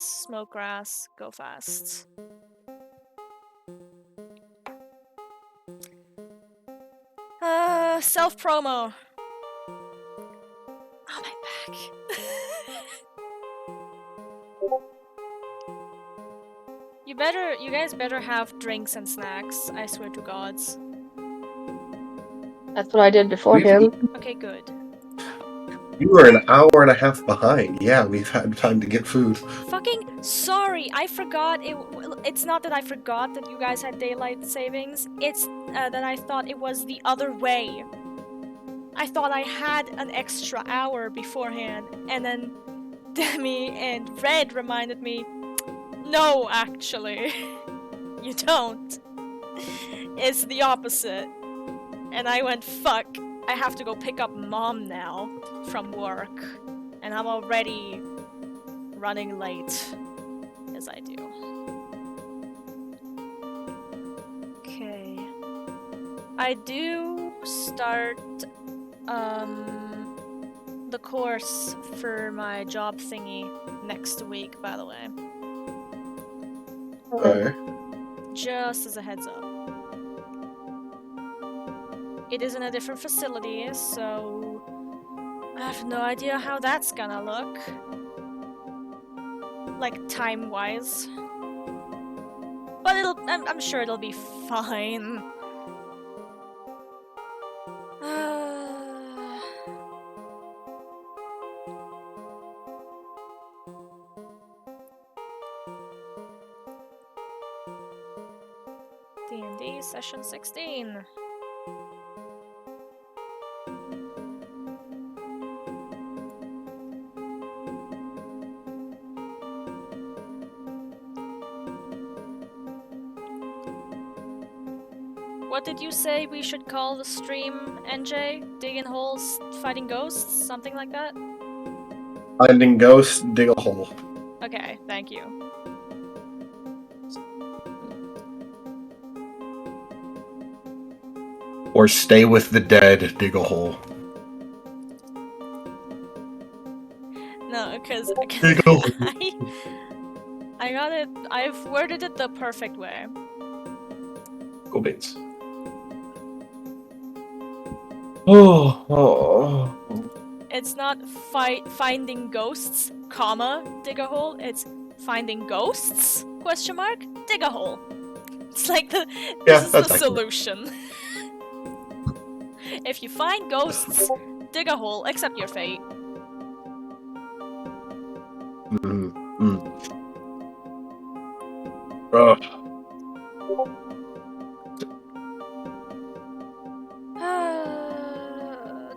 smoke grass, go fast. Self-promo. Oh, my back. You guys better have drinks and snacks, I swear to gods. That's what I did before him. Okay, good. You were an hour and a half behind. Yeah, we've had time to get food. Fucking sorry, I forgot it's not that I forgot that you guys had daylight savings, it's that I thought it was the other way. I thought I had an extra hour beforehand, and then Demi and Red reminded me, no, actually, you don't. It's the opposite. And I went, fuck, I have to go pick up Mom now from work, and I'm already running late, as I do. Okay. I do start the course for my job thingy next week, by the way. Okay. Just as a heads up. It is in a different facility, so I have no idea how that's gonna look. Like, time-wise. But I'm sure it'll be fine. D&D Session 16. What did you say we should call the stream, NJ? Digging holes, fighting ghosts? Something like that? Finding ghosts, dig a hole. Okay, thank you. Or stay with the dead, dig a hole. No, because Dig a hole. I got it. I've worded it the perfect way. Go Bates. Oh. It's not finding ghosts, comma, dig a hole. It's finding ghosts, question mark, dig a hole. It's like this is the solution. If you find ghosts, dig a hole, accept your fate.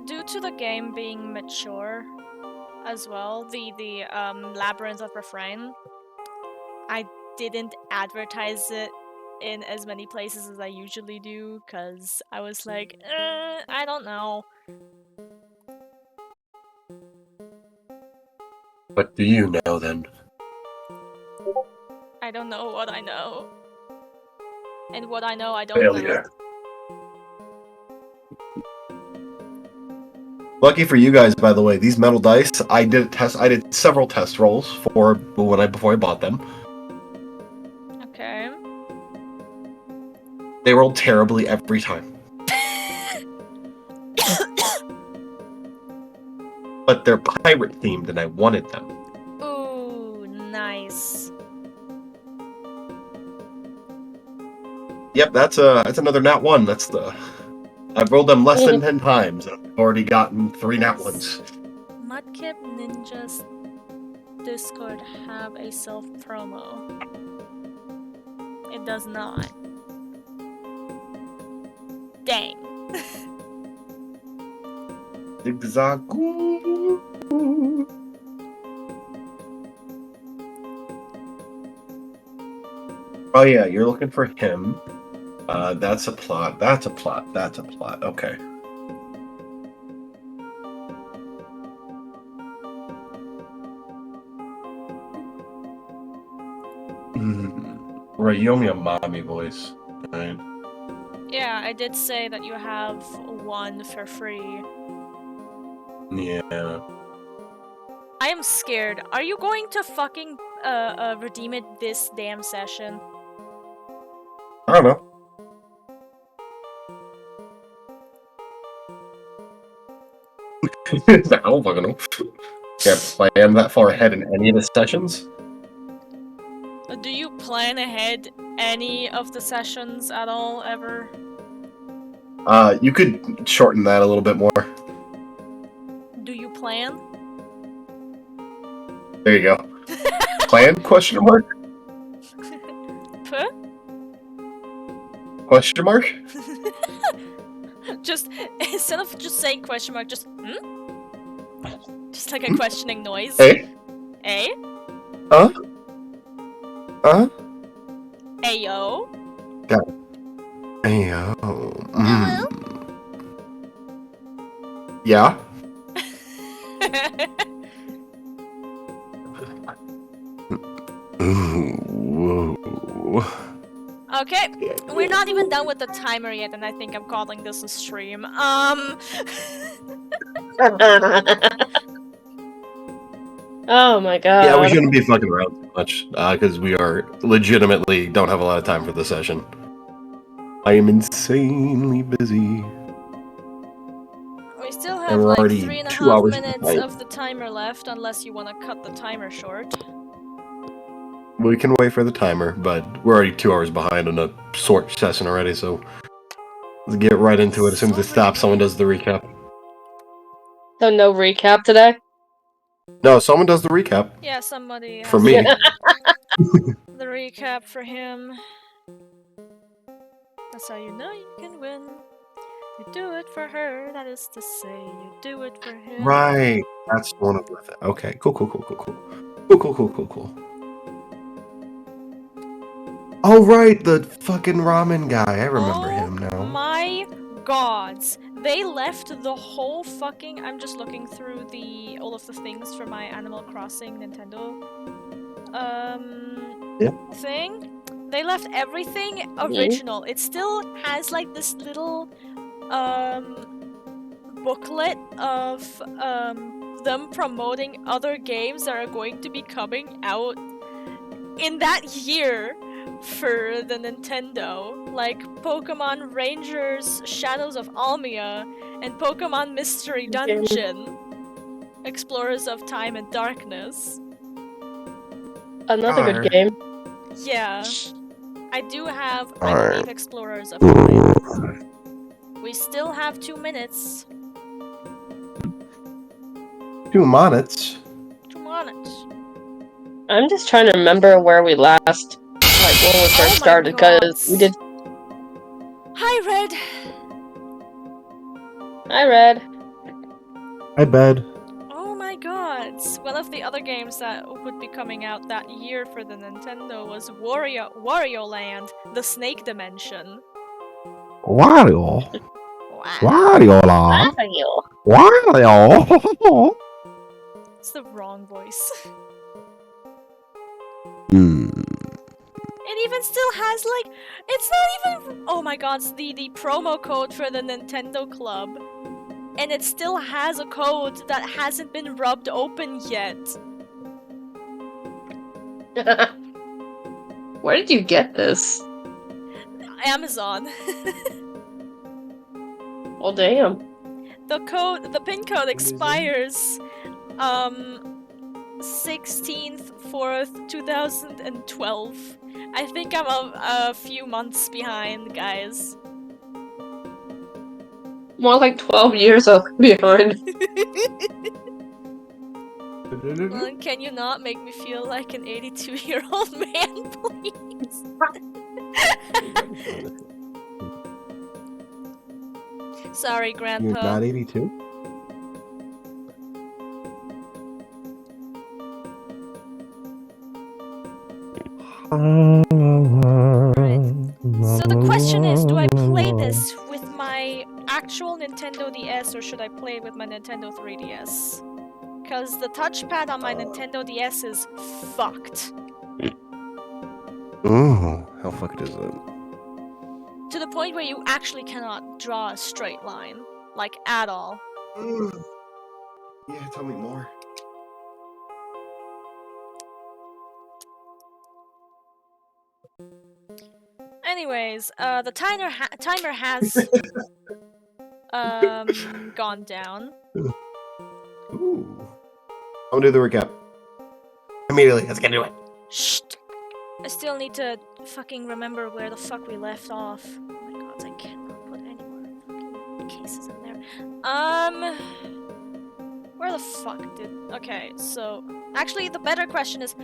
Due to the game being mature as well, the Labyrinth of Refrain, I didn't advertise it in as many places as I usually do, because I was like, I don't know. What do you know then? I don't know what I know. And what I know, I don't Failure. know. Lucky for you guys, by the way, these metal dice, I did several test rolls before I bought them. Okay. They rolled terribly every time. But they're pirate themed and I wanted them. Ooh, nice. Yep, that's another nat 1. I've rolled them less than 10 times. I've already gotten 3 nat 1s. Mudkip Ninja's Discord have a self-promo? It does not. Dang. Oh yeah, you're looking for him. That's a plot. That's a plot. That's a plot. Okay. Right, you owe me a mommy voice. Right. Yeah, I did say that you have 1 for free. Yeah. I am scared. Are you going to fucking redeem it this damn session? I don't know. I don't fucking know. Can't plan that far ahead in any of the sessions. Do you plan ahead any of the sessions at all, ever? You could shorten that a little bit more. Do you plan? There you go. Plan? Question mark? Puh? Question mark? Just, instead of just saying question mark, just, Just like a questioning noise. Eh? Eh? Huh? Huh? Ayo? Got it. Ayo. Yeah? Ooh, whoa. Okay, we're not even done with the timer yet, and I think I'm calling this a stream. Oh my god. Yeah, we shouldn't be fucking around too much, because we are legitimately don't have a lot of time for the session. I am insanely busy. We still And have we're like already 3.5 2 hours minutes behind. of the timer left, unless you want to cut the timer short. We can wait for the timer, but we're already 2 hours behind on a short session already, so let's get right into it as soon as it stops. Someone does the recap. So no recap today? No, someone does the recap. Yeah, somebody For has me. the recap for him. That's how you know you can win. You do it for her, that is to say, you do it for him. Right. That's one of them. Okay, cool. Cool. Oh, right, the fucking ramen guy. I remember him now. My gods. They left the whole fucking... I'm just looking through all of the things for my Animal Crossing Nintendo thing. They left everything original. It still has like this little booklet of them promoting other games that are going to be coming out in that year for the Nintendo, like Pokemon Rangers Shadows of Almia and Pokemon Mystery Dungeon, Explorers of Time and Darkness. Another good game. Yeah. I do have, I believe, Explorers of Time. We still have 2 minutes. 2 minutes? 2 minutes. I'm just trying to remember where we last, like when we first started, because we did. Hi, Red. Hi, Red. Hi, Bed. Oh my god. One of the other games that would be coming out that year for the Nintendo was Wario Land, the Snake Dimension. Wario? Wario. It's the wrong voice. It even still has like, it's not even, oh my god, it's the promo code for the Nintendo Club. And it still has a code that hasn't been rubbed open yet. Where did you get this? Amazon. Well, damn. The pin code expires 16th 4th 2012. I think I'm a few months behind, guys. More like 12 years behind. Well, can you not make me feel like an 82-year-old man, please? Sorry, Grandpa. You're not 82? So the question is, do I play this with my actual Nintendo DS or should I play it with my Nintendo 3DS? Because the touchpad on my Nintendo DS is fucked. Oh, how fucked is it? To the point where you actually cannot draw a straight line. Like, at all. Yeah, tell me more. Anyways, the timer has gone down. Ooh. I'm gonna do the recap. Immediately, let's get into it. Shh. I still need to fucking remember where the fuck we left off. Oh my god, I cannot put any more fucking cases in there. Where the fuck did... Okay, so... Actually, the better question is,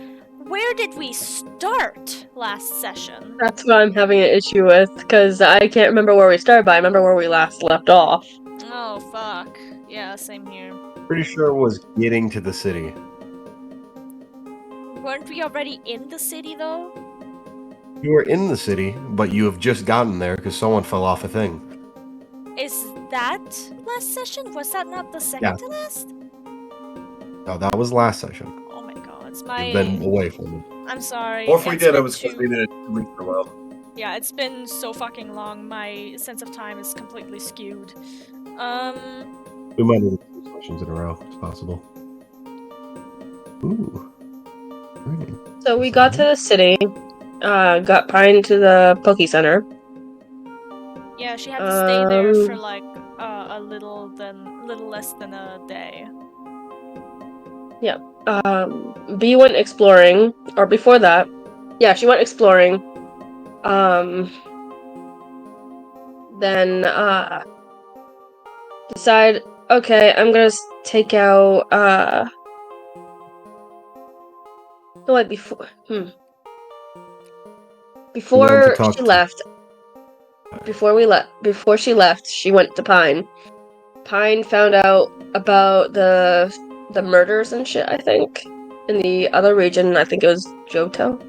where did we start last session? That's what I'm having an issue with, because I can't remember where we started, but I remember where we last left off. Oh, fuck. Yeah, same here. Pretty sure it was getting to the city. Weren't we already in the city, though? You were in the city, but you have just gotten there because someone fell off a thing. Is that last session? Was that not the second to last? No, that was last session. Oh my god, it's my... You've been away from it. I'm sorry. Or if we it's did, it been was because we too- did it 2 weeks in a row. Yeah, it's been so fucking long. My sense of time is completely skewed. We might have done 2 sessions in a row. It's possible. Ooh. Right. So we got to the city, got Pine to the Poke Center. Yeah, she had to stay there for like a little less than a day. B went exploring, or before that, yeah, she went exploring. Then decide, okay, I'm gonna take out no, wait, before she left. Before she left, she went to Pine. Pine found out about the murders and shit, I think. In the other region, I think it was Johto.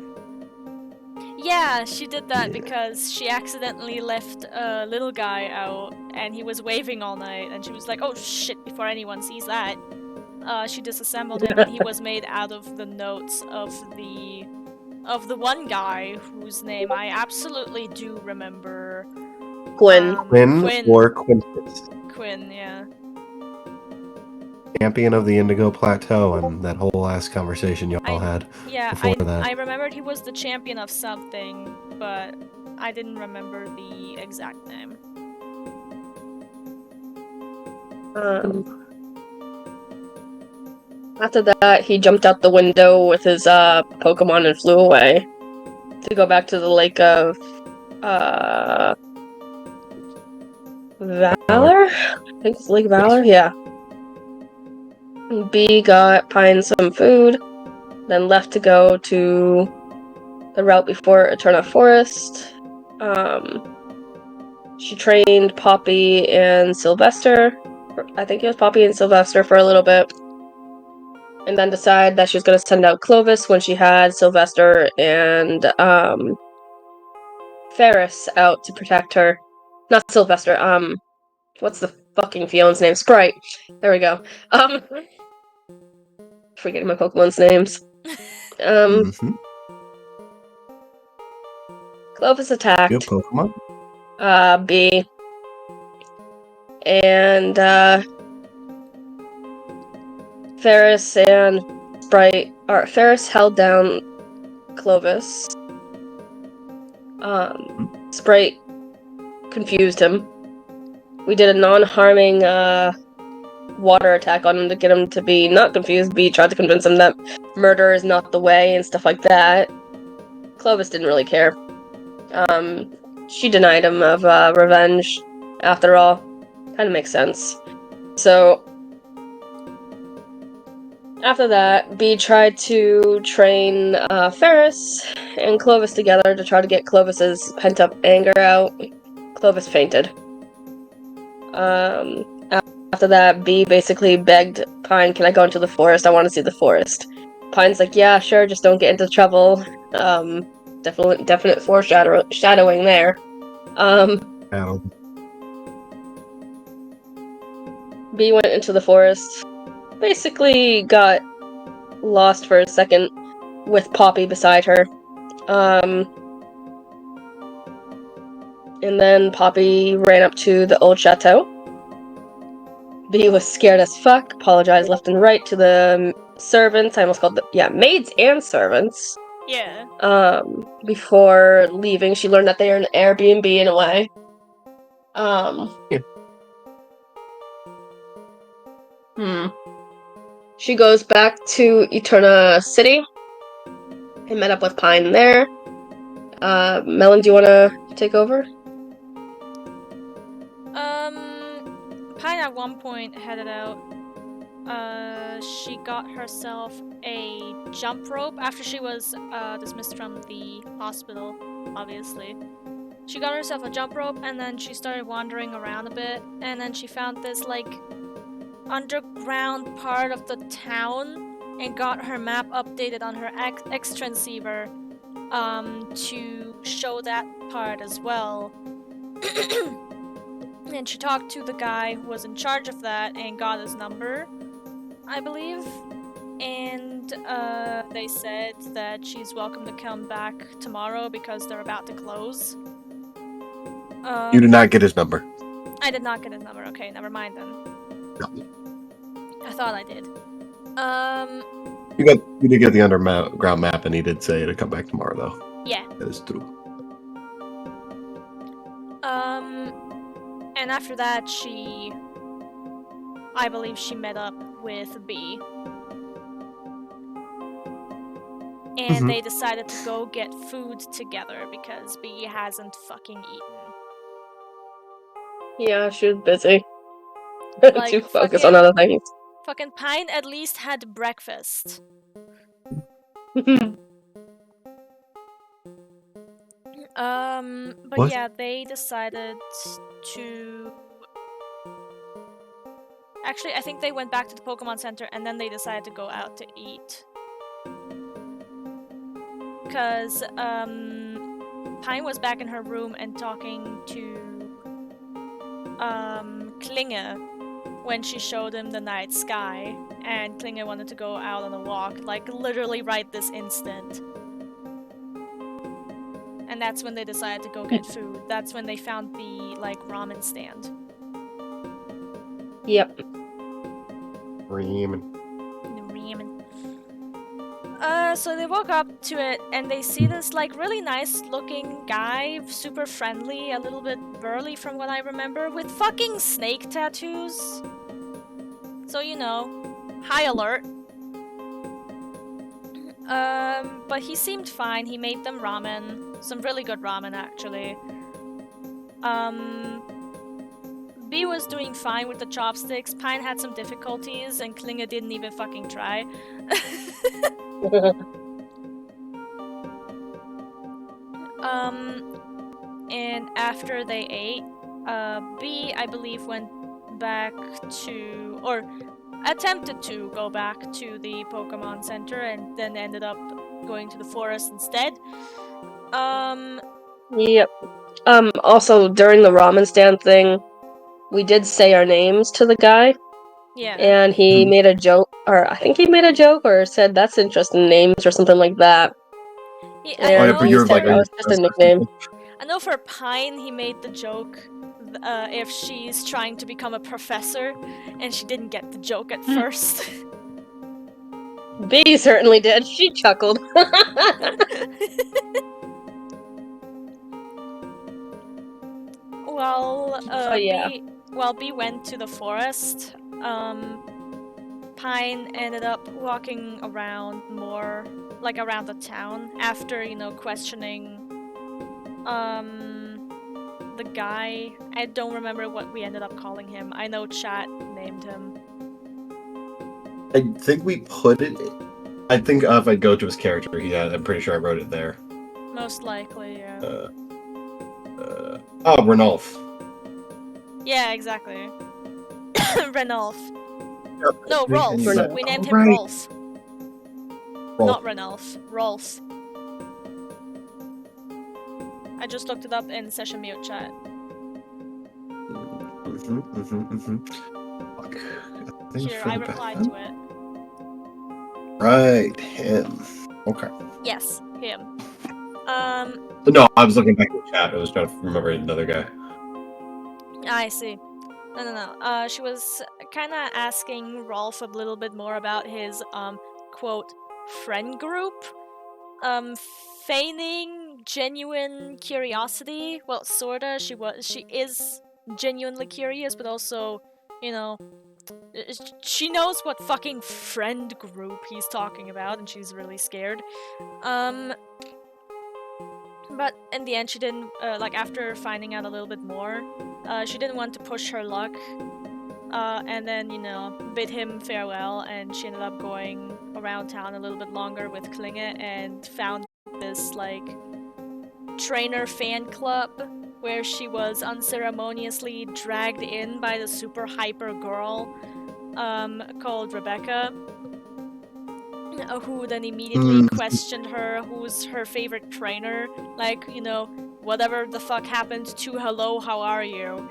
Yeah, she did that because she accidentally left a little guy out and he was waving all night and she was like, oh shit, before anyone sees that. She disassembled him and he was made out of the notes of the one guy whose name I absolutely do remember. Quinn. Quinn or Quintus. Quinn, yeah. Champion of the Indigo Plateau and that whole ass conversation y'all had before that. I remembered he was the champion of something, but I didn't remember the exact name. After that, he jumped out the window with his Pokemon and flew away to go back to the lake of Valor? I think it's Lake Valor, yeah. B got Pine some food, then left to go to the route before Eterna Forest. She trained Poppy and Sylvester. I think it was Poppy and Sylvester for a little bit. And then decided that she was going to send out Clovis when she had Sylvester and Ferris out to protect her. Not Sylvester, what's the fucking Fion's name? Sprite. There we go. Forgetting my Pokemon's names. Clovis attacked. Good Pokemon. B. And Ferris and Sprite, or Ferris held down Clovis. Sprite confused him. We did a non-harming water attack on him to get him to be not confused. B tried to convince him that murder is not the way and stuff like that. Clovis didn't really care. She denied him of revenge. After all, kind of makes sense. So after that, B tried to train Ferris and Clovis together to try to get Clovis's pent-up anger out. Clovis fainted. After that, B basically begged Pine, can I go into the forest? I want to see the forest. Pine's like, yeah, sure, just don't get into trouble. Definite foreshadowing there. B went into the forest. Basically got lost for a second with Poppy beside her. And then Poppy ran up to the old chateau. B was scared as fuck, apologized left and right to the servants. I almost called them, maids and servants. Yeah. Before leaving, she learned that they are an Airbnb in a way. Yeah. She goes back to Eterna City. I met up with Pine there. Melon, do you want to take over? Pine at one point headed out. She got herself a jump rope after she was dismissed from the hospital, obviously. She got herself a jump rope and then she started wandering around a bit, and then she found this like underground part of the town and got her map updated on her X transceiver to show that part as well. And she talked to the guy who was in charge of that and got his number, I believe. And they said that she's welcome to come back tomorrow because they're about to close. You did not get his number. I did not get his number. Okay, never mind then. No. I thought I did. You did get the underground map, and he did say to come back tomorrow, though. Yeah. That is true. And after that, I believe she met up with B. And they decided to go get food together because B hasn't fucking eaten. Yeah, she was busy. Like, to focus on other things. Fucking Pine at least had breakfast. But What? yeah, they decided to... Actually, I think they went back to the Pokemon Center and then they decided to go out to eat. Because, Pine was back in her room and talking to, Klinge when she showed him the night sky, and Klinge wanted to go out on a walk, like, literally right this instant. And that's when they decided to go get food. That's when they found the, like, ramen stand. Yep. Ramen. So they walk up to it and they see this like really nice looking guy, super friendly, a little bit burly from what I remember, with fucking snake tattoos. So you know, high alert. But he seemed fine. He made them ramen, some really good ramen actually. B was doing fine with the chopsticks. Pine had some difficulties, and Klinge didn't even fucking try. And after they ate, B, I believe, went back to, or attempted to go back to the Pokemon Center, and then ended up going to the forest instead. Yep. Also, during the ramen stand thing, we did say our names to the guy. Yeah. And he made a joke, or I think he made a joke, or said, "That's interesting names," or something like that. Yeah, And he said, "Oh, it's just a nickname." I know for Pine, he made the joke if she's trying to become a professor, and she didn't get the joke at first. B certainly did. She chuckled. Yeah. While B went to the forest, Pine ended up walking around more, like around the town, after, you know, questioning, the guy. I don't remember what we ended up calling him. I know chat named him. I think we put it... I think if I go to his character, I'm pretty sure I wrote it there. Most likely, yeah. Renolf. Yeah, exactly. Renolf. Yeah, No, Rolf. Renolf. We named him Right. Rolf. Rolf. Not Renolf. Rolf. I just looked it up in Session Mute chat. Fuck. Here, I replied to it. Right, him. Okay. Yes, him. No, I was looking back at the chat. I was trying to remember another guy. I see. No. She was kind of asking Rolf a little bit more about his, quote, friend group. feigning genuine curiosity. Well, sorta. She is genuinely curious, but also, you know, she knows what fucking friend group he's talking about, and she's really scared. But in the end, she didn't, like, after finding out a little bit more, she didn't want to push her luck, and then, you know, bid him farewell, and she ended up going around town a little bit longer with Klinge and found this, like, trainer fan club where she was unceremoniously dragged in by the super hyper girl, called Rebecca, who then immediately questioned her who's her favorite trainer, like, you know, whatever the fuck happened to hello, how are you?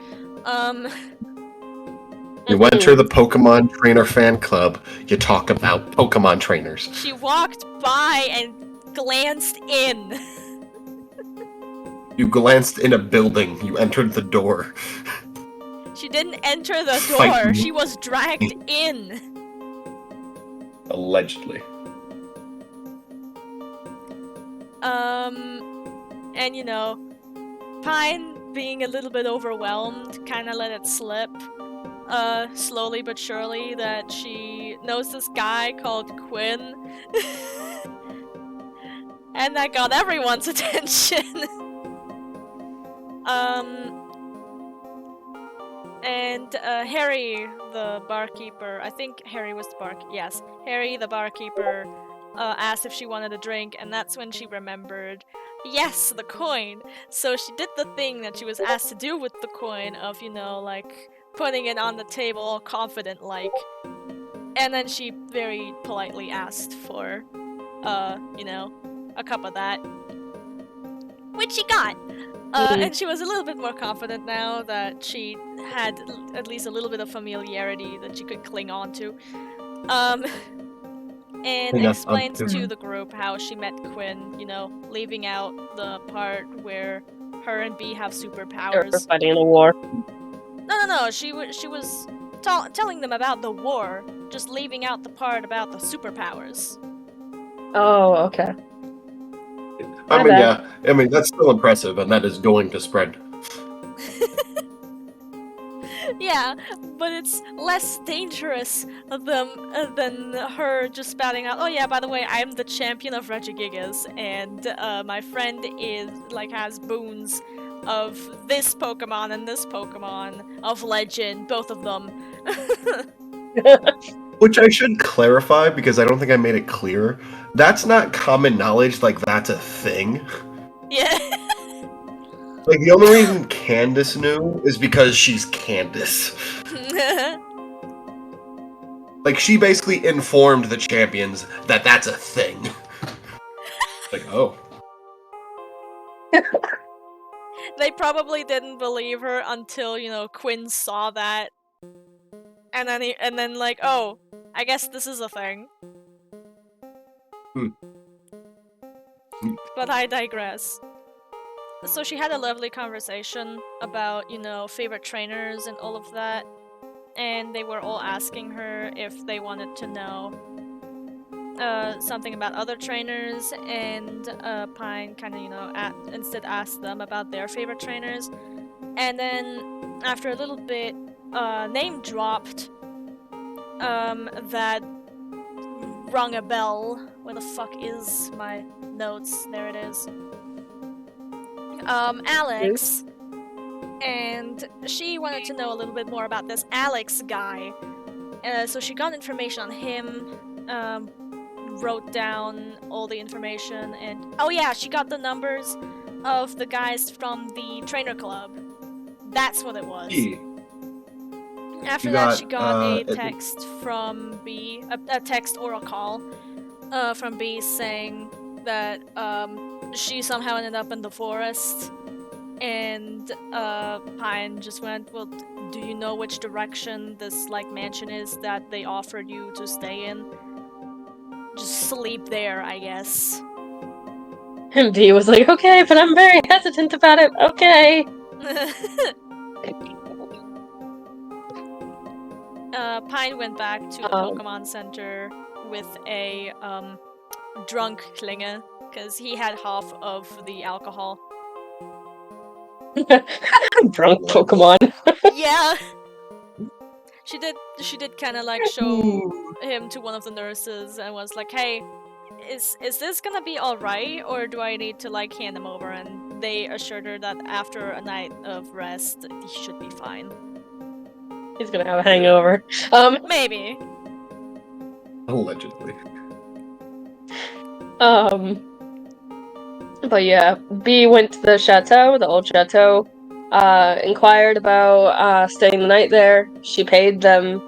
You enter the Pokemon Trainer Fan Club, you talk about Pokemon trainers. She walked by and glanced in. You glanced in a building, you entered the door. She didn't enter the Fight door, me. she was dragged in. Allegedly. And you know, Pine, being a little bit overwhelmed, kinda let it slip, slowly but surely, that she knows this guy called Quinn. And that got everyone's attention. And Harry, the barkeeper, I think Harry was the barkeeper, yes. Harry, the barkeeper, asked if she wanted a drink, and that's when she remembered, yes, the coin! So she did the thing that she was asked to do with the coin of, you know, like, putting it on the table all confident-like. And then she very politely asked for, you know, a cup of that. Which she got! And she was a little bit more confident now that she had at least a little bit of familiarity that she could cling on to. And explained to the group how she met Quinn, you know, leaving out the part where her and B have superpowers. They're fighting in a war. No, she was telling them about the war, just leaving out the part about the superpowers. Oh, okay. I mean, yeah. I mean, that's still impressive, and that is going to spread. Yeah, but it's less dangerous than her just spouting out, oh yeah, by the way, I'm the champion of Regigigas, and my friend is, like, has boons of this Pokemon and this Pokemon of legend, both of them. Which I should clarify, because I don't think I made it clear. That's not common knowledge, like, that's a thing. Yeah. Like, the only reason Candace knew is because she's Candace. Like, she basically informed the champions that that's a thing. Like, oh. They probably didn't believe her until, you know, Quinn saw that. And then like, oh, I guess this is a thing. But I digress. So she had a lovely conversation about, you know, favorite trainers and all of that. And they were all asking her if they wanted to know something about other trainers, and Pine kind of, you know, instead asked them about their favorite trainers. And then, after a little bit, name dropped that rung a bell. Where the fuck is my notes? There it is. Alex. And she wanted to know a little bit more about this Alex guy. So she got information on him, wrote down all the information, and oh yeah, she got the numbers of the guys from the trainer club. That's what it was. After that, she got a text from B, a text or a call from B saying that she somehow ended up in the forest. And Pine just went, well, do you know which direction this, like, mansion is that they offered you to stay in? Just sleep there, I guess. And B was like, okay, but I'm very hesitant about it, okay. Pine went back to the Pokemon Center with a drunk Klinge because he had half of the alcohol. Drunk Pokemon. Yeah. She did kind of like show him to one of the nurses and was like, "Hey, is this gonna be all right, or do I need to like hand him over?" And they assured her that after a night of rest, he should be fine. He's gonna have a hangover. Maybe. Allegedly. But yeah, B went to the chateau, the old chateau, inquired about staying the night there. She paid them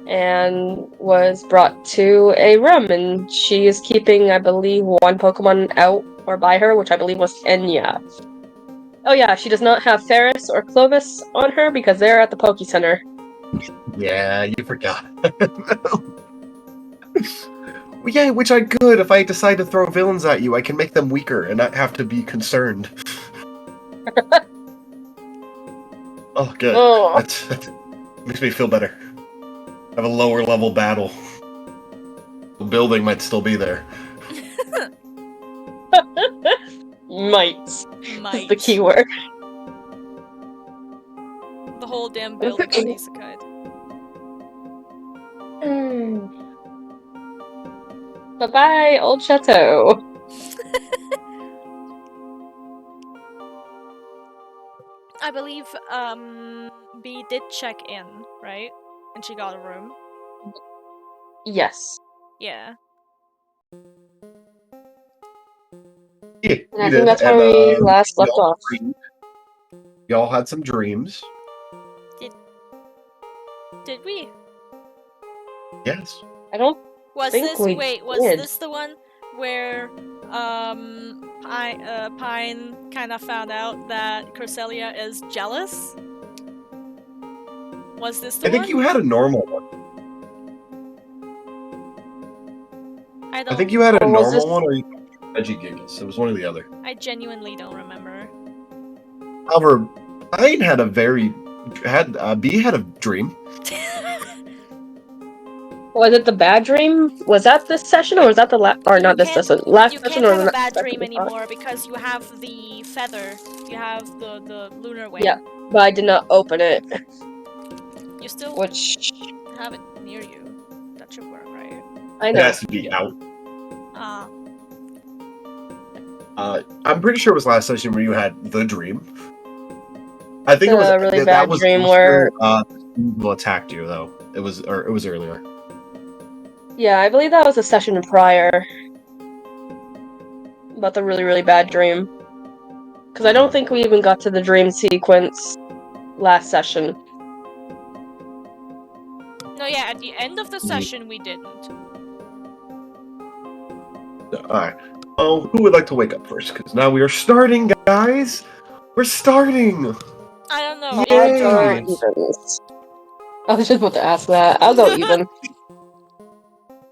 and was brought to a room, and she is keeping, I believe, one Pokemon out or by her, which I believe was Enya. Oh yeah, she does not have Ferris or Clovis on her because they're at the Poke Center. Yeah, you forgot. Well, yeah, which I could. If I decide to throw villains at you, I can make them weaker and not have to be concerned. Oh, good. Oh. That makes me feel better. Have a lower level battle. The building might still be there. Might Might. is the key word. The whole damn building got isekai'd. Bye-bye, old chateau. I believe B did check in, right? And she got a room. Yes. Yeah. Yeah, And I think that's where we last left off. Y'all had some dreams. Did we? Yes. I don't Was think this we was did. this the one where Pine kind of found out that Cresselia is jealous? Was this the I think one? you had a normal one. I think you had a Or was normal this- one or you Regigigas. It was one or the other. I genuinely don't remember. However, Pine had B had a dream. Was it the bad dream? Was that this session, or was that the last? Or not this session? Last You session, can't or have the a next bad session dream before? anymore because you have the feather. You have the lunar wing. Yeah, but I did not open it. You still Which have it near you. That should work, right? I It know. has to be out. Ah. I'm pretty sure it was last session where you had the dream. I think The it was really that bad was dream after, where- people attacked you though. It was earlier. Yeah, I believe that was a session prior. About the really, really bad dream. Because I don't think we even got to the dream sequence last session. No, yeah, at the end of the session we didn't. Alright. Oh, who would like to wake up first? Because now we are starting, guys! We're starting! I don't know. Yay! Even Odds or odds. evens? I was just about to ask that. I'll go even.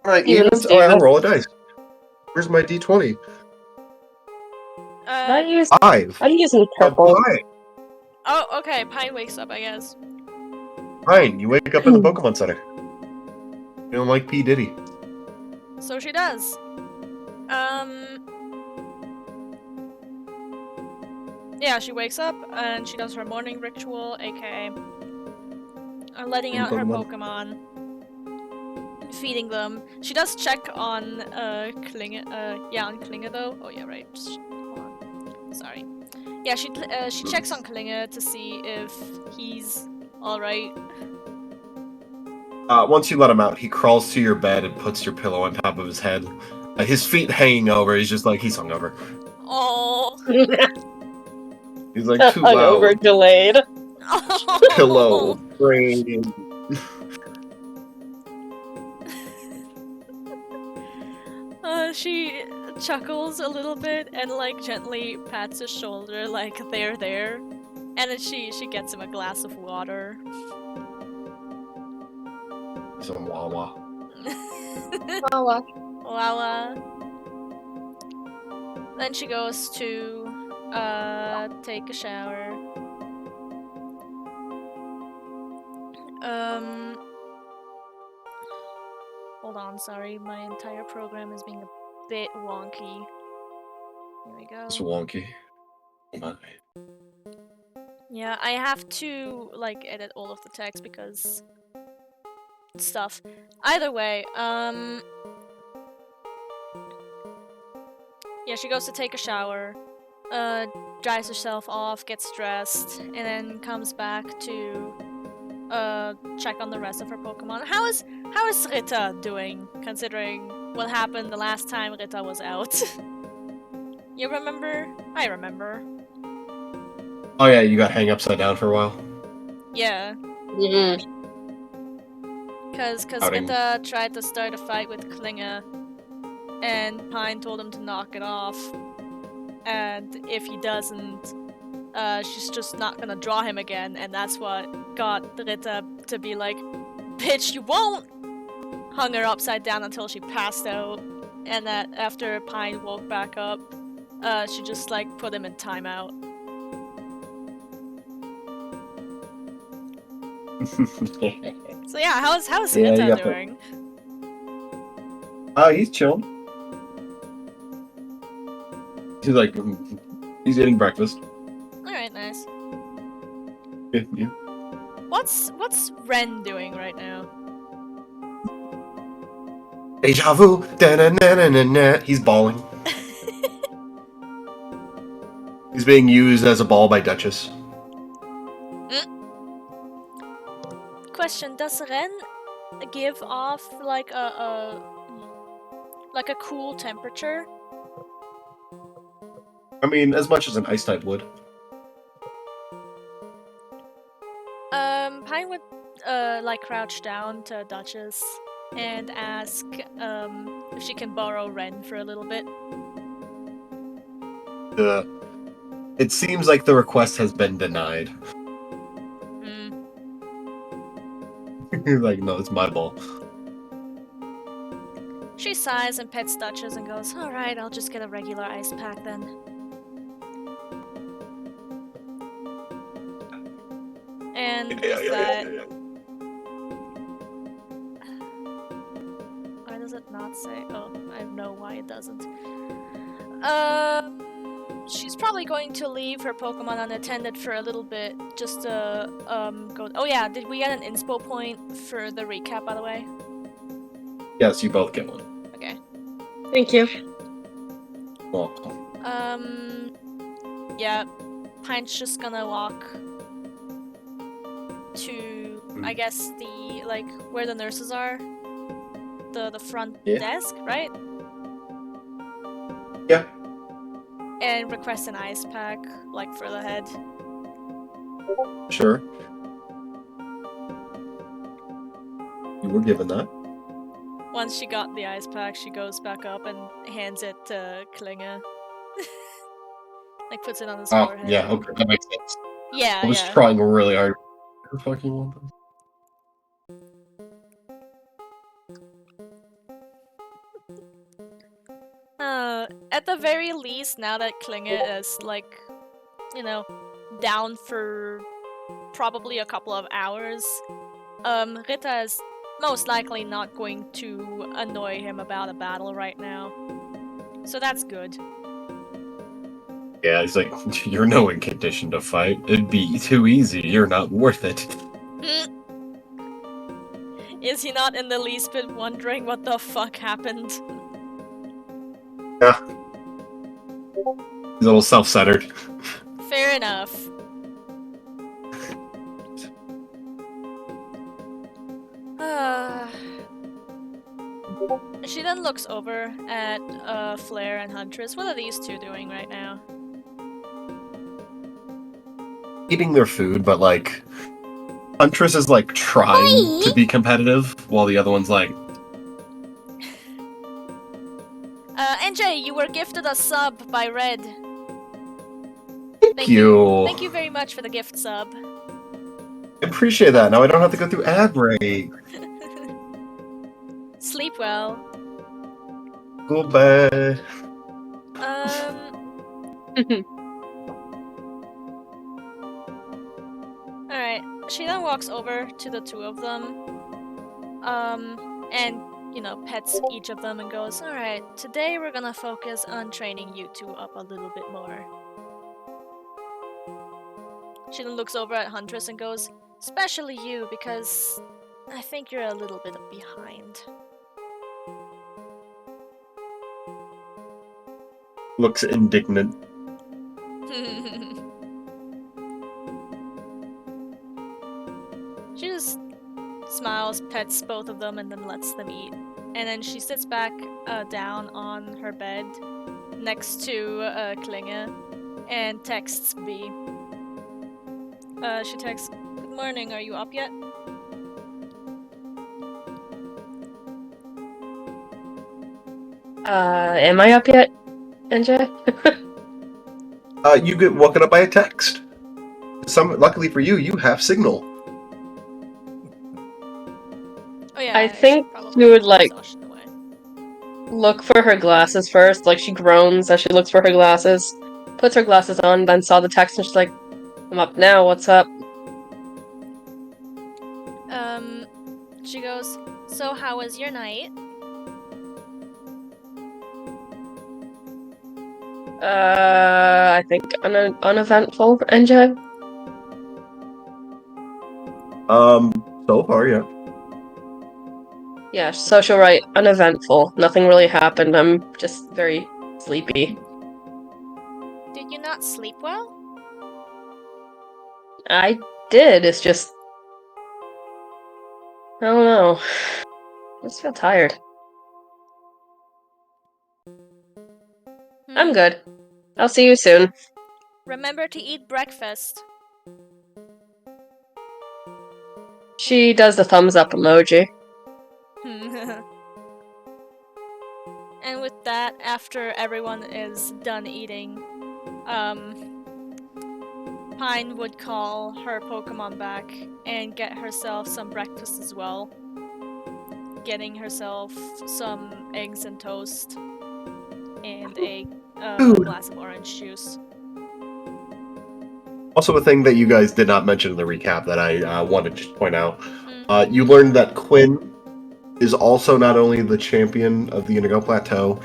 Alright, Even evens? Alright, I'll Steven. roll a dice. Where's my d20? I'm using purple. Pine. Oh, okay. Pine wakes up, I guess. Pine, you wake up in the Pokemon Center. You don't like P. Diddy. So she does. Yeah, she wakes up and she does her morning ritual, aka letting out her Pokemon, feeding them. She does check on Klinga. On Klinga though. Oh yeah, right. Just, hold on. Sorry. Yeah, she checks on Klinga to see if he's all right. Once you let him out, he crawls to your bed and puts your pillow on top of his head. His feet hanging over. He's just like, he's hungover. Oh. He's like, too loud. Hungover delayed. Pillow. Brain. She chuckles a little bit and like gently pats his shoulder like they're there. And then she gets him a glass of water. Some Wawa. Wawa. Then she goes to take a shower. Hold on, sorry, my entire program is being a bit wonky. Here we go. It's wonky. My. Yeah, I have to like edit all of the text because stuff. Either way, yeah, she goes to take a shower, dries herself off, gets dressed, and then comes back to check on the rest of her Pokemon. How is Rita doing, considering what happened the last time Rita was out? You remember? I remember. Oh yeah, you got hang upside down for a while. Yeah. Mm-mm. Cause Outing. Rita tried to start a fight with Klinger, and Pine told him to knock it off. And if he doesn't, she's just not gonna draw him again, and that's what got Rita to be like, "Bitch, you won't!" Hung her upside down until she passed out, and that after Pine woke back up, she just like put him in timeout. So yeah, how's Yeah, Rita you got doing? He's chilling. He's like, he's eating breakfast. Alright, nice. Yeah. What's Ren doing right now? Deja vu. Da-na-na-na-na-na. He's balling. He's being used as a ball by Duchess. Question: does Ren give off like a cool temperature? I mean, as much as an ice type would. Pine would like crouch down to Duchess and ask if she can borrow Ren for a little bit. It seems like the request has been denied. He's like, no, it's my ball. She sighs and pets Duchess and goes, "Alright, I'll just get a regular ice pack then." And with that... Why does it not say? Oh, I know why it doesn't. She's probably going to leave her Pokemon unattended for a little bit, just to go. Oh yeah, did we get an inspo point for the recap, by the way? Yes, you both get one. Okay. Thank you. Welcome. Yeah, Pine's just gonna walk to, I guess, the, like, where the nurses are? The front desk, right? Yeah. And request an ice pack, like, for the head. Sure. You were given that. Once she got the ice pack, she goes back up and hands it to Klinger. Like, puts it on his forehead. Yeah, okay, that makes sense. Yeah, I was trying really hard. I fucking want this. At the very least, now that Klinger is, like, you know, down for probably a couple of hours, Rita is most likely not going to annoy him about a battle right now. So that's good. Yeah, he's like, you're no in condition to fight. It'd be too easy. You're not worth it. Is he not in the least bit wondering what the fuck happened? Yeah. He's a little self-centered. Fair enough. She then looks over at Flare and Huntress. What are these two doing right now? Eating their food, but like, Huntress is like trying to be competitive, while the other one's like, NJ, you were gifted a sub by Red. Thank you. Thank you very much for the gift sub. I appreciate that. Now I don't have to go through ad break. Sleep well. Goodbye. Alright, she then walks over to the two of them. And pets each of them and goes, "Alright, today we're gonna focus on training you two up a little bit more." She then looks over at Huntress and goes, "Especially you, because I think you're a little bit behind." Looks indignant. She just smiles, pets both of them, and then lets them eat. And then she sits back down on her bed next to Klinge and texts B. She texts, "Good morning, are you up yet?" Am I up yet, NJ? You get woken up by a text. Luckily for you, you have signal. Oh yeah, I should think probably you would, put like, exhaustion away. look for her glasses first. Like, she groans as she looks for her glasses, puts her glasses on, then saw the text, and she's like, "I'm up now, what's up?" She goes, "So how was your night?" I think uneventful, NJ? So far, yeah. Yeah, so she'll write uneventful. Nothing really happened. I'm just very sleepy. Did you not sleep well? I did, it's just... I don't know. I just feel tired. I'm good. I'll see you soon. Remember to eat breakfast. She does the thumbs up emoji. And with that, after everyone is done eating, Pine would call her Pokemon back and get herself some breakfast as well. Getting herself some eggs and toast and a glass of orange juice. Also, a thing that you guys did not mention in the recap that I wanted to point out. You learned that Quinn is also not only the champion of the Indigo Plateau,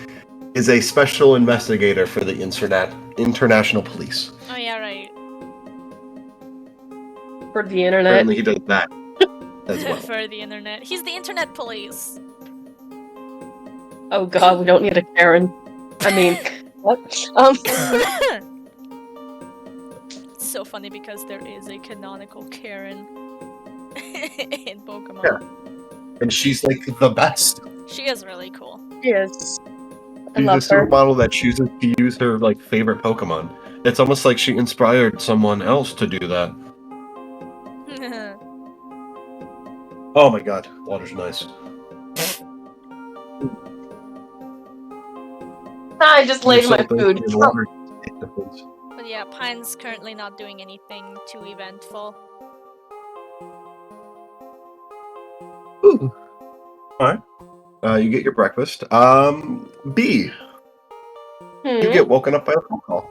is a special investigator for the International Police. Oh yeah, right. For the internet. Apparently he does that as well. For the internet. He's the internet police. Oh god, we don't need a Karen. I mean, what? It's so funny because there is a canonical Karen in Pokemon. Yeah. And she's like the best. She is really cool. She is. I She's love a supermodel her. that chooses to use her favorite Pokemon. It's almost like she inspired someone else to do that. Oh my god, water's nice. I just laid my food. But yeah, Pine's currently not doing anything too eventful. Ooh. Alright. You get your breakfast. B. You get woken up by a phone call.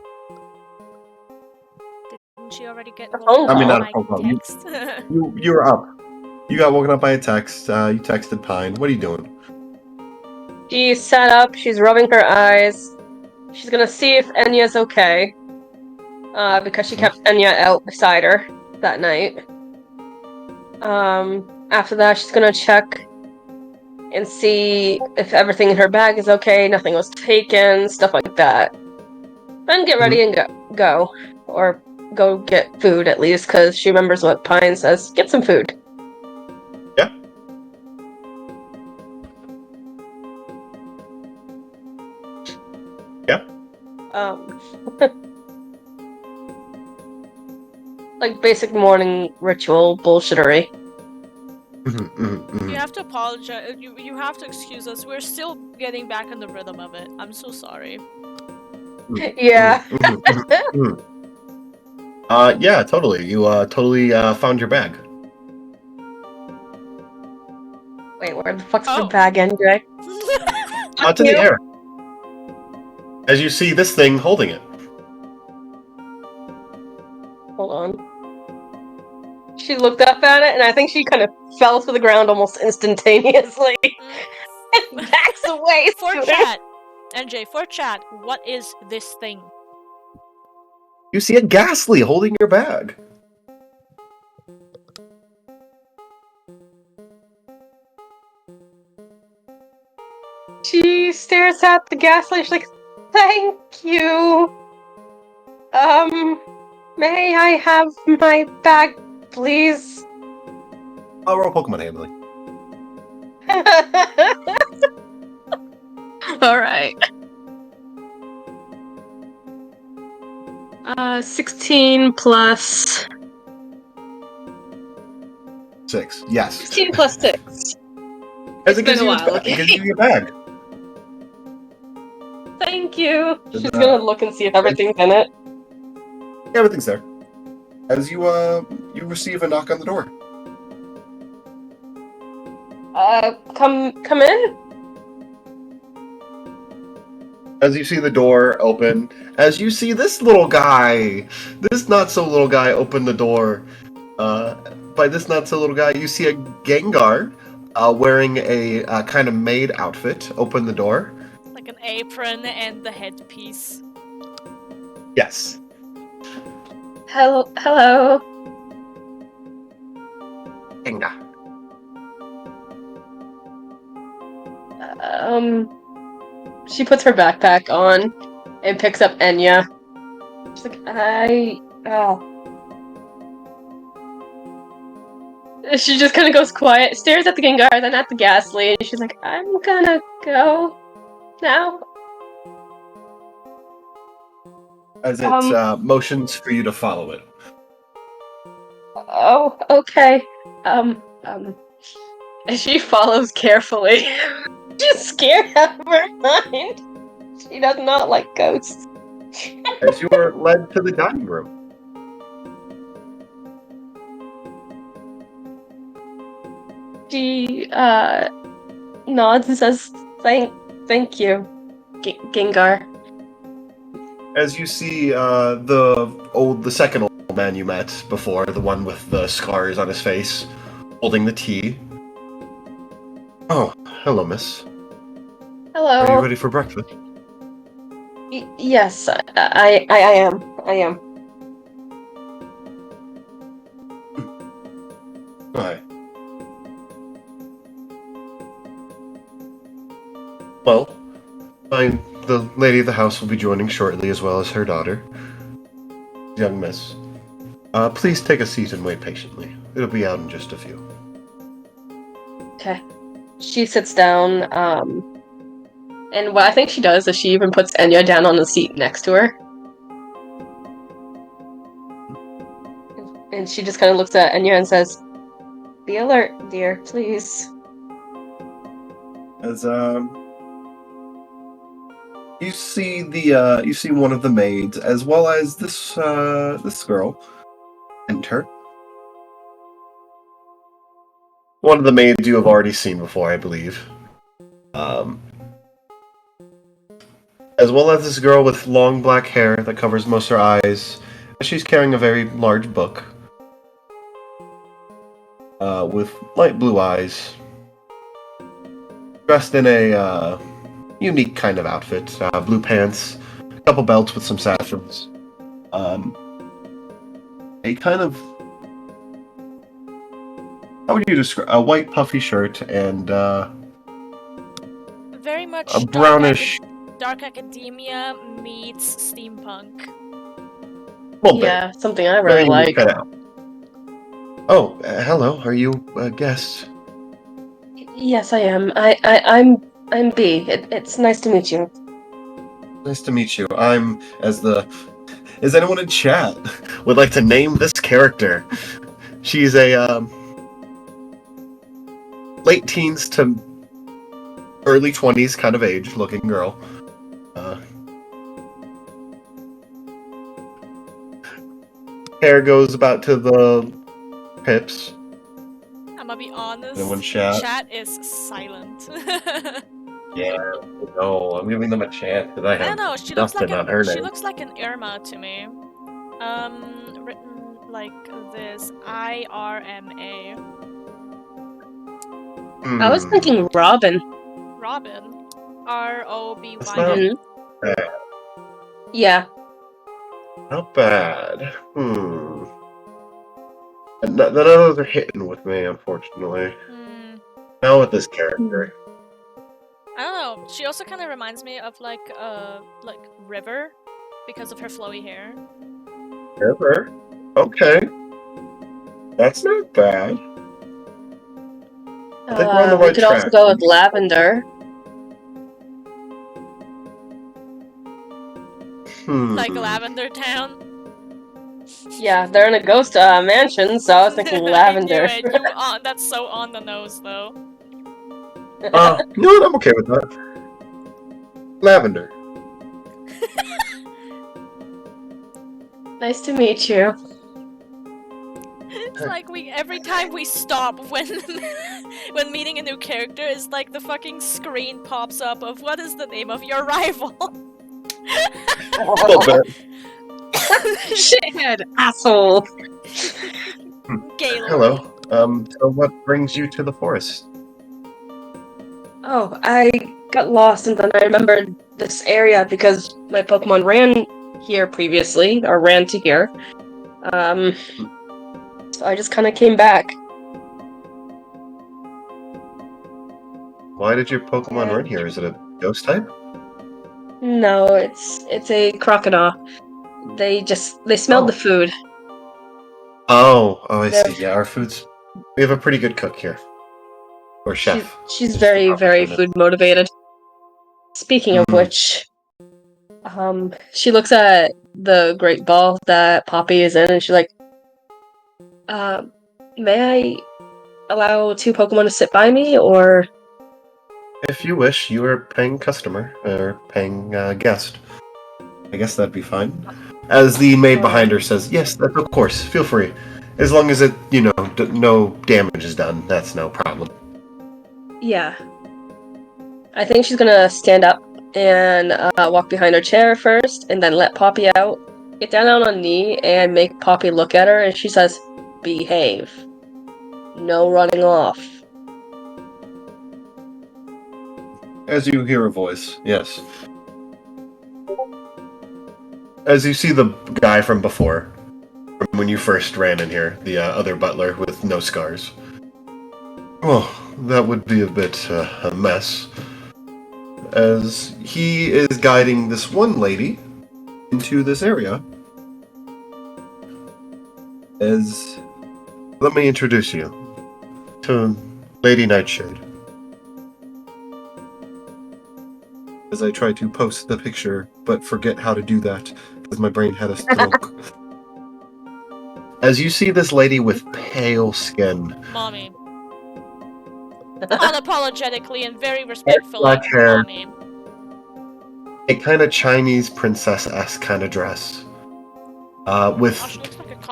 Didn't she already get A woken phone up call? not by a phone call. text? You were up. You got woken up by a text. You texted Pine. What are you doing? She sat up, she's rubbing her eyes. She's gonna see if Enya's okay. Because she kept Enya out beside her that night. After that, she's gonna check and see if everything in her bag is okay, nothing was taken, stuff like that. Then get ready and go. Or go get food at least, because she remembers what Pine says. Get some food. Yeah. Yeah. Like basic morning ritual bullshittery. You have to apologize. You have to excuse us. We're still getting back in the rhythm of it. I'm so sorry. Yeah. Yeah, totally. You totally found your bag. Wait, where the fuck's the bag, NJ? Out in the air. As you see this thing holding it. Hold on. She looked up at it, and I think she kind of fell to the ground almost instantaneously. Backs away. For chat, NJ, for chat, what is this thing? You see a Ghastly holding your bag. She stares at the gaslight. She's like, "Thank you. May I have my bag, please?" I'll roll Pokemon handling. Alright. 16 plus... 6. Yes. 16 plus 6. As It's been a while, it gives you your bag. Thank you. And, She's gonna look and see if everything's in it. Everything's there. As you receive a knock on the door. Come in? As you see the door open, as you see this little guy, this not so little guy open the door. By this not so little guy, you see a Gengar wearing a kind of maid outfit open the door. Like an apron and the headpiece. Yes. Hello. Gengar. She puts her backpack on and picks up Enya. She's like, She just kind of goes quiet, stares at the Gengar, then at the Ghastly, and she's like, "I'm gonna go now." As it motions for you to follow it. Oh, okay. She follows carefully. She's scared out of her mind. She does not like ghosts. As you are led to the dining room. She nods and says, "Thank you, Gengar." As you see the second old man you met before, the one with the scars on his face, holding the tea. Oh, hello, miss. Hello. Are you ready for breakfast? Yes, I am. I am. Hi. Well, the lady of the house will be joining shortly, as well as her daughter. Young miss. Please take a seat and wait patiently. It'll be out in just a few. Okay. She sits down, and what I think she does is she even puts Enya down on the seat next to her. And she just kind of looks at Enya and says, "Be alert, dear, please." As you see one of the maids, as well as this girl, enter. One of the maids you have already seen before, I believe. As well as this girl with long black hair that covers most of her eyes. She's carrying a very large book. With light blue eyes. Dressed in a unique kind of outfit. Blue pants, a couple belts with some sashes. A kind of... How would you describe... A white puffy shirt and Very much a brownish... Dark Academia meets steampunk. Yeah, something I Very really like. cut out. Oh, hello. Are you a guest? Yes, I am. I'm B. It's nice to meet you. Nice to meet you. Is anyone in chat would like to name this character? She's a late teens to early 20s kind of age looking girl. Hair goes about to the hips. I'm gonna be honest, Anyone chat? chat is silent. Yeah, no, I'm giving them a chance because I I have don't know, she looks nothing like on her she name. looks like an Irma to me. Written like this, IRMA. I was thinking Robin. Robin. R-O-B-Y-N. That's not bad. Yeah. Not bad. None of those are hitting with me, unfortunately. Now with this character. I don't know. She also kind of reminds me of like River because of her flowy hair. River? Okay. That's not bad. I think we're on the We right could track. also go with Lavender. Like Lavender Town. Yeah, they're in a ghost mansion, so I was thinking Lavender. I knew it. That's so on the nose, though. You know what? I'm okay with that. Lavender. Nice to meet you. It's like every time we stop when when meeting a new character, it's like the fucking screen pops up of what is the name of your rival. A little bit. Shithead, asshole. Gaylord. Hello. So what brings you to the forest? Oh, I got lost and then I remembered this area because my Pokemon ran here previously, or ran to here. So I just kind of came back. Why did your Pokemon run here? Is it a ghost type? No, it's a crocodile. They smelled the food. Oh, I see. Yeah, our food's... We have a pretty good cook here. Or chef. She's very, very food motivated. Speaking of which, she looks at the great ball that Poppy is in, and she's like, may I allow 2 Pokemon to sit by me, or... If you wish, you are a paying customer, or paying guest. I guess that'd be fine. As the maid behind her says, yes, that's of course, feel free. As long as it, no damage is done, that's no problem. Yeah. I think she's gonna stand up and walk behind her chair first, and then let Poppy out, get down on one knee, and make Poppy look at her, and she says, behave. No running off. As you hear a voice, yes. As you see the guy from before, from when you first ran in here, the other butler with no scars. Well, that would be a bit a mess. As he is guiding this one lady into this area. Let me introduce you to Lady Nightshade. As I try to post the picture, but forget how to do that, because my brain had a stroke. As you see this lady with pale skin. Mommy. Unapologetically and very respectfully, black hair. Mommy. A kind of Chinese princess-esque kind of dress. With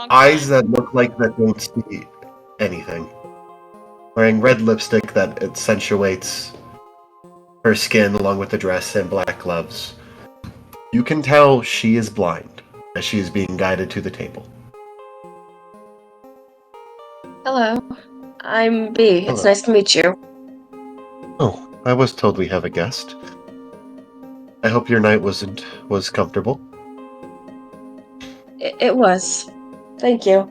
eyes that look like that don't see anything. Wearing red lipstick that accentuates her skin along with the dress and black gloves. You can tell she is blind as she is being guided to the table. Hello. I'm Bee. Hello. It's nice to meet you. Oh, I was told we have a guest. I hope your night was comfortable. It was. Thank you.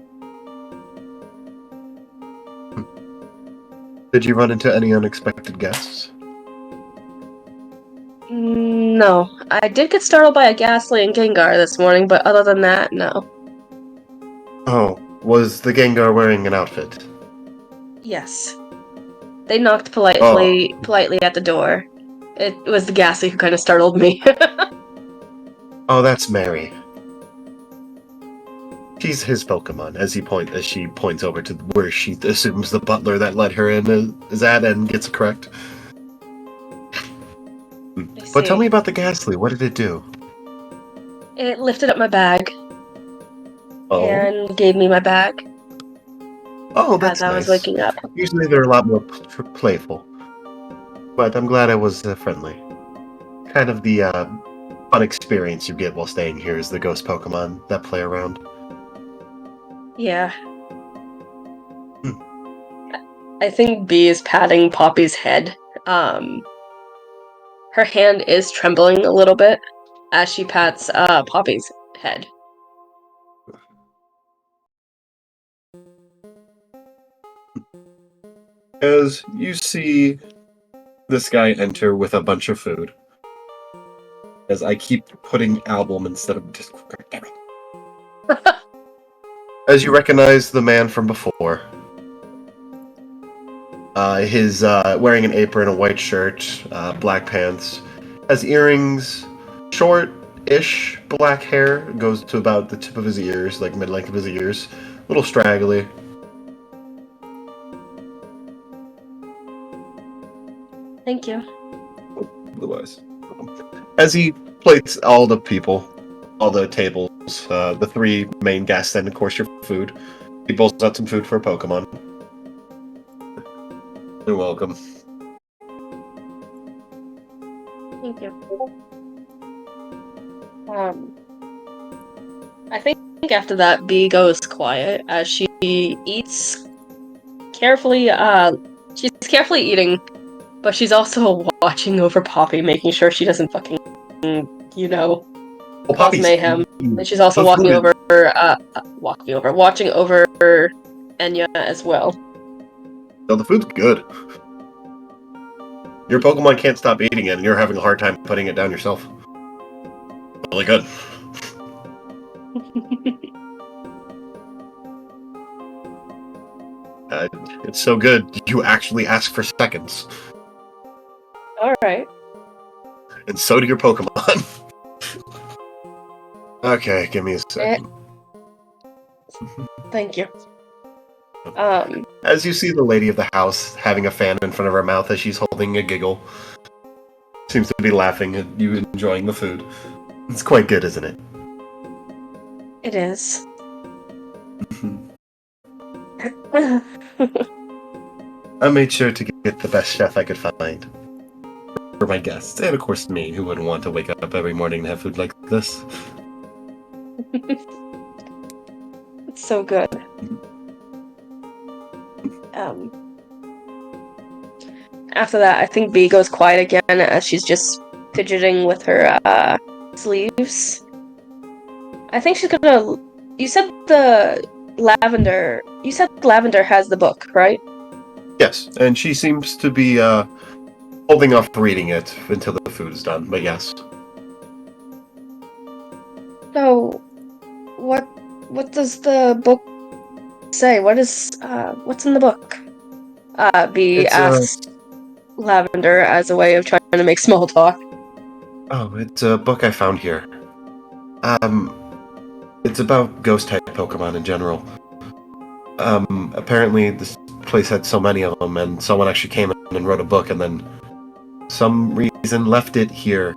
Did you run into any unexpected guests? No. I did get startled by a Ghastly and Gengar this morning, but other than that, no. Oh, was the Gengar wearing an outfit? Yes. They knocked politely at the door. It was the Ghastly who kind of startled me. Oh, that's Mary. She's his Pokemon, as she points over to where she assumes the butler that let her in is at and gets it correct. But tell me about the Ghastly. What did it do? It lifted up my bag. Oh. And gave me my bag. Oh, that's as I was waking up. Usually they're a lot more playful. But I'm glad I was friendly. Kind of the fun experience you get while staying here is the ghost Pokemon that play around. Yeah. I think Bee is patting Poppy's head. her hand is trembling a little bit as she pats Poppy's head. As you see this guy enter with a bunch of food. As I keep putting album instead of Discord. Damn it. As you recognize the man from before. His wearing an apron, a white shirt, black pants, has earrings, short-ish black hair, goes to about the tip of his ears, like mid-length of his ears, a little straggly. Thank you. Otherwise, as he plates all the people, all the tables, the three main guests, and of course your food, he pulls out some food for a Pokemon. You're welcome. Thank you. I think after that, Bee goes quiet as she eats carefully. She's carefully eating, but she's also watching over Poppy, making sure she doesn't fucking, cause mayhem. And she's also watching over Enya as well. No, the food's good. Your Pokemon can't stop eating it, and you're having a hard time putting it down yourself. Really good. It's so good, you actually ask for seconds. Alright. And so do your Pokemon. Okay, give me a second. Thank you. As you see the lady of the house having a fan in front of her mouth as she's holding a giggle. Seems to be laughing at you enjoying the food. It's quite good, isn't it? It is. I made sure to get the best chef I could find. For my guests, and of course me, who wouldn't want to wake up every morning and have food like this. It's so good. After that, I think Bee goes quiet again as she's just fidgeting with her sleeves. I think she's gonna... You said Lavender has the book, right? Yes, and she seems to be holding off reading it until the food is done, but yes. So, what does the book say? What's in the book? Bee asks Lavender as a way of trying to make small talk. Oh, it's a book I found here. It's about ghost-type Pokemon in general. Apparently this place had so many of them, and someone actually came in and wrote a book, and then some reason left it here.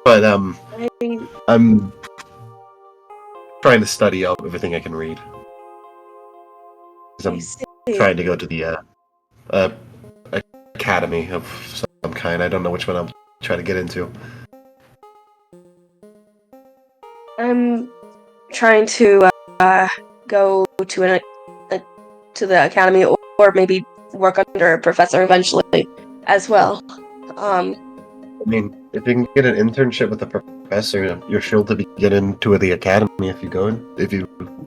But, I'm trying to study out everything I can read. I'm trying to go to the, academy of some kind. I don't know which one I'll try to get into. I'm trying to go to the academy, or maybe work under a professor eventually as well. I mean, if you can get an internship with a professor, you're sure to get into the academy if you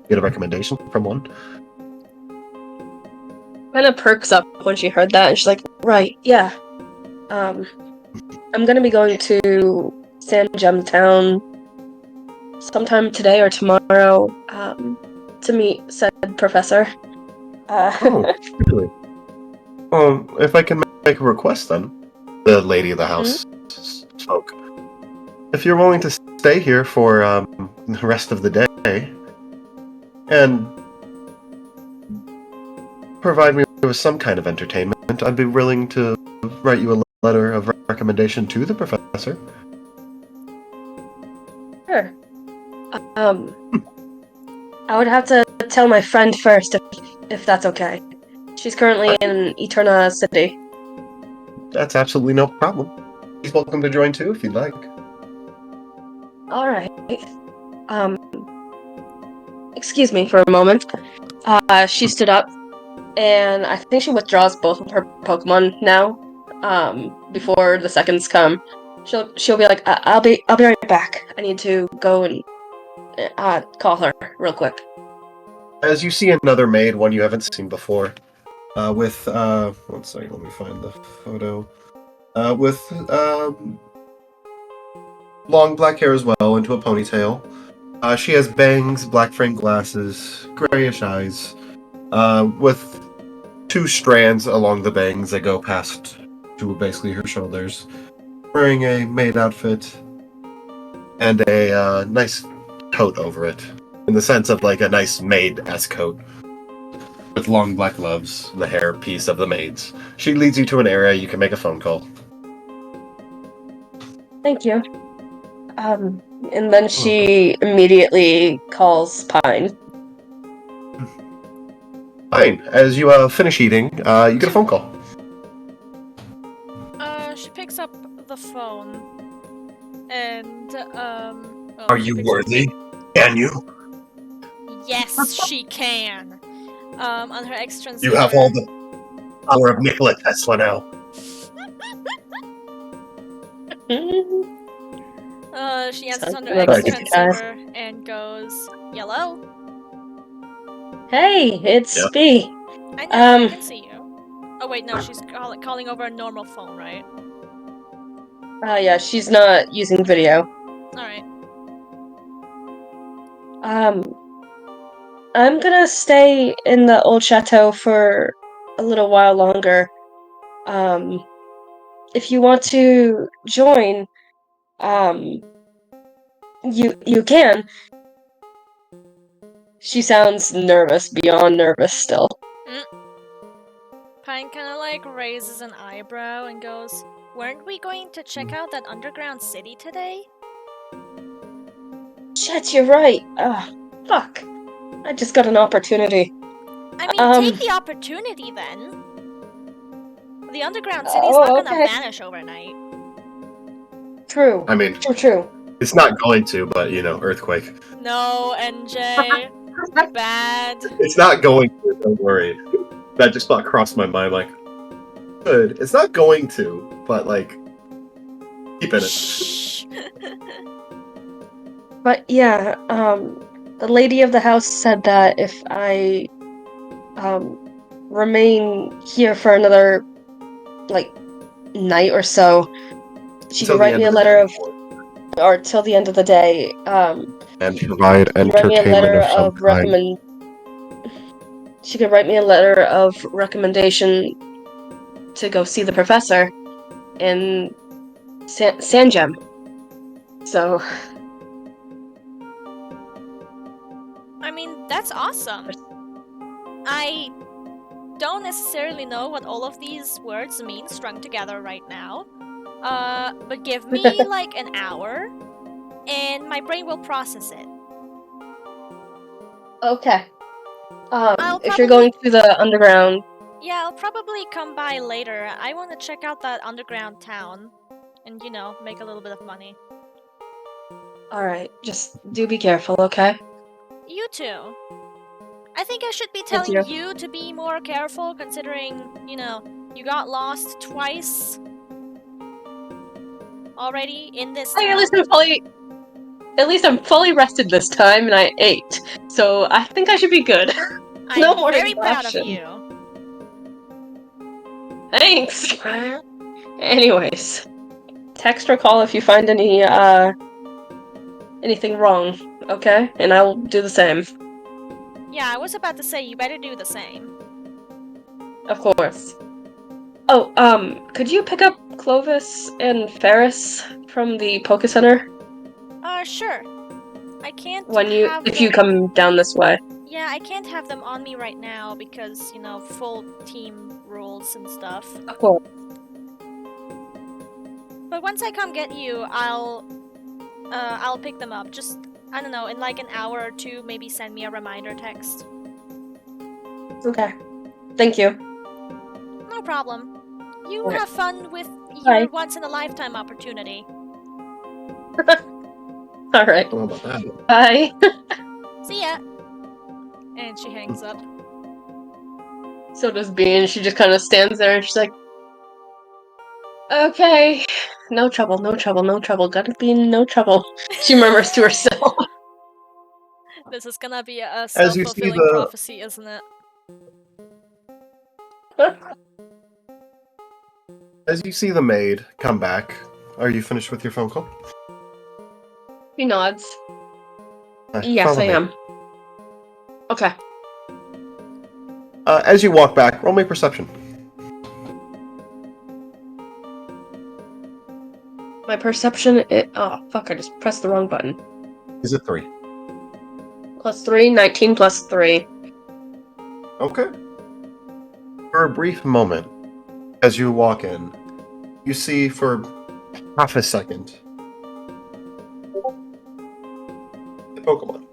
get a recommendation from one. Kind of perks up when she heard that, and she's like, right, yeah. I'm gonna be going to Sandgem Town sometime today or tomorrow to meet said professor. Oh, really? If I can make a request then, the lady of the house spoke. If you're willing to stay here for the rest of the day and provide me with some kind of entertainment, I'd be willing to write you a letter of recommendation to the professor. Sure. I would have to tell my friend first if that's okay. She's currently in Eterna City. That's absolutely no problem. She's welcome to join too if you'd like. Alright. Excuse me for a moment. She stood up, and I think she withdraws both of her Pokemon now. before the seconds come. She'll be like, I'll be right back. I need to go and call her real quick. As you see another maid, one you haven't seen before, with one second, let me find the photo. With long black hair as well, into a ponytail. She has bangs, black framed glasses, grayish eyes, with 2 strands along the bangs that go past to basically her shoulders. Wearing a maid outfit and a nice coat over it, in the sense of like a nice maid-esque coat with long black gloves, the hair piece of the maids. She leads you to an area you can make a phone call. Thank you. And then she immediately calls Pine. Fine. As you finish eating, you get a phone call. She picks up the phone, and Are you worthy? Can you? Yes, she can. On her extranslator. You have all the power of Nikola Tesla now. She answers on her Sounds like extranslator and goes, "Hello." Hey, it's B. I know, I can see you. Oh wait, no, she's calling over a normal phone, right? Yeah, she's not using video. Alright. I'm gonna stay in the old chateau for a little while longer. If you want to join, you can. She sounds nervous, beyond nervous still. Pine kind of like raises an eyebrow and goes, "Weren't we going to check out that underground city today?" Shit, you're right. Fuck. I just got an opportunity. I mean, take the opportunity then. The underground city's not gonna vanish overnight. True. I mean, True. it's not going to, but earthquake. No, NJ. Bad. It's not going to, don't worry. That just thought crossed my mind, like, good. It's not going to, but, like, keep in it. Shh. But yeah, the lady of the house said that if I remain here for another, like, night or so, she could write me a letter of, or till the end of the day, and provide entertainment of some kind. She could write me a letter of recommendation to go see the professor in Sanjem. So, I mean, that's awesome. I don't necessarily know what all of these words mean strung together right now. But give me like an hour, and my brain will process it. Okay. If you're going to the underground... Yeah, I'll probably come by later. I want to check out that underground town. And, make a little bit of money. Alright, just do be careful, okay? You too. I think I should be telling you to be more careful, considering, you got lost twice already in this town. At least I'm fully rested this time, and I ate. So I think I should be good. I'm very proud of you. Thanks! Anyways, text or call if you find anything wrong, okay? And I will do the same. Yeah, I was about to say, you better do the same. Of course. Oh, could you pick up Clovis and Ferris from the Poké Center? Sure. I can't if you come down this way. Yeah, I can't have them on me right now because, full team rules and stuff. Of course. But once I come get you, I'll pick them up. Just, I don't know, in like an hour or two, maybe send me a reminder text. Okay. Thank you. No problem. You have fun with your once-in-a-lifetime opportunity. Alright. How about that? Bye. See ya. And she hangs up. So does Bean. She just kind of stands there and she's like, Okay. No trouble, no trouble, no trouble. Gotta be in no trouble. She murmurs to herself. This is gonna be a As you see self-fulfilling prophecy, isn't it? As you see the maid come back, are you finished with your phone call? He nods. Yes, Follow I me. am. Okay. As you walk back, roll me perception. My perception oh, fuck, I just pressed the wrong button. Is it 3? Plus 3, 19 plus 3. Okay. For a brief moment, as you walk in, you see for half a second the Pokemon.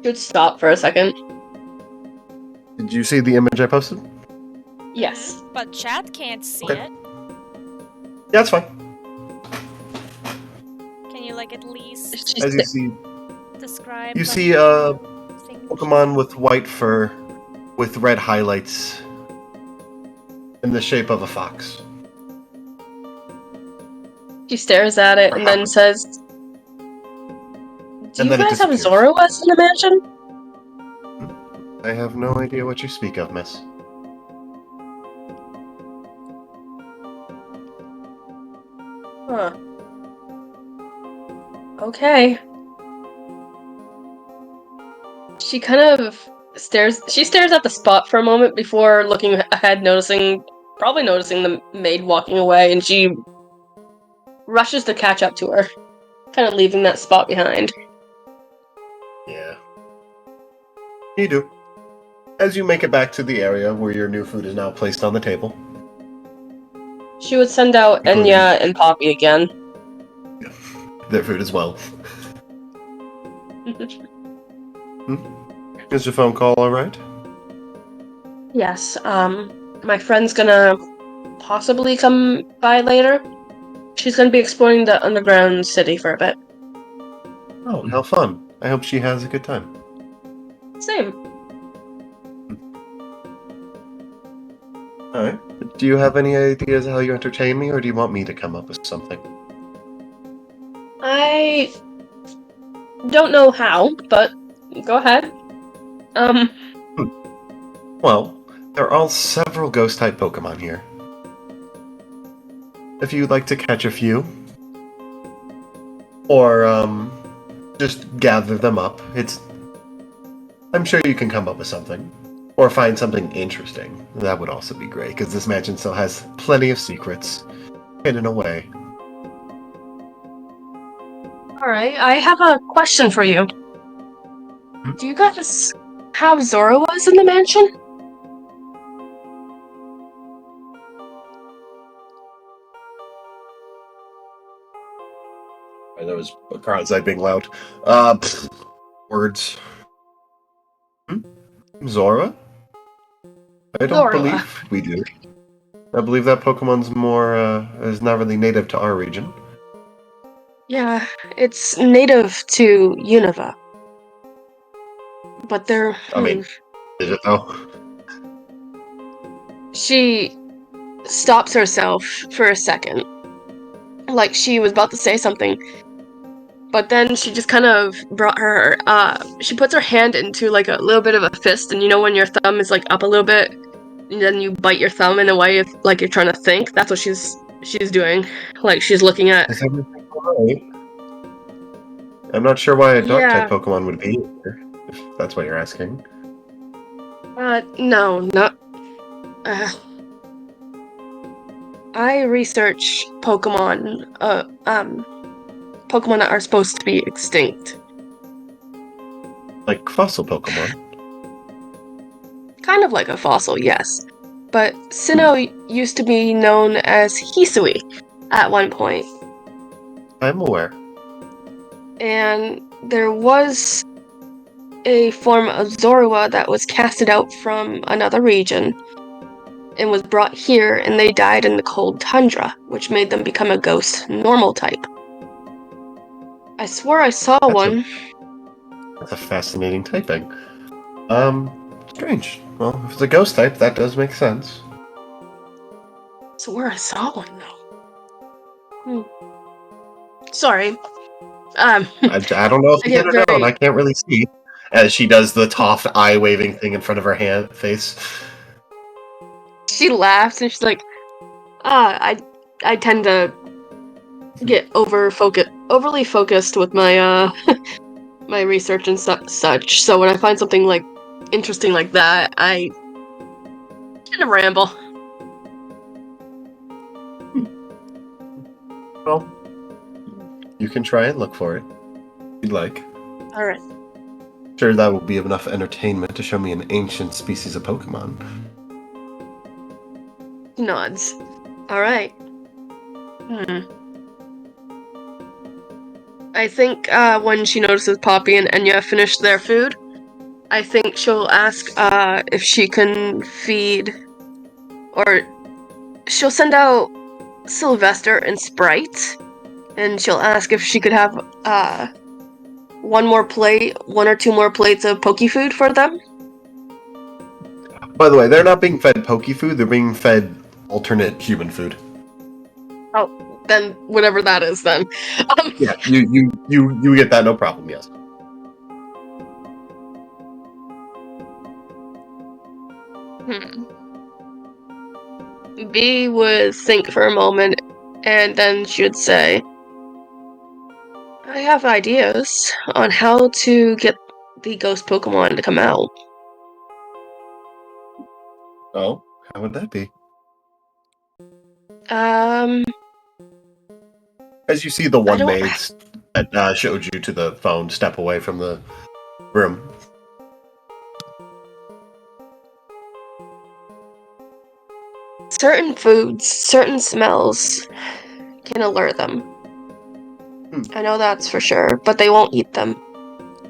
Should stop for a second. Did you see the image I posted? Yes. But chat can't see Okay. it. Yeah, that's fine. Can you, like, at least As you see, describe? you like, see a thing? Pokemon with white fur, with red highlights, in the shape of a fox. She stares at it and then says, Do And you then it guys have disappears. Zoroark in the mansion? I have no idea what you speak of, miss. Huh. Okay. She kind of stares at the spot for a moment before looking ahead, probably noticing the maid walking away, and she rushes to catch up to her, kind of leaving that spot behind. Yeah. You do. As you make it back to the area where your new food is now placed on the table. She would send out Including- Enya and Poppy again. Their food as well. Is your phone call alright? Yes, my friend's gonna possibly come by later. She's gonna be exploring the underground city for a bit. Oh, how fun. I hope she has a good time. Same. Alright. Do you have any ideas how you entertain me, or do you want me to come up with something? I don't know how, but go ahead. Well, there are several ghost-type Pokemon here. If you'd like to catch a few, or, just gather them up, I'm sure you can come up with something. Or find something interesting. That would also be great, because this mansion still has plenty of secrets hidden away. Alright, I have a question for you. Do you guys have Zoroark in the mansion? That was Karazai being loud. Words. Zora? I don't Zora. believe we do. I believe that Pokemon's is not really native to our region. Yeah, it's native to Unova. But they're... I mean, is it though? She stops herself for a second. Like she was about to say something. But then she just kind of brought her, she puts her hand into like a little bit of a fist, and you know when your thumb is like up a little bit, and then you bite your thumb in a way like you're trying to think? That's what she's doing. Like she's looking at... Is everything alright? I'm not sure why a Dark-type Yeah. Pokemon would be here, if that's what you're asking. No, not... I research Pokemon, Pokemon that are supposed to be extinct. Like fossil Pokemon. Kind of like a fossil, yes. But Sinnoh used to be known as Hisui at one point. I'm aware. And there was a form of Zorua that was casted out from another region and was brought here, and they died in the cold tundra, which made them become a ghost normal type. I swore I saw one. That's a fascinating typing. Strange. Well, if it's a ghost type, that does make sense. So where I saw one, though. Sorry. I don't know if I you hit get or very- not. I can't really see. As she does the Toph eye waving thing in front of her face. She laughs and she's like, I tend to get overly focused with my my research and such. So when I find something like interesting like that, I kind of ramble. Well, you can try and look for it, if you'd like. All right. Sure, that will be enough entertainment to show me an ancient species of Pokemon. Nods. All right. I think when she notices Poppy and Enya finish their food, I think she'll ask if she can feed, or she'll send out Sylvester and Sprite, and she'll ask if she could have one or two more plates of Poke food for them. By the way, they're not being fed Poke food, they're being fed alternate human food. Oh, then whatever that is, then. Yeah, you get that, no problem, yes. B would think for a moment, and then she would say, I have ideas on how to get the ghost Pokemon to come out. Oh, how would that be? As you see the one maid that showed you to the phone step away from the room. Certain foods, certain smells can alert them. I know that's for sure, but they won't eat them.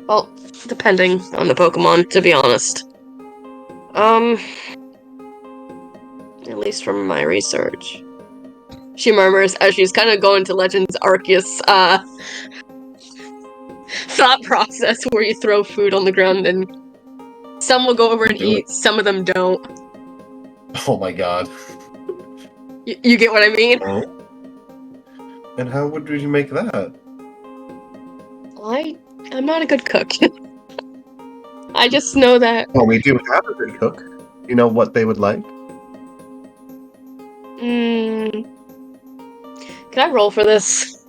Well, depending on the Pokemon, to be honest. At least from my research. She murmurs as she's kind of going to Legends Arceus, thought process where you throw food on the ground and some will go over and eat, some of them don't. Oh my god. You get what I mean? Oh. And how would you make that? I'm not a good cook. I just know that... Well, we do have a good cook. You know what they would like? Can I roll for this?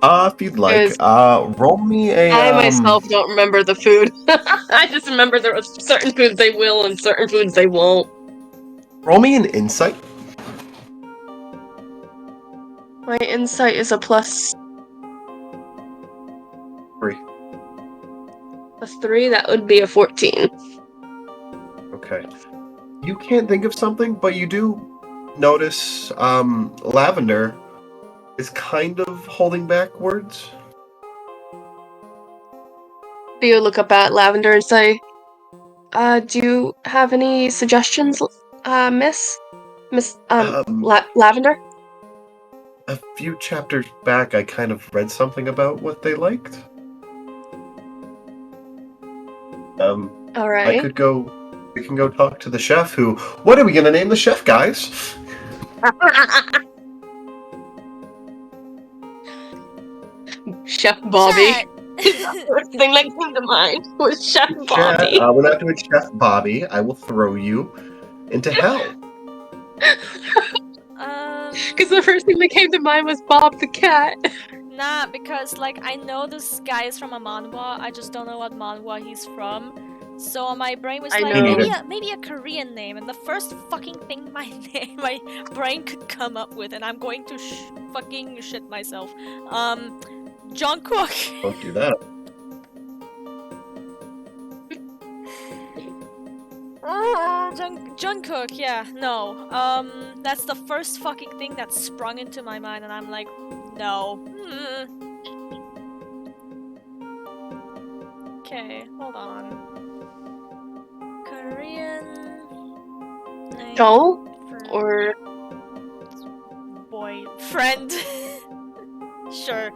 If you'd like, roll me a. I myself don't remember the food. I just remember there are certain foods they will and certain foods they won't. Roll me an insight. My insight is a +3. +3, that would be a 14. Okay. You can't think of something, but you do notice Lavender is kind of holding back words. Do you look up at Lavender and say, do you have any suggestions, Miss Lavender? A few chapters back, I kind of read something about what they liked. All right. We can go talk to the chef who... What are we gonna name the chef, guys? Chef Bobby. Chat. The first thing that came to mind was Chef Bobby. We're not doing Chef Bobby. I will throw you into hell. Because the first thing that came to mind was Bob the cat. Nah, because like I know this guy is from a manhwa, I just don't know what manhwa he's from. So my brain was like, maybe a Korean name, and the first fucking thing my brain could come up with, and I'm going to fucking shit myself. Jungkook. Don't do that. Jungkook, yeah, no. That's the first fucking thing that sprung into my mind, and I'm like, no. Okay, hold on. Korean name Joel? Or... boyfriend. Sure.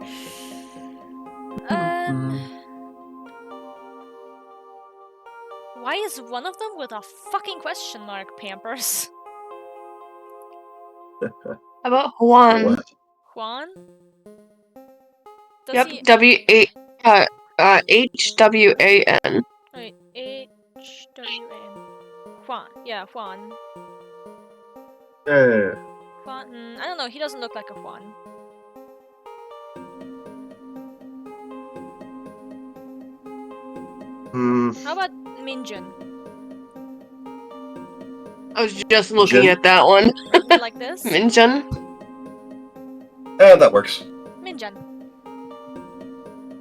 is one of them with a fucking question mark, Pampers? How about Juan? What? Juan? Does Yep, he... H-W-A-N. Wait, H-W-A-N. Juan. Yeah, Juan. Yeah. Juan... I don't know, he doesn't look like a Juan. How about Minjun? I was just looking Jin? at that one. Like this? Minjun? Yeah, that works. Minjun.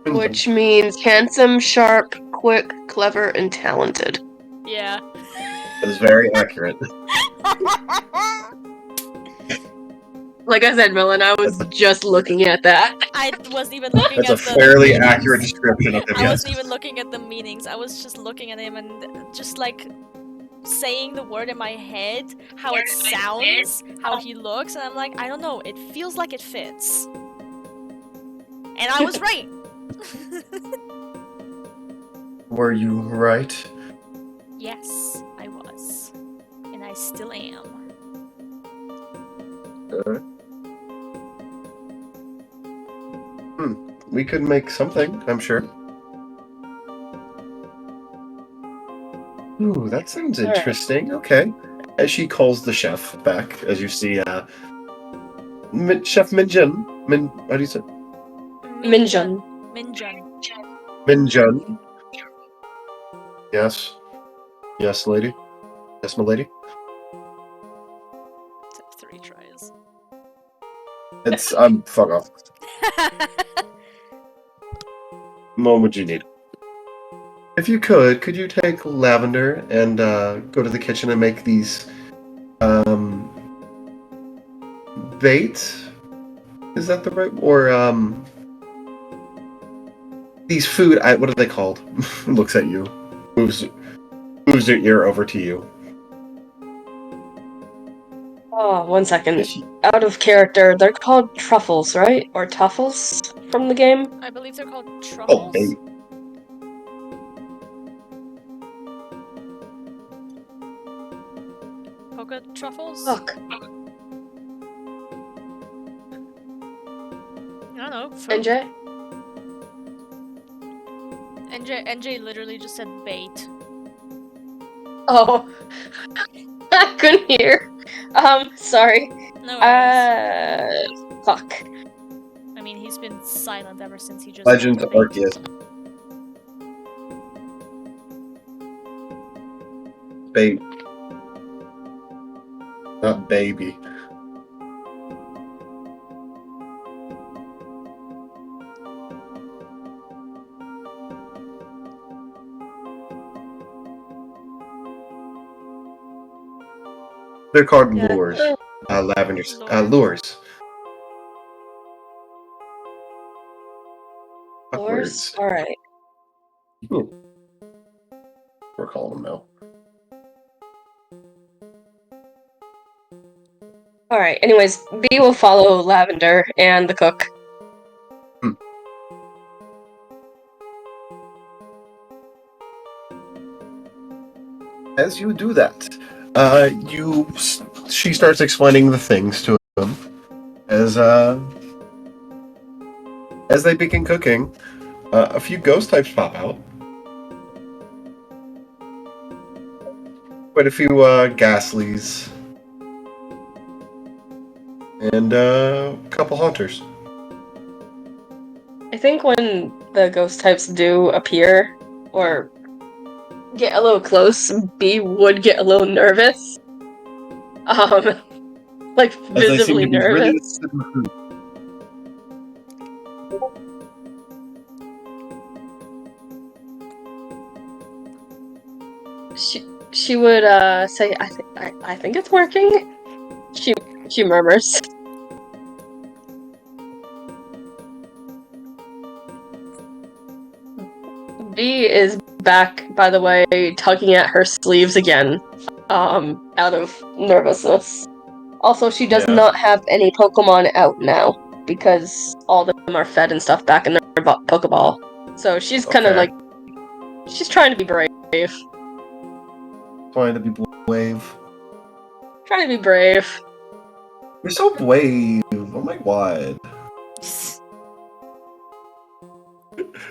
Which means handsome, sharp, quick, clever, and talented. Yeah. That is very accurate. Like I said, Millen, I was just looking at that. I wasn't even looking That's at a the fairly meanings. accurate description of him, I yes. wasn't even looking at the meanings. I was just looking at him and just like saying the word in my head, how it sounds, how he looks, and I'm like, I don't know, it feels like it fits. And I was right. Were you right? Yes, I was. And I still am. We could make something, I'm sure. Ooh, that sounds interesting. Okay. As she calls the chef back, as you see, Chef Minjun. How do you say? Minjun. Minjun. Minjun. Yes. Yes, lady. Yes, my lady. Took 3 tries. It's fuck off. What would you need? If you could you take Lavender and go to the kitchen and make these bait? Is that the right or these food? What are they called? Looks at you, moves your ear over to you. Oh, 1 second. Out of character, they're called truffles, right? Or tuffles from the game? I believe they're called Oh, truffles. bait. Polka truffles? Fuck. I don't know. Fruit. NJ? NJ literally just said bait. Oh. I couldn't hear. Sorry. No worries. Fuck. I mean, he's been silent ever since he just Legend said bait. Arceus. Bait. Not baby. They're called Yeah. lures. Lavenders. Lures. Lures? Alright. We're calling them now. Alright, anyways, B will follow Lavender and the cook. As you do that, she starts explaining the things to him as they begin cooking. A few ghost types pop out. Quite a few Ghastlies. And a couple Haunters. I think when the ghost types do appear, or get a little close, B would get a little nervous. Like, visibly nervous. She would say, I think it's working. She murmurs. B is back, by the way, tugging at her sleeves again, out of nervousness. Also, she does not have any Pokemon out now, because all of them are fed and stuff back in their Pokeball. So she's kind of like, she's trying to be brave. Trying to be brave. Trying to be brave. You're so brave. Oh my god.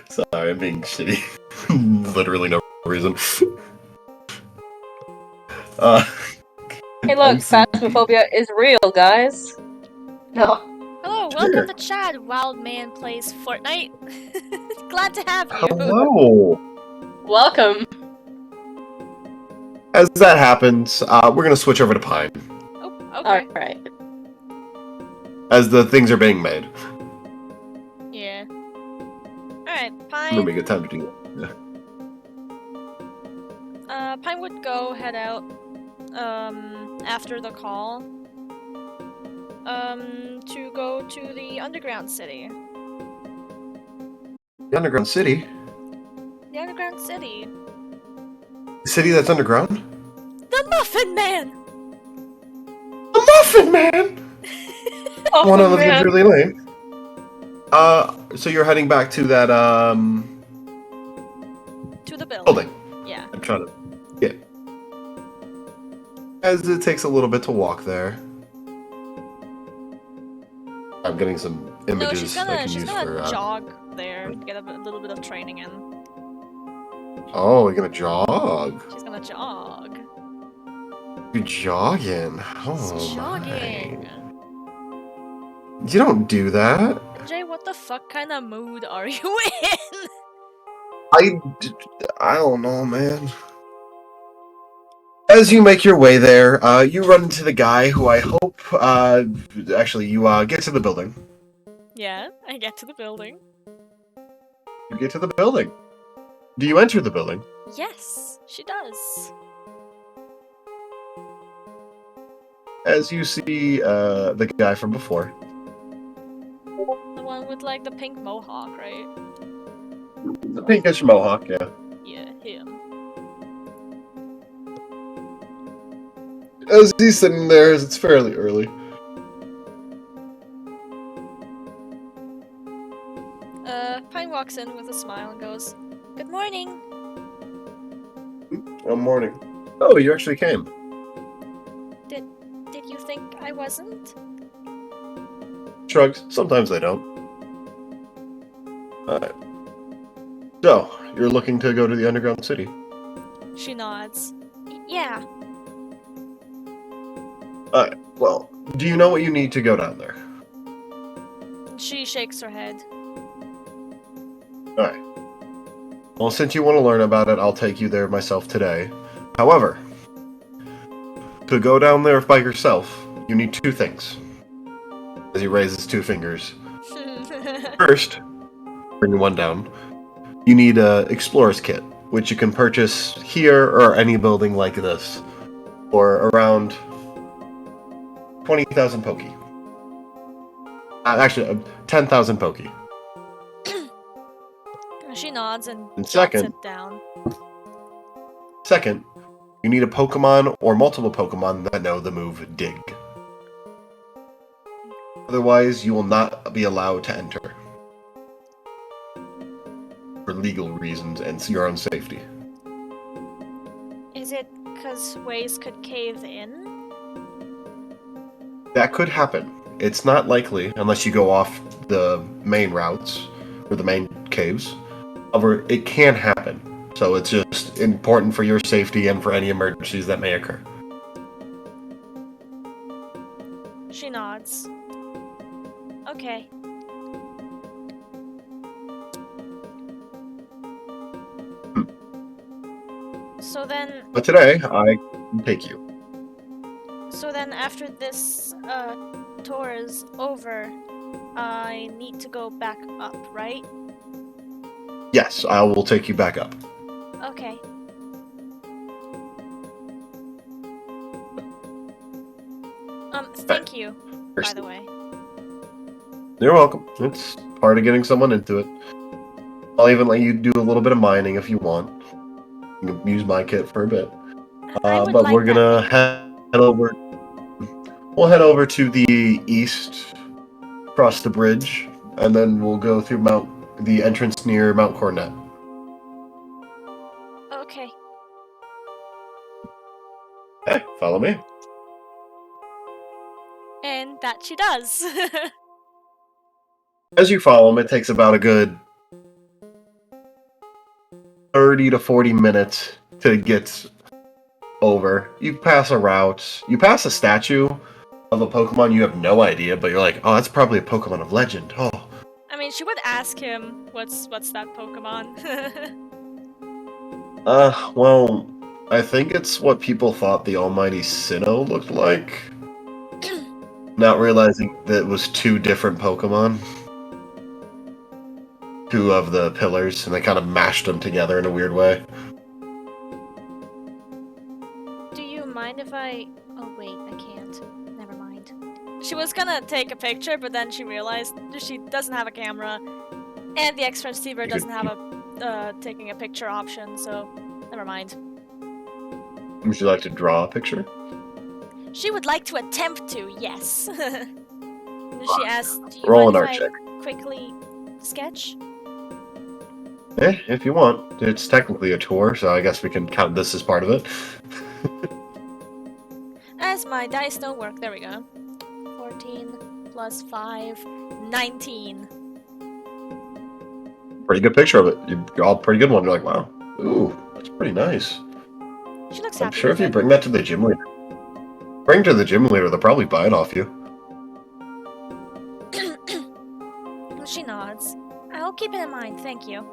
Sorry, I'm being shitty. Literally no reason. Hey, look, I'm so- phasmophobia is real, guys. No. Hello, welcome to Chad. Wild Man plays Fortnite. Glad to have you. Hello. Welcome. As that happens, we're gonna switch over to Pine Oh, okay. Alright. as the things are being made. Yeah. Alright, It's Pine. gonna be a good time to do that. Pine would go head out after the call to go to the underground city. The underground city? The underground city. The city that's underground? The Muffin Man! The Muffin Man! Oh, One of them man. is really lame. So you're heading back to that, To the building. building. Yeah. I'm trying to... Yeah. As it takes a little bit to walk there. I'm getting some No, images she's I gonna can use for... jog there to get a little bit of training in. Oh, you're gonna jog. She's gonna jog. You're jogging. Oh, She's jogging. my. You don't do that. Jay, what the fuck kind of mood are you in? I don't know, man. As you make your way there, you run into the guy who I hope, actually, you, get to the building. Yeah, I get to the building. You get to the building. Do you enter the building? Yes, she does. As you see, the guy from before. The one with like the pink mohawk, right? The pinkish mohawk, yeah. Yeah, him. As he's sitting there, as it's fairly early. Pine walks in with a smile and goes, "Good morning." Good morning. Oh, you actually came. Did you think I wasn't? Shrugs. Sometimes they don't. Alright. So, you're looking to go to the underground city? She nods. Yeah. Alright, well, do you know what you need to go down there? She shakes her head. Alright. Well, since you want to learn about it, I'll take you there myself today. However, to go down there by yourself, you need two things. As he raises two fingers. First, bring one down. You need a explorer's kit, which you can purchase here or any building like this for around 20,000 Poki. Actually, 10,000 Poki. She nods and jots second, it down. Second, you need a Pokemon or multiple Pokemon that know the move Dig. Otherwise, you will not be allowed to enter. For legal reasons and your own safety. Is it because ways could cave in? That could happen. It's not likely unless you go off the main routes or the main caves. However, it can happen. So it's just important for your safety and for any emergencies that may occur. She nods. Okay. So then... But today, I can take you. So then after this tour is over, I need to go back up, right? Yes, I will take you back up. Okay. Thank you, by the way. You're welcome. It's part of getting someone into it. I'll even let you do a little bit of mining if you want. You can use my kit for a bit. I would But like we're that, gonna thank head over. We'll head over to the east, cross the bridge, and then we'll go through the entrance near Mount Cornet. Okay. Hey, follow me. And that she does. As you follow him, it takes about a good 30 to 40 minutes to get over. You pass a route. You pass a statue of a Pokemon you have no idea, but you're like, oh, that's probably a Pokemon of legend. Oh. I mean, she would ask him, what's that Pokemon? Well, I think it's what people thought the almighty Sinnoh looked like. Not realizing that it was two different Pokemon. Two of the pillars, and they kind of mashed them together in a weird way. Do you mind if I... Oh wait, I can't. Never mind. She was gonna take a picture, but then she realized she doesn't have a camera, and the X receiver doesn't have a taking a picture option, so never mind. Would you like to draw a picture? She would like to attempt to, yes. She asked, do you Roll an mind art if check. I quickly sketch? If you want. It's technically a tour, so I guess we can count this as part of it. As my dice don't work, there we go. 14 plus 5, 19. Pretty good picture of it. You draw a pretty good one. You're like, wow. Ooh, that's pretty nice. She looks I'm happy sure with if you it. bring that to the gym leader, they'll probably buy it off you. She nods. I'll keep it in mind, thank you.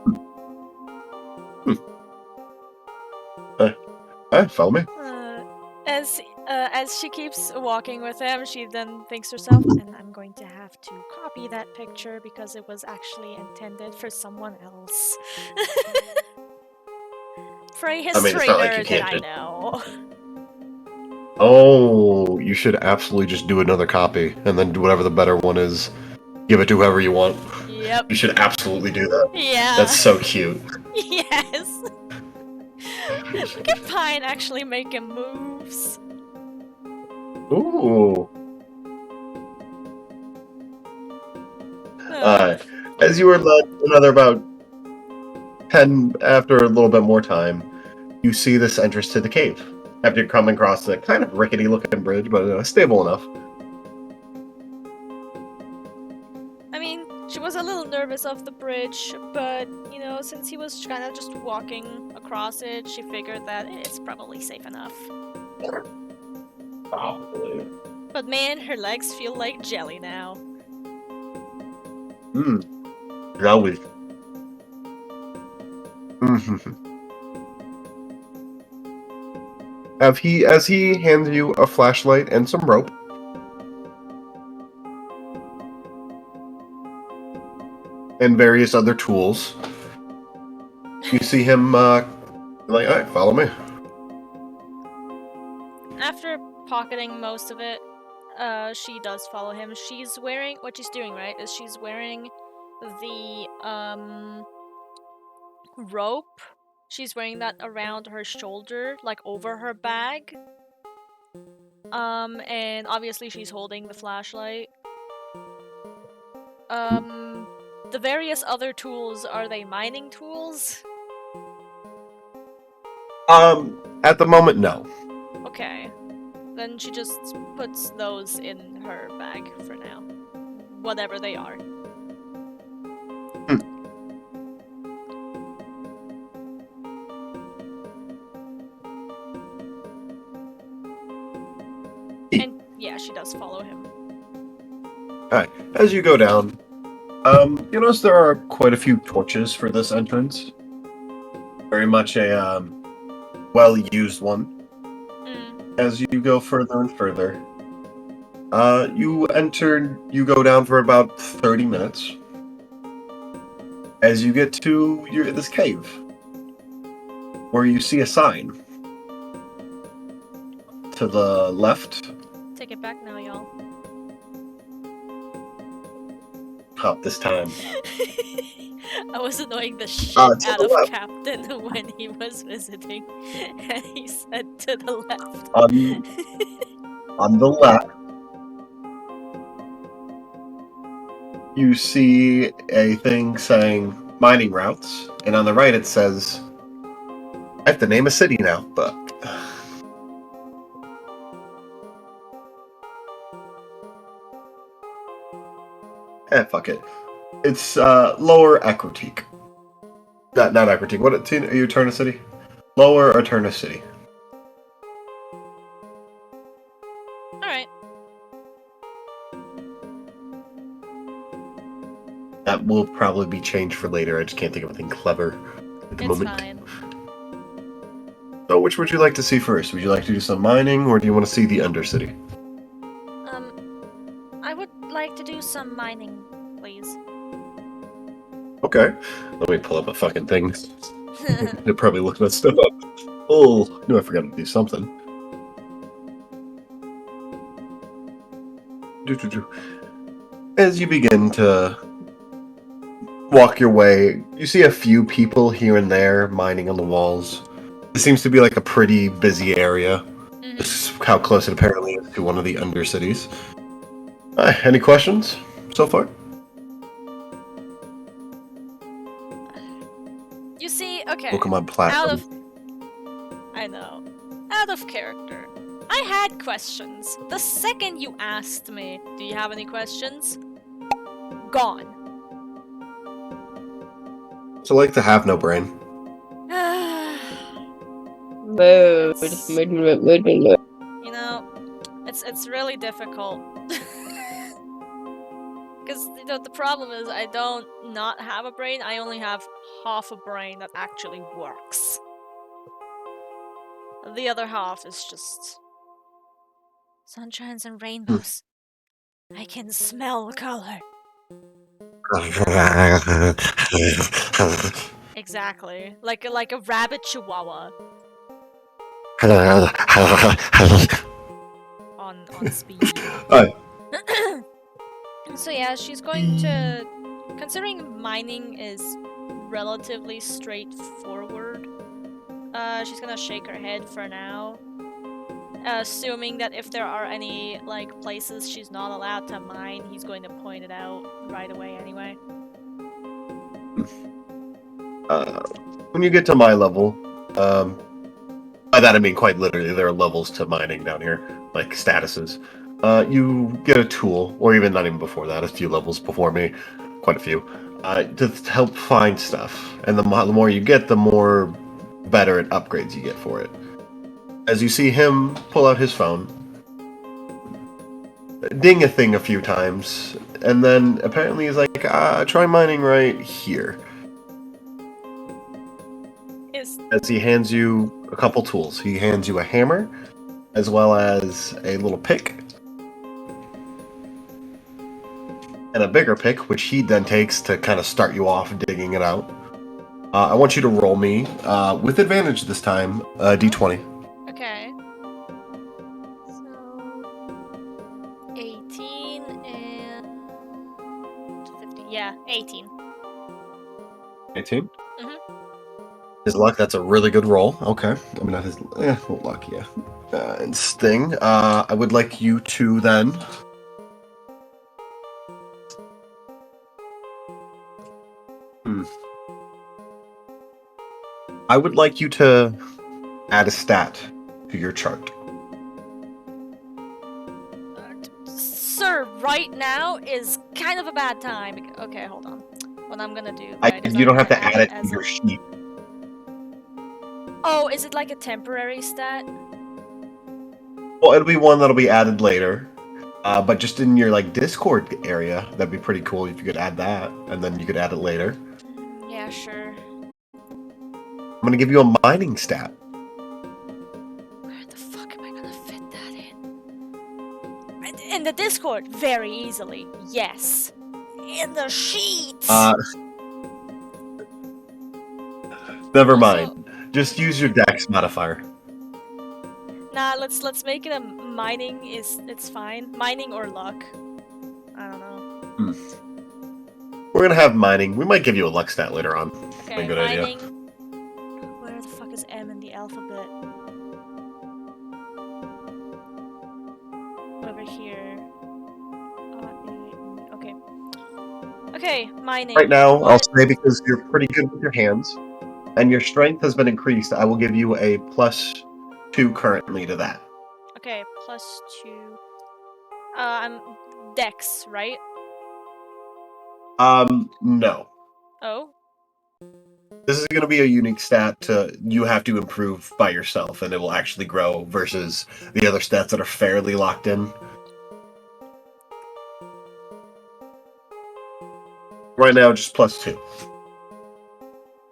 Hey, follow me. As she keeps walking with him, she then thinks to herself, and I'm going to have to copy that picture because it was actually intended for someone else. For a history it's not like you nerd can't that I just- know. Oh, you should absolutely just do another copy, and then do whatever the better one is. Give it to whoever you want. Yep. You should absolutely do that. Yeah. That's so cute. Yes. Look at Pine actually making moves. Ooh. As you were led another about 10, after a little bit more time, you see this entrance to the cave. After you come across a kind of rickety looking bridge, but stable enough. I mean, she was a little nervous of the bridge, but, you know, since he was kind of just walking across it, she figured that it's probably safe enough. Probably. But man, her legs feel like jelly now. Jelly. As he hands you a flashlight and some rope, and various other tools, you see him like, alright, follow me. After pocketing most of it, she does follow him. She's wearing, what she's doing, right, is she's wearing the, rope. She's wearing that around her shoulder, like over her bag. And obviously she's holding the flashlight. The various other tools, are they mining tools? At the moment, no. Okay. Then she just puts those in her bag for now. Whatever they are. And yeah, she does follow him. Alright, as you go down, you notice there are quite a few torches for this entrance. Very much a well-used one. As you go further and further, you go down for about 30 minutes. As you get to this cave, where you see a sign. To the left. Take it back now, y'all. Up this time. I was annoying the shit To out the of left. Captain when he was visiting, and he said to the left. On the left, you see a thing saying mining routes, and on the right it says, I have to name a city now, but fuck it. It's Lower Ecritique. Not Ecritique. What are you, Eterna City? Lower Eterna City. Alright. That will probably be changed for later. I just can't think of anything clever at the moment. Fine. So, which would you like to see first? Would you like to do some mining, or do you want to see the Undercity? I would like to do some mining, please. Okay. Let me pull up a fucking thing. They're probably looking that stuff up. Oh, I knew I forgot to do something. As you begin to walk your way, you see a few people here and there mining on the walls. It seems to be like a pretty busy area. Mhm. This is how close it apparently is to one of the Undercities. Any questions so far? You see, okay. Pokemon Platinum. I know. Out of character. I had questions. The second you asked me, do you have any questions? Gone. So like to have no brain. Mood. You know, it's really difficult. Because the problem is I don't not have a brain, I only have half a brain that actually works. The other half is just sunshines and rainbows. I can smell color. Exactly. Like a rabbit chihuahua on speed. So yeah, she's going to, considering mining is relatively straightforward, she's gonna shake her head for now. Assuming that if there are any, like, places she's not allowed to mine, he's going to point it out right away anyway. When you get to my level, by that I mean quite literally, there are levels to mining down here, like statuses. You get a tool, or even not even before that, a few levels before me, quite a few, to help find stuff. And the more you get, the more better it upgrades you get for it. As you see him pull out his phone, ding a thing a few times, and then apparently he's like, try mining right here. As he hands you a couple tools. He hands you a hammer, as well as a little pick, and a bigger pick, which he then takes to kind of start you off digging it out. I want you to roll me, with advantage this time, d20. Okay. So 18 and 50. Yeah, 18. 18? Mhm. His luck, that's a really good roll. Okay. I mean, not his luck, yeah. And Sting, I would like you to then... I would like you to add a stat to your chart. Sir, right now is kind of a bad time. Okay, hold on. What I'm gonna do, right, is You I'm don't have gonna to add it as to your a- sheet. Oh, is it like a temporary stat? Well, it'll be one that'll be added later. But just in your Discord area, that'd be pretty cool if you could add that, and then you could add it later. Yeah, sure. I'm gonna give you a mining stat. Where the fuck am I gonna fit that in? In the Discord, very easily. Yes. In the sheets. Never Also- mind. Just use your Dex modifier. Nah, let's make it a mining. It's fine. Mining or luck. I don't know. We're gonna have mining. We might give you a luck stat later on. Okay, a good mining. idea. Where the fuck is M in the alphabet? Over here. Okay. Okay, mining. Right now, I'll What? say because you're pretty good with your hands, and your strength has been increased, I will give you a +2 currently to that. Okay, +2. I'm Dex, right? No. Oh. This is going to be a unique stat you have to improve by yourself, and it will actually grow versus the other stats that are fairly locked in. Right now, just +2.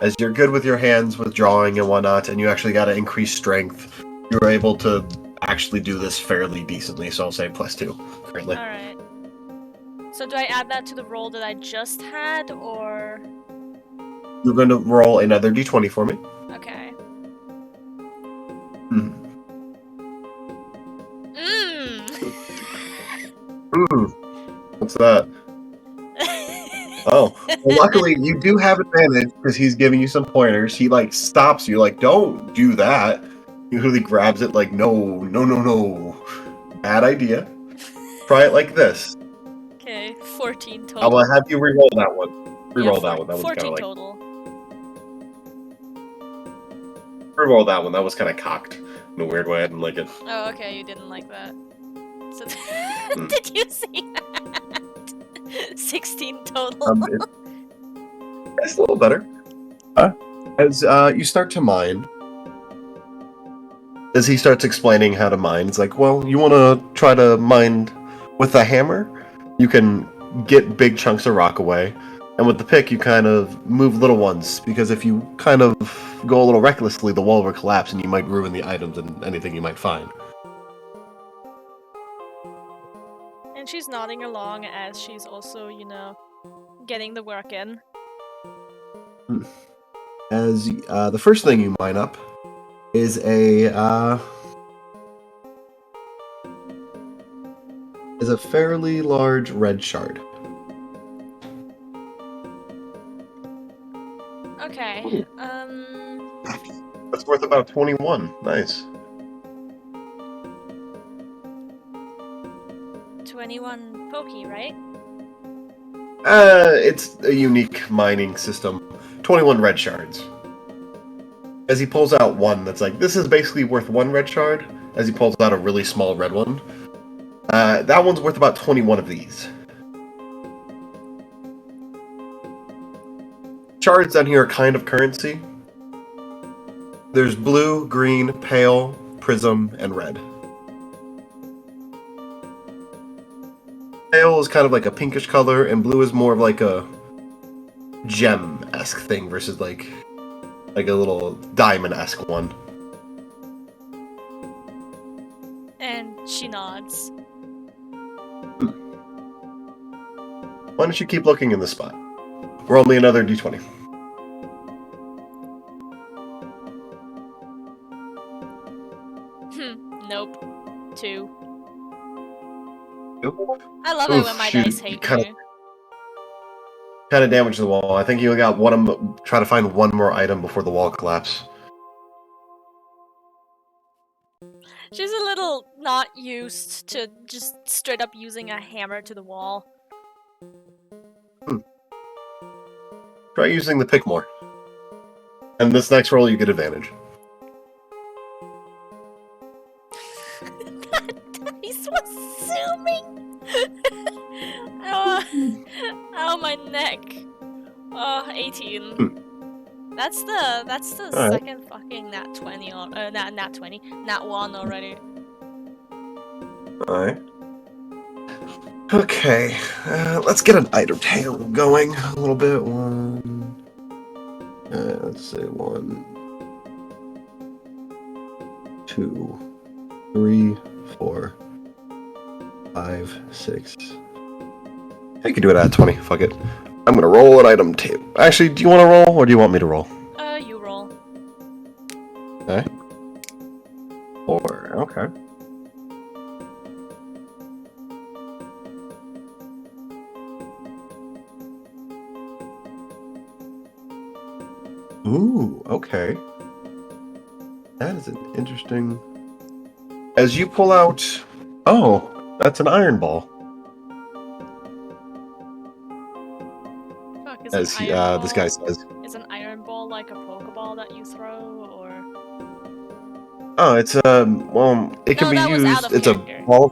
As you're good with your hands, with drawing and whatnot, and you actually got to increase strength, you're able to actually do this fairly decently, so I'll say +2 currently. Alright. So do I add that to the roll that I just had, or... You're going to roll another d20 for me. Okay. Mm. What's that? Oh, well, luckily you do have advantage because he's giving you some pointers. He like stops you, like, don't do that. He really grabs it, like, no, bad idea. Try it like this. Okay, 14 total. I will have you re-roll that one. Re-roll Yeah, that one. That was kind 14 of like total. re-roll that one. That was kind of cocked in a weird way. I didn't like it. Oh, okay, you didn't like that. So did you see that? 16 total. It's a little better. As you start to mine, as he starts explaining how to mine, it's like, well, you want to try to mine with a hammer? You can get big chunks of rock away, and with the pick, you kind of move little ones, because if you kind of go a little recklessly, the wall will collapse, and you might ruin the items and anything you might find. And she's nodding along as she's also, you know, getting the work in. As the first thing you mine up is a fairly large red shard. Okay. That's worth about 21. Nice. 21 pokey, right? It's a unique mining system. 21 red shards. As he pulls out one that's like, this is basically worth 1 red shard, as he pulls out a really small red one. That one's worth about 21 of these. Shards down here are kind of currency. There's blue, green, pale, prism, and red. Pale is kind of like a pinkish color, and blue is more of like a gem-esque thing versus like a little diamond-esque one. And she nods. Why don't you keep looking in this spot? Roll me another d20. Nope. 2. Nope. I love it when my dice hate me. Kind of damaged the wall. I think you got one. Try to find one more item before the wall collapses. She's a little not used to just straight up using a hammer to the wall. Try using the pick more. And this next roll, you get advantage. That dice was zooming! Oh, my neck. Oh, 18. That's the All right. second fucking nat 20 nat 1 already. Alright. Okay, let's get an item table going a little bit. Let's say 1, 2, 3, 4, 5, 6. I can do it at 20. Fuck it. I'm gonna roll an item table. Actually, do you want to roll, or do you want me to roll? You roll. Okay. 4. Okay. Ooh, okay. That is an interesting... As you pull out... Oh, that's an iron ball. Fuck, is As an iron this ball- guy says. Is an iron ball like a Pokeball that you throw, or... Oh, it's well, it can No, be that was out used. of It's character. a ball.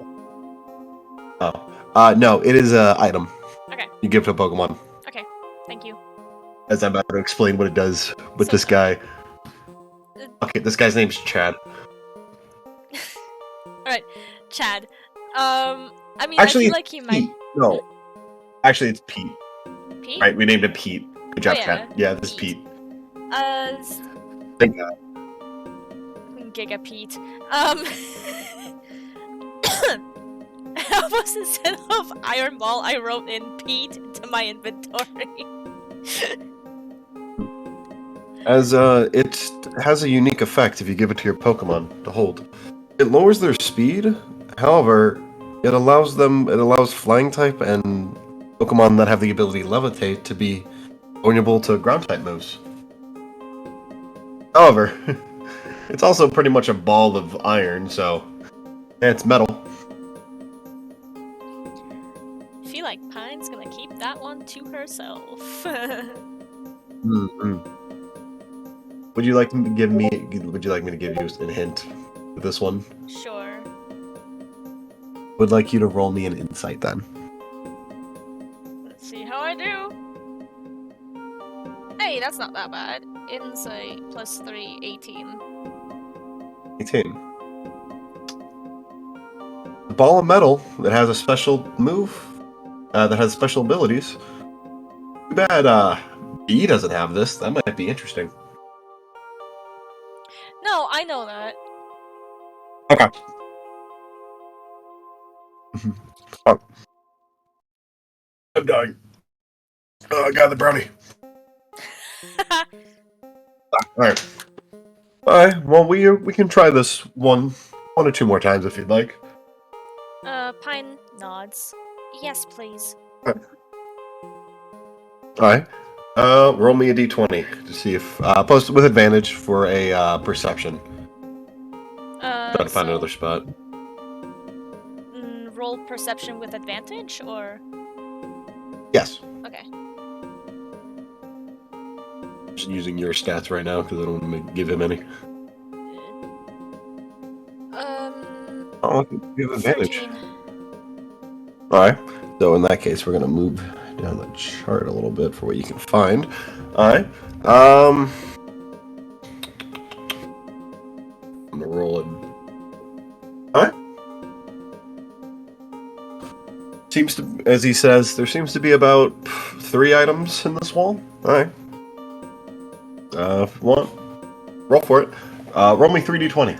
Oh, no, it is a item. Okay. You give to a Pokemon. as I'm about to explain what it does with So- this guy. Okay, this guy's name's Chad. Alright, Chad. I mean, Actually, I feel like he might. Pete. No. Actually, it's Pete. Pete? Right, we named him Pete. Good job, Oh, yeah. Chad. Yeah, this is Pete. Pete. Thank God. Giga Pete. How was instead of Iron Ball, I wrote in Pete to my inventory. As it has a unique effect if you give it to your Pokemon to hold. It lowers their speed. However, it allows flying type and Pokemon that have the ability levitate to be vulnerable to ground type moves. However, it's also pretty much a ball of iron, so it's metal. I feel like Pine's gonna keep that one to herself. Mm-hmm. Would you like me to give you a hint with this one? Sure. Would like you to roll me an insight then. Let's see how I do. Hey, that's not that bad. Insight plus 3, 18. 18. The ball of metal that has a special move, that has special abilities. Too bad, B doesn't have this. That might be interesting. No, I know that. Okay. Oh. I'm dying. Oh, I got the brownie. Alright. Alright, well, we can try this one or two more times if you'd like. Pine nods. Yes, please. Alright. Roll me a d20 to see if, post with advantage for a, perception. Try to find another spot. Roll perception with advantage, or? Yes. Okay. Just using your stats right now because I don't want to give him any. Oh, you have advantage. 13. Alright. So in that case, we're gonna move down the chart a little bit for what you can find. Alright. I'm gonna roll it. Alright. Seems to, as he says, there seems to be about 3 items in this wall. Alright. If you want, roll for it. Roll me 3d20.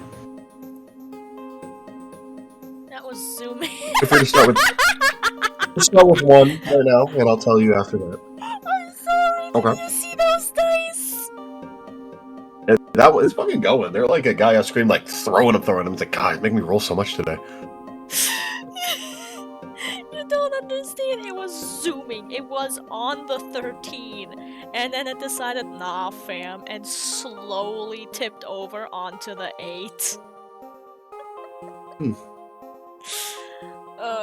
That was zooming. Feel free to start with. Let's start with 1 right now, and I'll tell you after that. I'm sorry. Okay. Did you see those dice? That was fucking going. They're like a guy on screen, like throwing them. It's like, God, it's making me roll so much today. You don't understand. It was zooming. It was on the 13. And then it decided, nah, fam, and slowly tipped over onto the 8.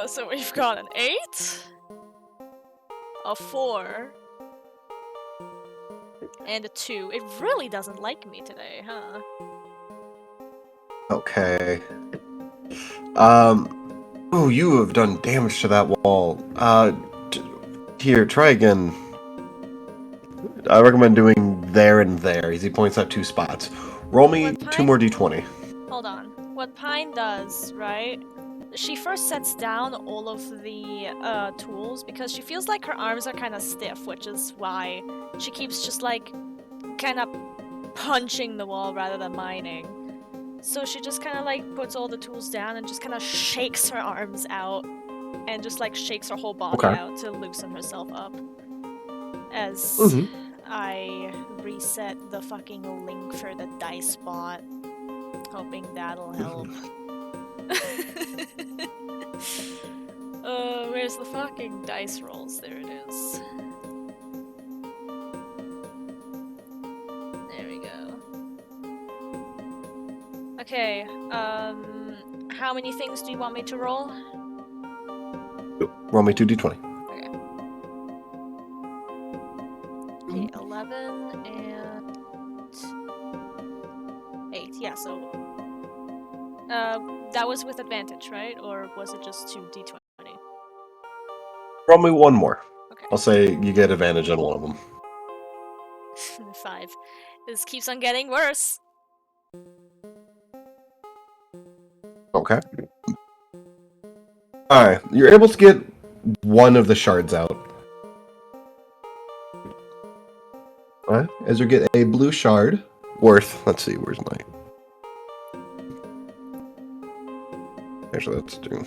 So we've got an 8, a 4, and a 2. It really doesn't like me today, huh? Okay. Oh, you have done damage to that wall. Here, try again. I recommend doing there and there, as he points out 2 spots. Roll me 2 more d20. Hold on. What Pine does, right? She first sets down all of the tools because she feels like her arms are kind of stiff, which is why she keeps just like kind of punching the wall rather than mining. So she just kind of like puts all the tools down and just kind of shakes her arms out and just like shakes her whole body out to loosen herself up. As I reset the fucking link for the dice bot, hoping that'll help. Where's the fucking dice rolls? There it is. There we go. Okay, how many things do you want me to roll? Roll me 2 d20. Okay, 11 and 8. Yeah, so that was with advantage, right? Or was it just 2 d20? Roll me 1 more. Okay. I'll say you get advantage on one of them. 5. This keeps on getting worse. Okay. Alright, you're able to get one of the shards out. Alright, as you get a blue shard worth, let's see, where's my... Actually, let's do...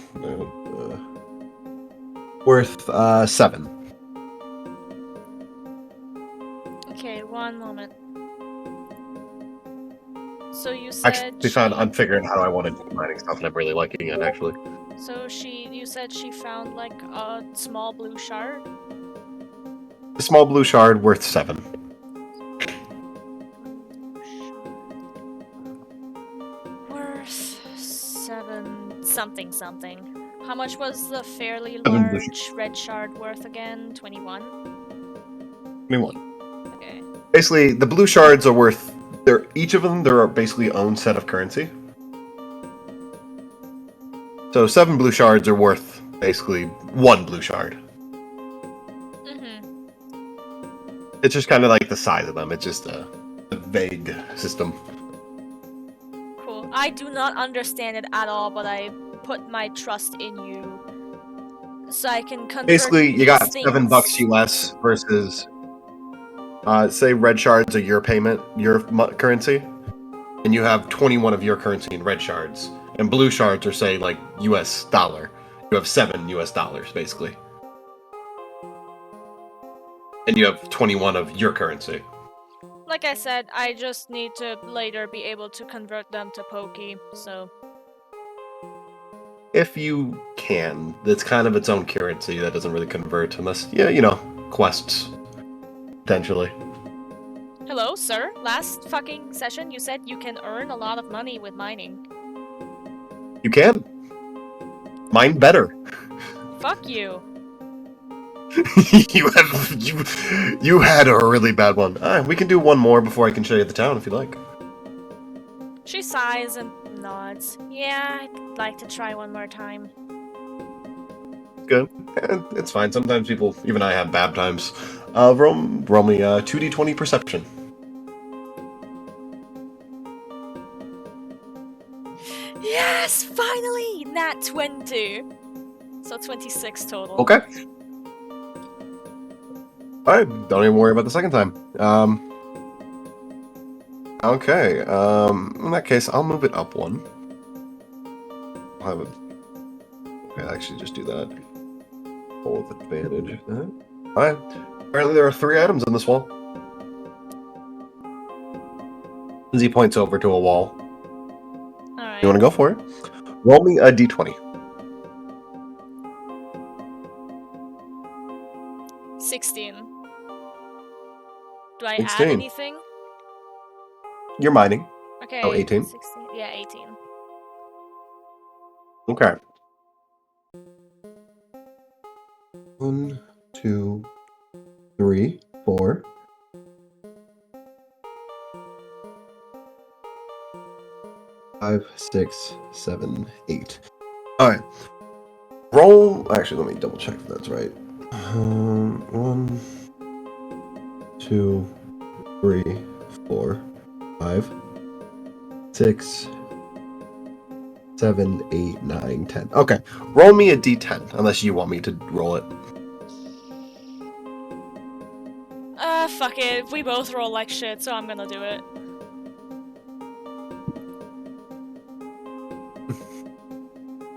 worth 7. Okay, one moment. So you said Actually, I'm figuring out how I want to do mining stuff, and I'm really liking it, actually. So you said she found like a small blue shard? A small blue shard worth 7. Worth 7 something something. How much was the fairly 7 blue large red shard worth again? 21? 21. Okay. Basically, the blue shards are worth... each of them, they're basically own set of currency. So 7 blue shards are worth, basically, 1 blue shard. Mm-hmm. It's just kind of like the size of them. It's just a vague system. Cool. I do not understand it at all, but I put my trust in you. So I can convert Basically, you got these $7 things. US versus... say red shards are your payment, your currency, and you have 21 of your currency in red shards, and blue shards are, say, like US dollar. You have 7 US dollars, basically. And you have 21 of your currency. Like I said, I just need to later be able to convert them to Poke, so... If you can. It's kind of its own currency that doesn't really convert unless, yeah, you know, quests. Potentially. Hello, sir? Last fucking session you said you can earn a lot of money with mining. You can. Mine better. Fuck you. you had a really bad one. We can do one more before I can show you the town if you like. She sighs and nods. Yeah, I'd like to try one more time. Good. It's fine. Sometimes people, even I, have bad times. Roll me 2d20 perception. Yes, finally! Nat 20! So 26 total. Okay. Alright, don't even worry about the second time. Okay, in that case, I'll move it up 1. I'll have it... Okay, I'll actually just do that. Roll with advantage. Alright. Apparently there are 3 items on this wall. Lindsay points over to a wall. Alright. You want to go for it? Roll me a d20. 16. Do I 16. add anything? You're mining. Okay. Oh, 18? 16. Yeah, 18. Okay. 1, 2, 3, 4. 5, 6, 7, 8. Alright. Roll... Actually, let me double check if that's right. 1, 2, 3, 4, 5, 6, 7, 8, 9, 10. Okay. Roll me a d10, unless you want me to roll it. Fuck it. We both roll like shit, so I'm gonna do it.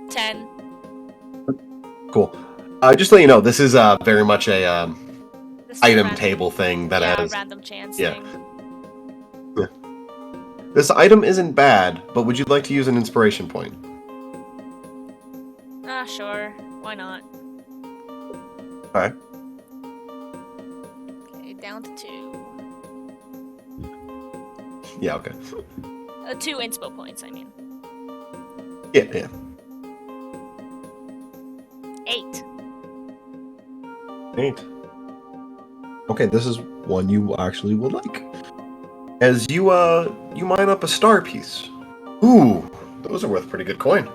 $10. Cool. Just to let you know, this is very much a This is item random- table thing that yeah, has... random chance yeah. thing. This item isn't bad, but would you like to use an inspiration point? Ah, sure. Why not? Alright. Okay, down to 2. Yeah, okay. 2 inspo points, I mean. Yeah, yeah. 8. 8. Okay, this is one you actually would like. As you mine up a star piece. Ooh, those are worth pretty good coin.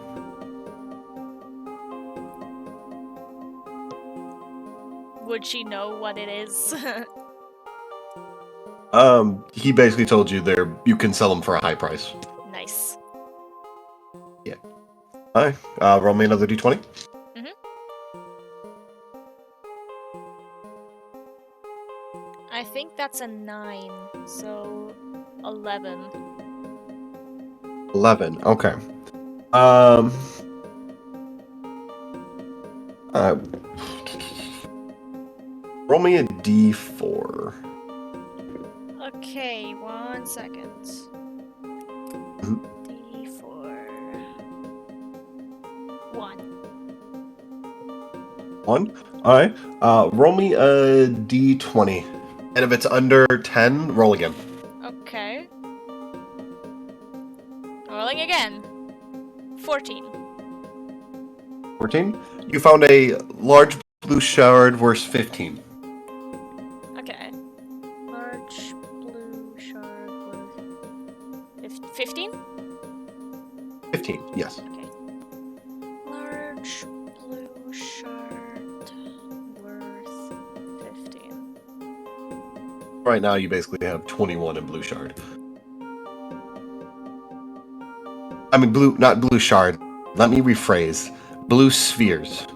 Would she know what it is? He basically told you you can sell them for a high price. Nice. Yeah. Alright, roll me another d20. I think that's a 9, so 11. 11, okay. Roll me a d4. Okay, 1 second. Mhm. D4. 1. 1? Alright, roll me a d20. And if it's under 10, roll again. Okay. Rolling again. 14. 14? You found a large blue shard worth 15. Okay. Large blue shard worth 15? 15, yes. Okay. Large blue shard worth 15. Right now, you basically have 21 in blue shard. I mean, not blue shard. Let me rephrase. Blue spheres.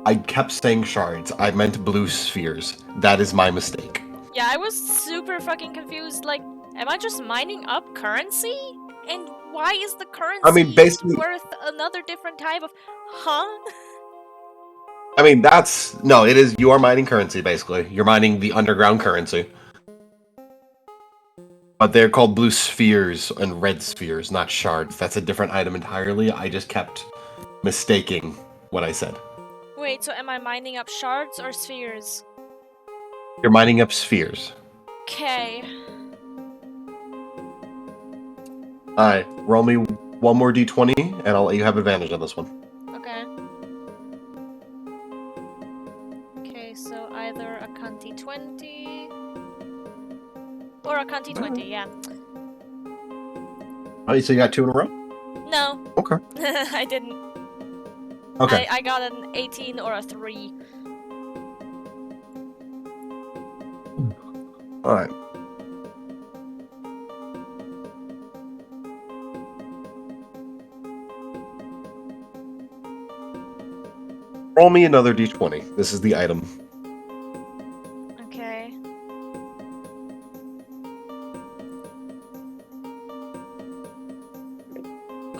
I kept saying shards. I meant blue spheres. That is my mistake. Yeah, I was super fucking confused. Like, am I just mining up currency? And why is the currency basically- worth another different type of... Huh? I mean, no, it is, you are mining currency, basically. You're mining the underground currency. But they're called blue spheres and red spheres, not shards. That's a different item entirely. I just kept mistaking what I said. Wait, so am I mining up shards or spheres? You're mining up spheres. Okay. Alright, roll me one more d20, and I'll let you have advantage on this one. Okay. Okay, so either a cunty 20 or a cunty 20, yeah. Alright, so you got 2 in a row? No. Okay. I didn't. Okay. I got an 18 or a 3. Alright. Roll me another d20. This is the item. Okay.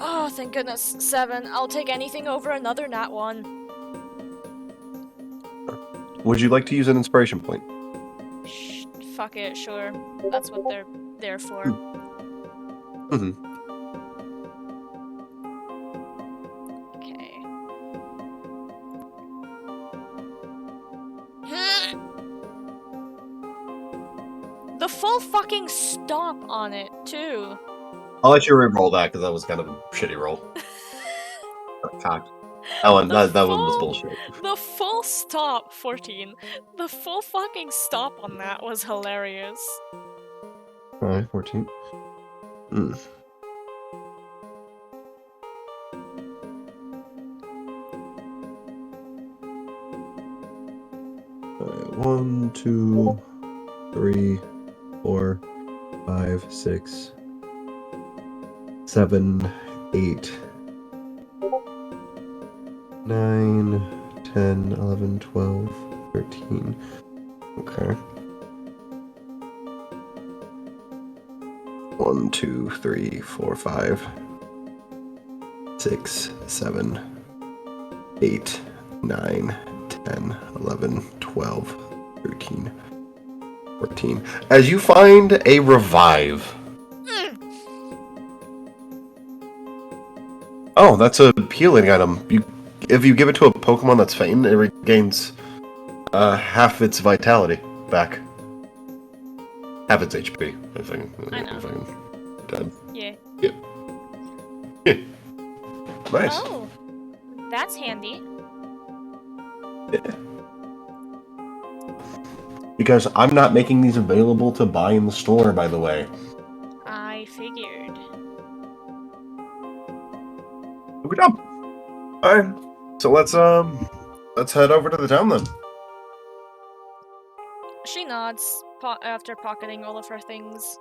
Oh, thank goodness. 7. I'll take anything over another nat 1. Would you like to use an inspiration point? Fuck it, sure. That's what they're there for. Mm-hmm. Okay. The full fucking stop on it, too. I'll let you re-roll that, because that was kind of a shitty roll. Cocked. That one was bullshit. The full stop, 14. The full fucking stop on that was hilarious. Alright, 14. Hmm. Alright, 1, 2, 3, 4, 5, 6, 7, 8, 9, 10, 11, 12, 13. Okay. 1, 2, 3, 4, 5, 6, 7, 8, 9, 10, 11, 12, 13, 14. As you find a revive. Oh, that's a healing item. If you give it to a Pokemon that's faint, it regains half its vitality back. Half its HP. If I'm dead. Yeah. Yeah. Nice. Oh, that's handy. Yeah. Because I'm not making these available to buy in the store, by the way. I figured. Good job. Alright. So let's head over to the town then. She nods after pocketing all of her things.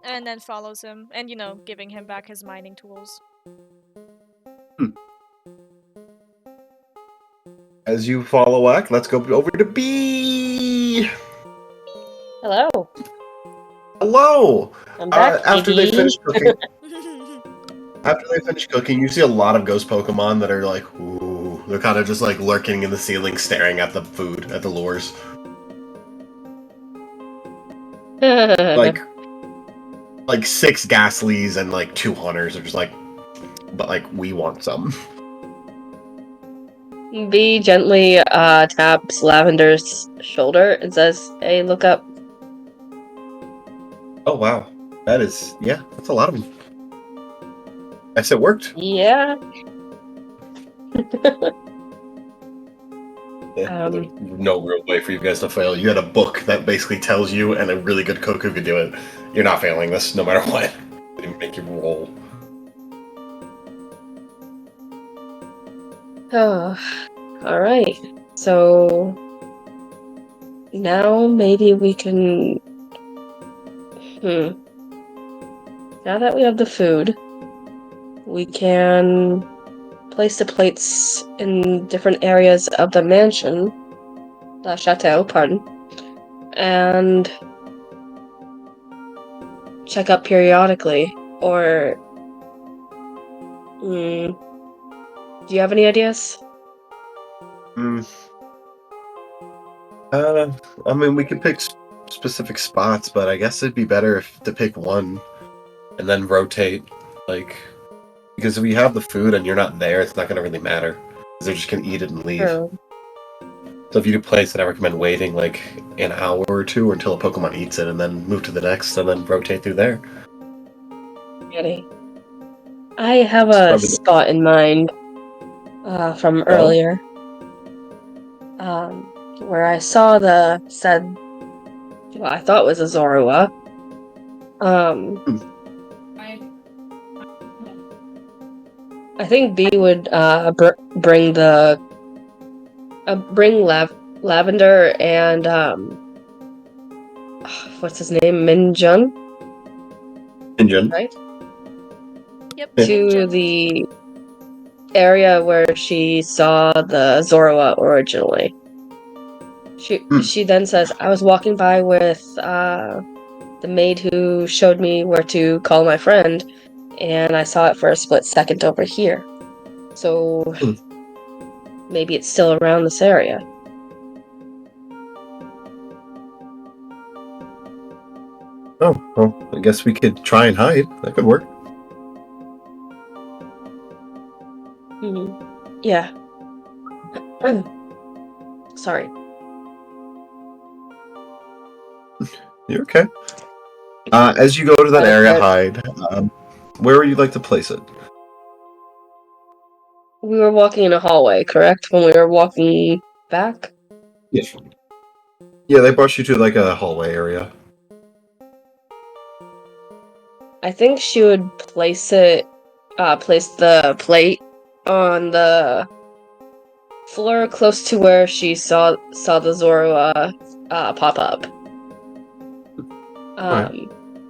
And then follows him, and giving him back his mining tools. As you follow Ack, let's go over to B. Hello. Hello. I'm back, After they baby. finish cooking, you see a lot of ghost Pokemon that are like, ooh, they're kind of just like lurking in the ceiling, staring at the food, at the lures. Like 6 Ghastlies and like 2 Hunters are just like, but like we want some. B gently taps Lavender's shoulder and says, "Hey, look up." Oh wow, that's a lot of them. Guess it worked. Yeah. There's no real way for you guys to fail. You had a book that basically tells you, and a really good cook who could do it. You're not failing this, no matter what. They make you roll. Oh, all right. So now maybe we can. Now that we have the food, we can place the plates in different areas of the mansion, the chateau, pardon, and check up periodically. Or, do you have any ideas? I mean, we could pick specific spots, but I guess it'd be better to pick one and then rotate, because if we have the food and you're not there, it's not going to really matter. Because they're just going to eat it and leave. True. So if you do place it, I recommend waiting like an hour or two until a Pokemon eats it, and then move to the next, and then rotate through there. Ready. I have a spot in mind from earlier, where I saw I thought was a Zorua. I think B would bring Lavender and what's his name, Minjun, right? Yep. To the area where she saw the Zorua originally. She then says, "I was walking by with the maid who showed me where to call my friend, and I saw it for a split second over here. So maybe it's still around this area." Oh, well, I guess we could try and hide. That could work. Yeah. Sorry. You're okay. As you go to that area, hide. Where would you like to place it? We were walking in a hallway, correct? When we were walking back? Yes. Yeah, they brought you to like a hallway area. I think she would place the plate on the floor close to where she saw the Zorua pop up. Right.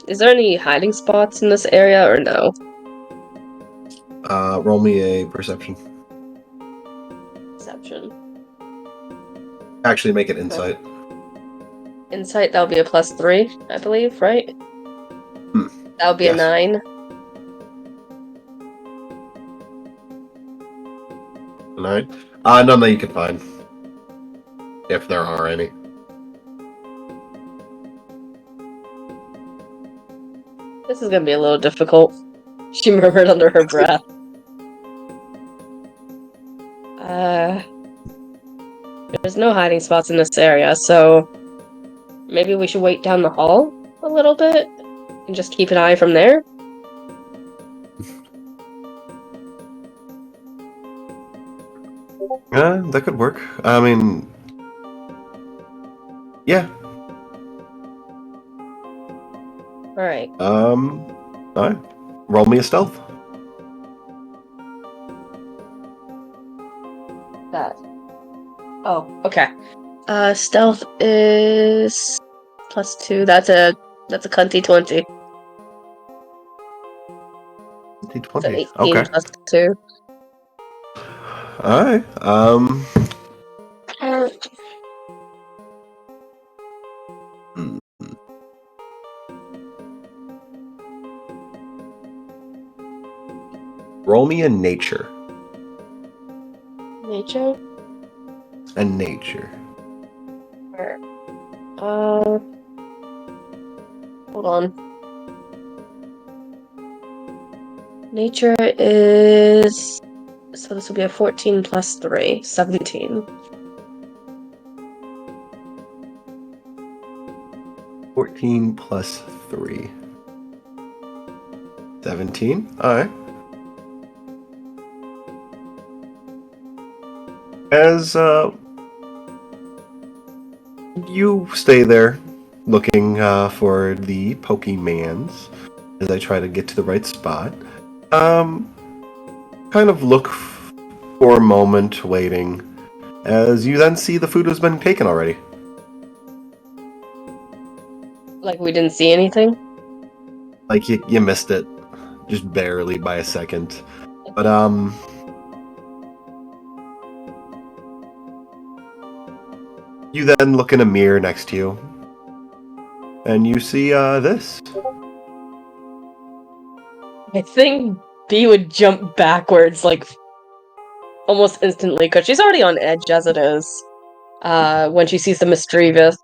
Is there any hiding spots in this area or no? Roll me a perception. Perception. Actually, make it insight. Insight, that would be a +3, I believe, right? That would be a 9. 9? None that you can find. If there are any. This is gonna be a little difficult, she murmured under her breath. There's no hiding spots in this area, so maybe we should wait down the hall a little bit and just keep an eye from there? That could work. I mean, yeah. Alright. Alright. Roll me a stealth. That. Oh, okay. Stealth is +2. That's a cunty 20. It's an 20. 18 Okay. +2. Alright. Hmm. Roll me a nature. Nature? And nature. Hold on. Nature is... So this will be a 14 +3, 17. 14 plus 3. 17. Alright. As you stay there looking for the Pokemans as I try to get to the right spot, kind of look for a moment waiting as you then see the food has been taken already. Like we didn't see anything? Like you missed it just barely by a second. But you then look in a mirror next to you and you see this. I think B would jump backwards, like, almost instantly, because she's already on edge as it is. When she sees the mischievous,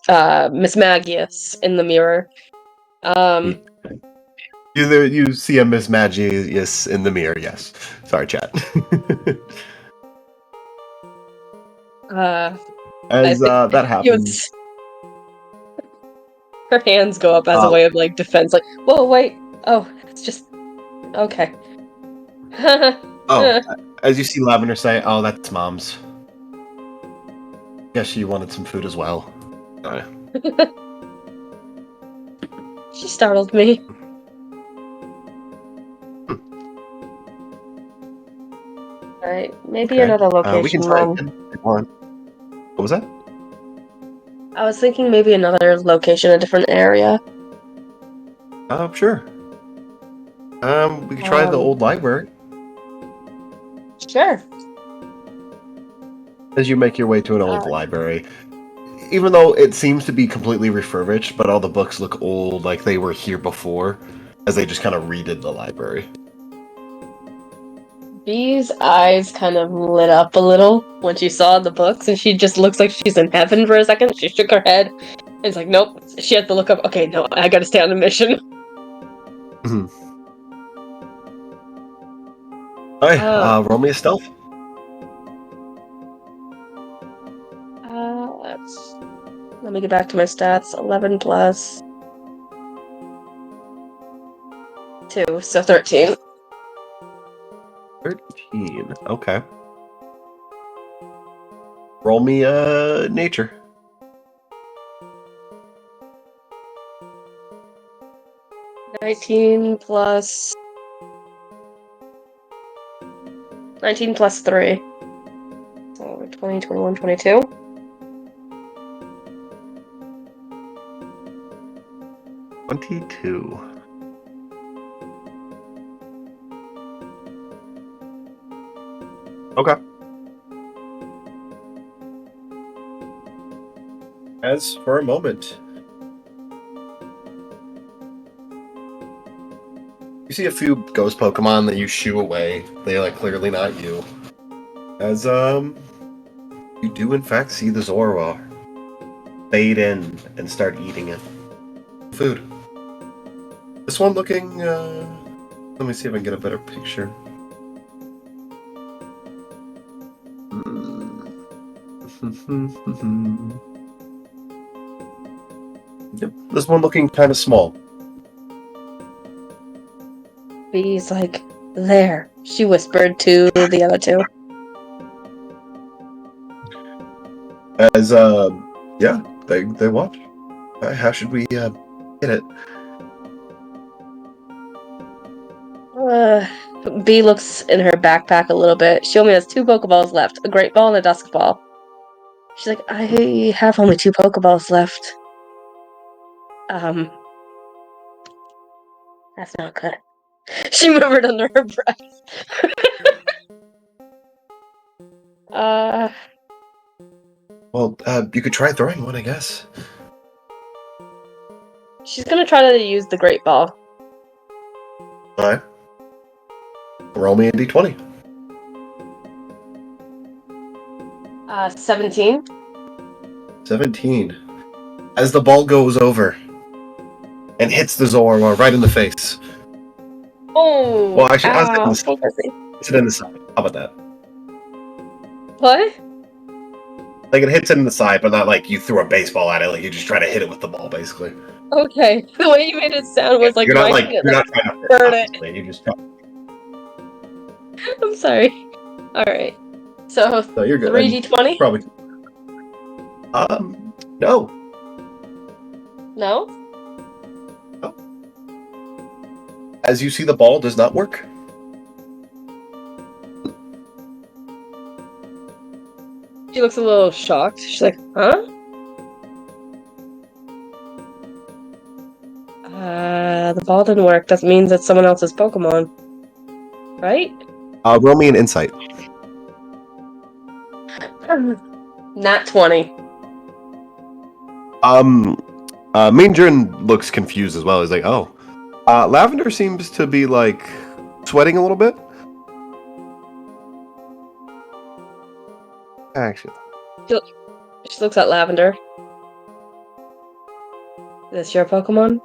Miss Magius in the mirror. You see a Miss Magius in the mirror, yes. Sorry, chat. As that happens. Her hands go up as a way of, like, defense, like, whoa, wait, oh, it's just, okay. As you see Lavender say, oh, that's Mom's. Guess she wanted some food as well. She startled me. Alright, maybe another location. We can try again if you want. What was that? I was thinking maybe another location, a different area. Sure. We could try the old library. Sure. As you make your way to an old library. Even though it seems to be completely refurbished, but all the books look old, like they were here before, as they just kind of redid the library. Bee's eyes kind of lit up a little when she saw the books, and she just looks like she's in heaven for a second. She shook her head, and it's like, nope. She had to look up, okay, no, I gotta stay on a mission. Alright, roll me a stealth. Let me get back to my stats. 11 plus 2, so 13. 13, okay. Roll me nature. Nineteen plus 3. So 20, 21, 22. 22. Okay. As for a moment, you see a few ghost Pokemon that you shoo away. They're like clearly not you. As you do in fact see the Zorua fade in and start eating it. Food. This one looking let me see if I can get a better picture. Yep. This one looking kind of small. Bee's like, there. She whispered to the other two. As yeah, they watch. How should we get it? Bee looks in her backpack a little bit. She only has 2 Pokeballs left, a Great Ball and a Dusk Ball. She's like, I have only 2 Pokeballs left. That's not good. She murmured under her breath. Well, you could try throwing one, I guess. She's gonna try to use the Great Ball. Alright. Roll me a d20. 17. 17. As the ball goes over and hits the Zorua right in the face. Oh! Well, actually, ow, hits it in the side. How about that? What? Like, it hits it in the side, but not like you threw a baseball at it. Like, you just try to hit it with the ball, basically. Okay. The way you made it sound was like you're not you're not trying to burn it. You just try. I'm sorry. Alright. So, No, you're good. 3d20? Probably. No. No? As you see, the ball does not work. She looks a little shocked. She's like, huh? The ball didn't work. That means it's someone else's Pokemon. Right? Roll me an insight. Nat 20. Mean looks confused as well. He's like, oh. Lavender seems to be, like, sweating a little bit. Actually. She looks at Lavender. Is this your Pokemon?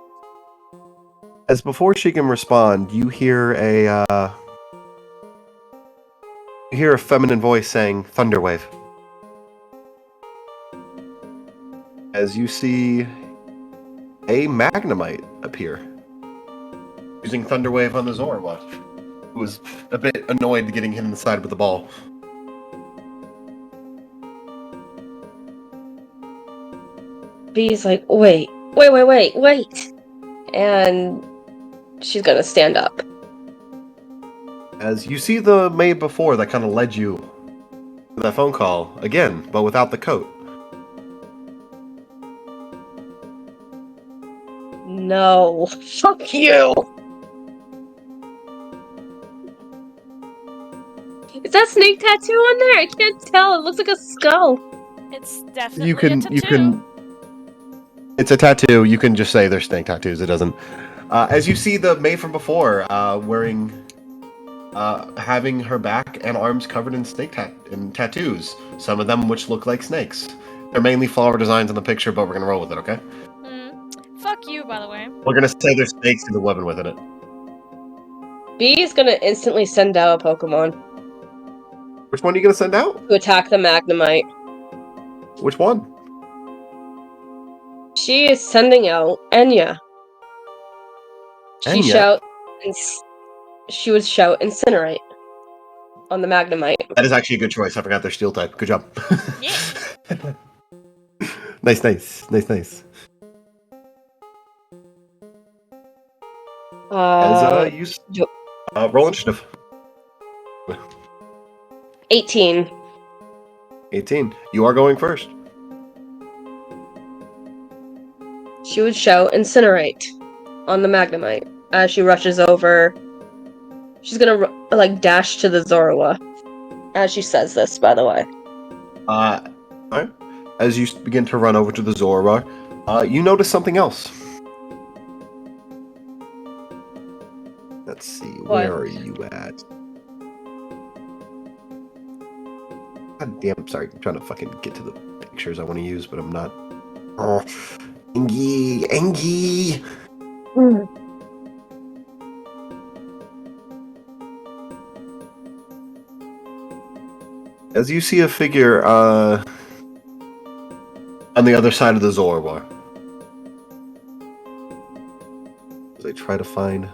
As before she can respond, you hear a feminine voice saying, Thunderwave. As you see a Magnemite appear. Using Thunderwave on the Zorua, who was a bit annoyed getting hit in the side with the ball. Bee's like, wait. And she's gonna stand up. As you see the maid before that kind of led you to that phone call, again, but without the coat. No. Fuck you! Is that snake tattoo on there? I can't tell. It looks like a skull. It's definitely You can. It's a tattoo. You can just say they're snake tattoos. It doesn't. As you see the maid from before, wearing, having her back and arms covered in tattoos. Some of them which look like snakes. They're mainly flower designs in the picture, but we're gonna roll with it, okay? Fuck you, by the way. We're gonna say there's snakes in the weapon within it. Bee is gonna instantly send out a Pokemon Which one are you gonna send out? to attack the Magnemite. Which one? She is sending out Enya. Enya? She would shout Incinerate on the Magnemite. That is actually a good choice. I forgot their steel type. Good job. Yeah. Nice. Roll initiative. 18. 18. You are going first. She would shout Incinerate on the Magnemite as she rushes over. She's gonna dash to the Zorua as she says this, by the way. Alright. As you begin to run over to the Zorua, you notice something else. Let's see, where are you at? God damn, sorry, I'm trying to fucking get to the pictures I want to use, but I'm not. Oh, Engie! As you see a figure, on the other side of the Zorua. As I try to find...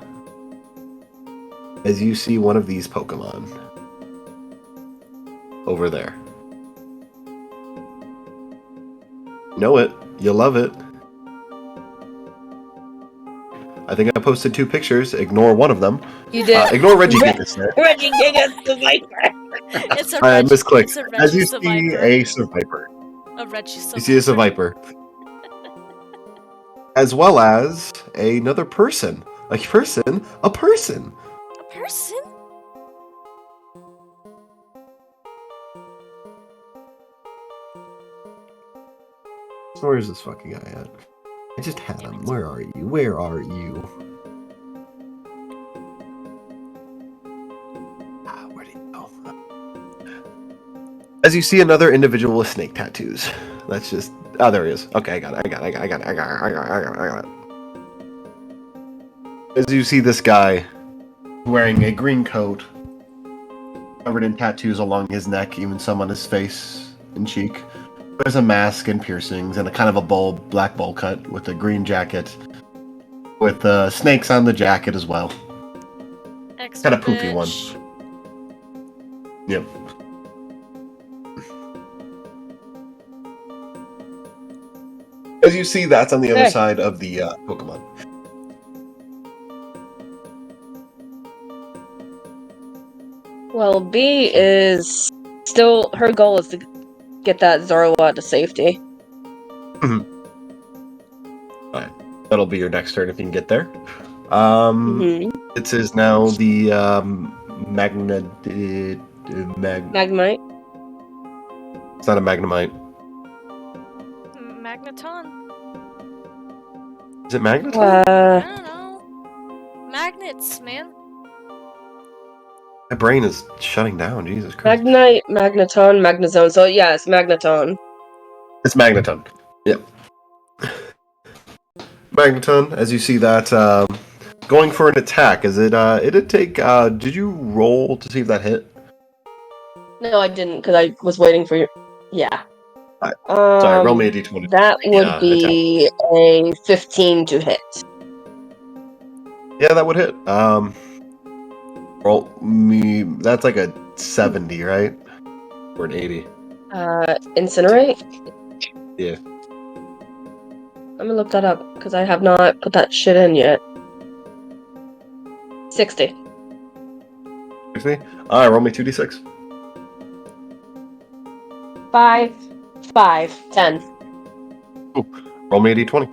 As you see one of these Pokemon. Over there. You know it. You love it. I think I posted 2 pictures. Ignore one of them. You did. Ignore Regigigas. Regigigas the Viper. It's a misclicked. it's a As you Regis the see Viper. a Survivor. A Regisaur. You see it's a viper. As well as another person. A person? A person! A person? Where is this fucking guy at? I just had him. Where are you? Where are you? Where'd he go? As you see another individual with snake tattoos. That's just... Oh, there he is. Okay, I got it. As you see this guy wearing a green coat, covered in tattoos along his neck, even some on his face and cheek. There's a mask and piercings and a kind of a black bowl cut with a green jacket with snakes on the jacket as well. Kind of poofy one. Yep. As you see, that's on the other side of the Pokemon. Well, B is still... Her goal is to get that Zorua to safety. Alright. That'll be your next turn if you can get there. It is now the Magnemite. It's not a Magnemite. Magneton? Is it Magneton? I don't know. Magnets, man. My brain is shutting down, Jesus Christ. Magnite, Magneton, Magnezone. So yeah, it's Magneton. It's Magneton. Yep. Magneton, as you see that, going for an attack. Is it, it'd take, did you roll to see if that hit? No, I didn't, because I was waiting for you. Yeah. Sorry, roll me a d20. That would be a 15 to hit. Yeah, that would hit. Roll me, that's like a 70, right? Or an 80. Incinerate? Yeah. Let me look that up, because I have not put that shit in yet. 60. 60? Alright, roll me 2d6. 5, 10. Ooh, roll me a d20.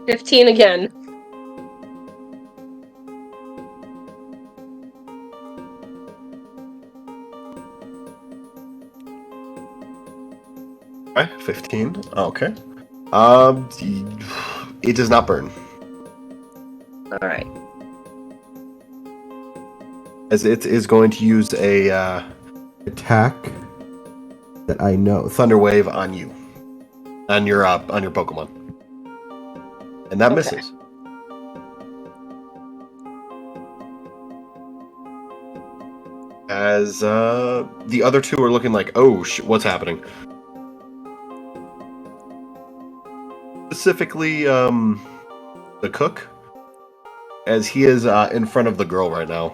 15 again. Okay, 15. Okay. It does not burn. Alright. As it is going to use a attack that I know, Thunder Wave on you, on your Pokemon, and that misses. As the other two are looking like, oh what's happening? Specifically, the cook, as he is in front of the girl right now.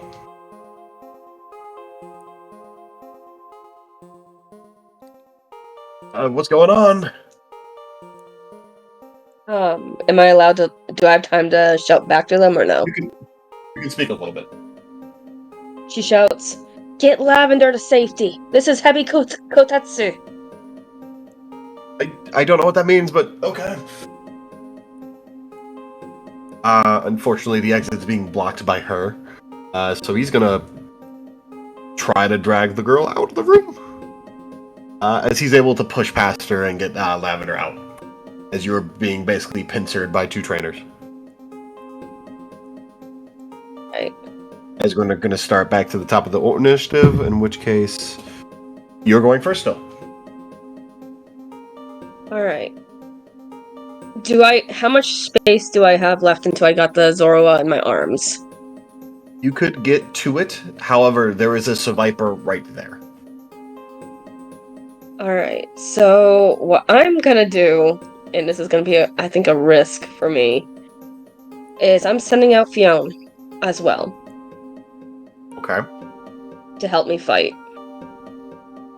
What's going on? Am I allowed to... Do I have time to shout back to them or no? You can speak a little bit. She shouts, "Get Lavender to safety! This is Hebi Kotetsu!" I don't know what that means, but okay. Unfortunately, the exit's being blocked by her. So he's gonna try to drag the girl out of the room. As he's able to push past her and get Lavender out. As you're being basically pincered by two trainers. Right. As we're gonna start back to the top of the initiative, in which case you're going first still. Alright. How much space do I have left until I got the Zorua in my arms? You could get to it, however, there is a Seviper right there. Alright, so what I'm gonna do, and this is gonna be, I think, a risk for me, is I'm sending out Fiona as well. Okay. To help me fight.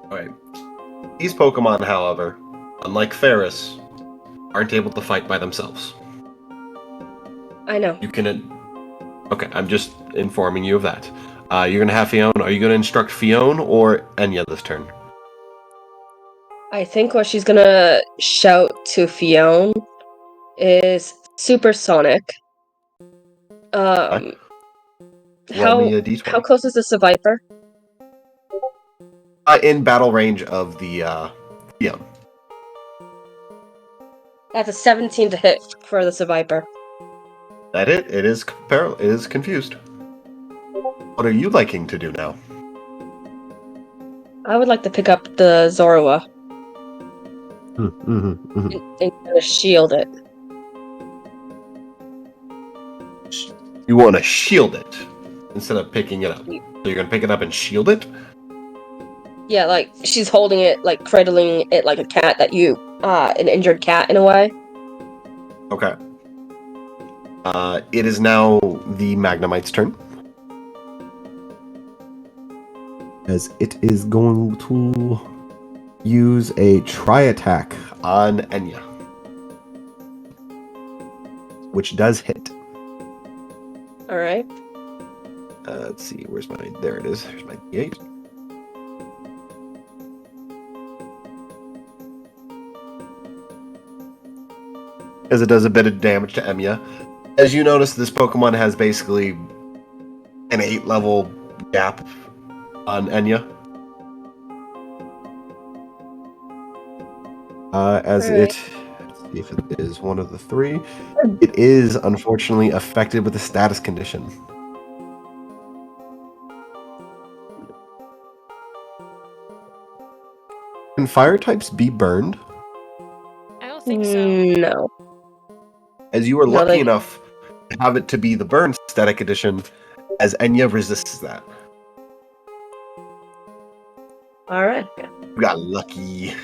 Alright. These Pokemon, however, unlike Ferris, aren't able to fight by themselves. I know. You can... Okay, I'm just informing you of that. You're gonna have Fiona. Are you gonna instruct Fiona or Enya this turn? I think what she's gonna shout to Fiona is supersonic. Roll me a d20. How close is this to Viper? In battle range of the Fiona. That's a 17 to hit for the Viper. That it? It is confused. What are you liking to do now? I would like to pick up the Zorua Mm-hmm, and kind of shield it. You want to shield it instead of picking it up. So you're gonna pick it up and shield it? Yeah, like she's holding it, like cradling it like a cat an injured cat in a way. Okay. It is now the Magnemite's turn. As it is going to use a tri-attack on Enya. Which does hit. Alright. Let's see, where's my... There it is. There's my D8. As it does a bit of damage to Enya. As you notice, this Pokemon has basically an 8-level gap on Enya. Let's see if it is one of the three. It is, unfortunately, affected with a status condition. Can fire types be burned? I don't think so. No. As you are lucky enough to have it to be the burn static edition, as Enya resists that. Alright. You got lucky.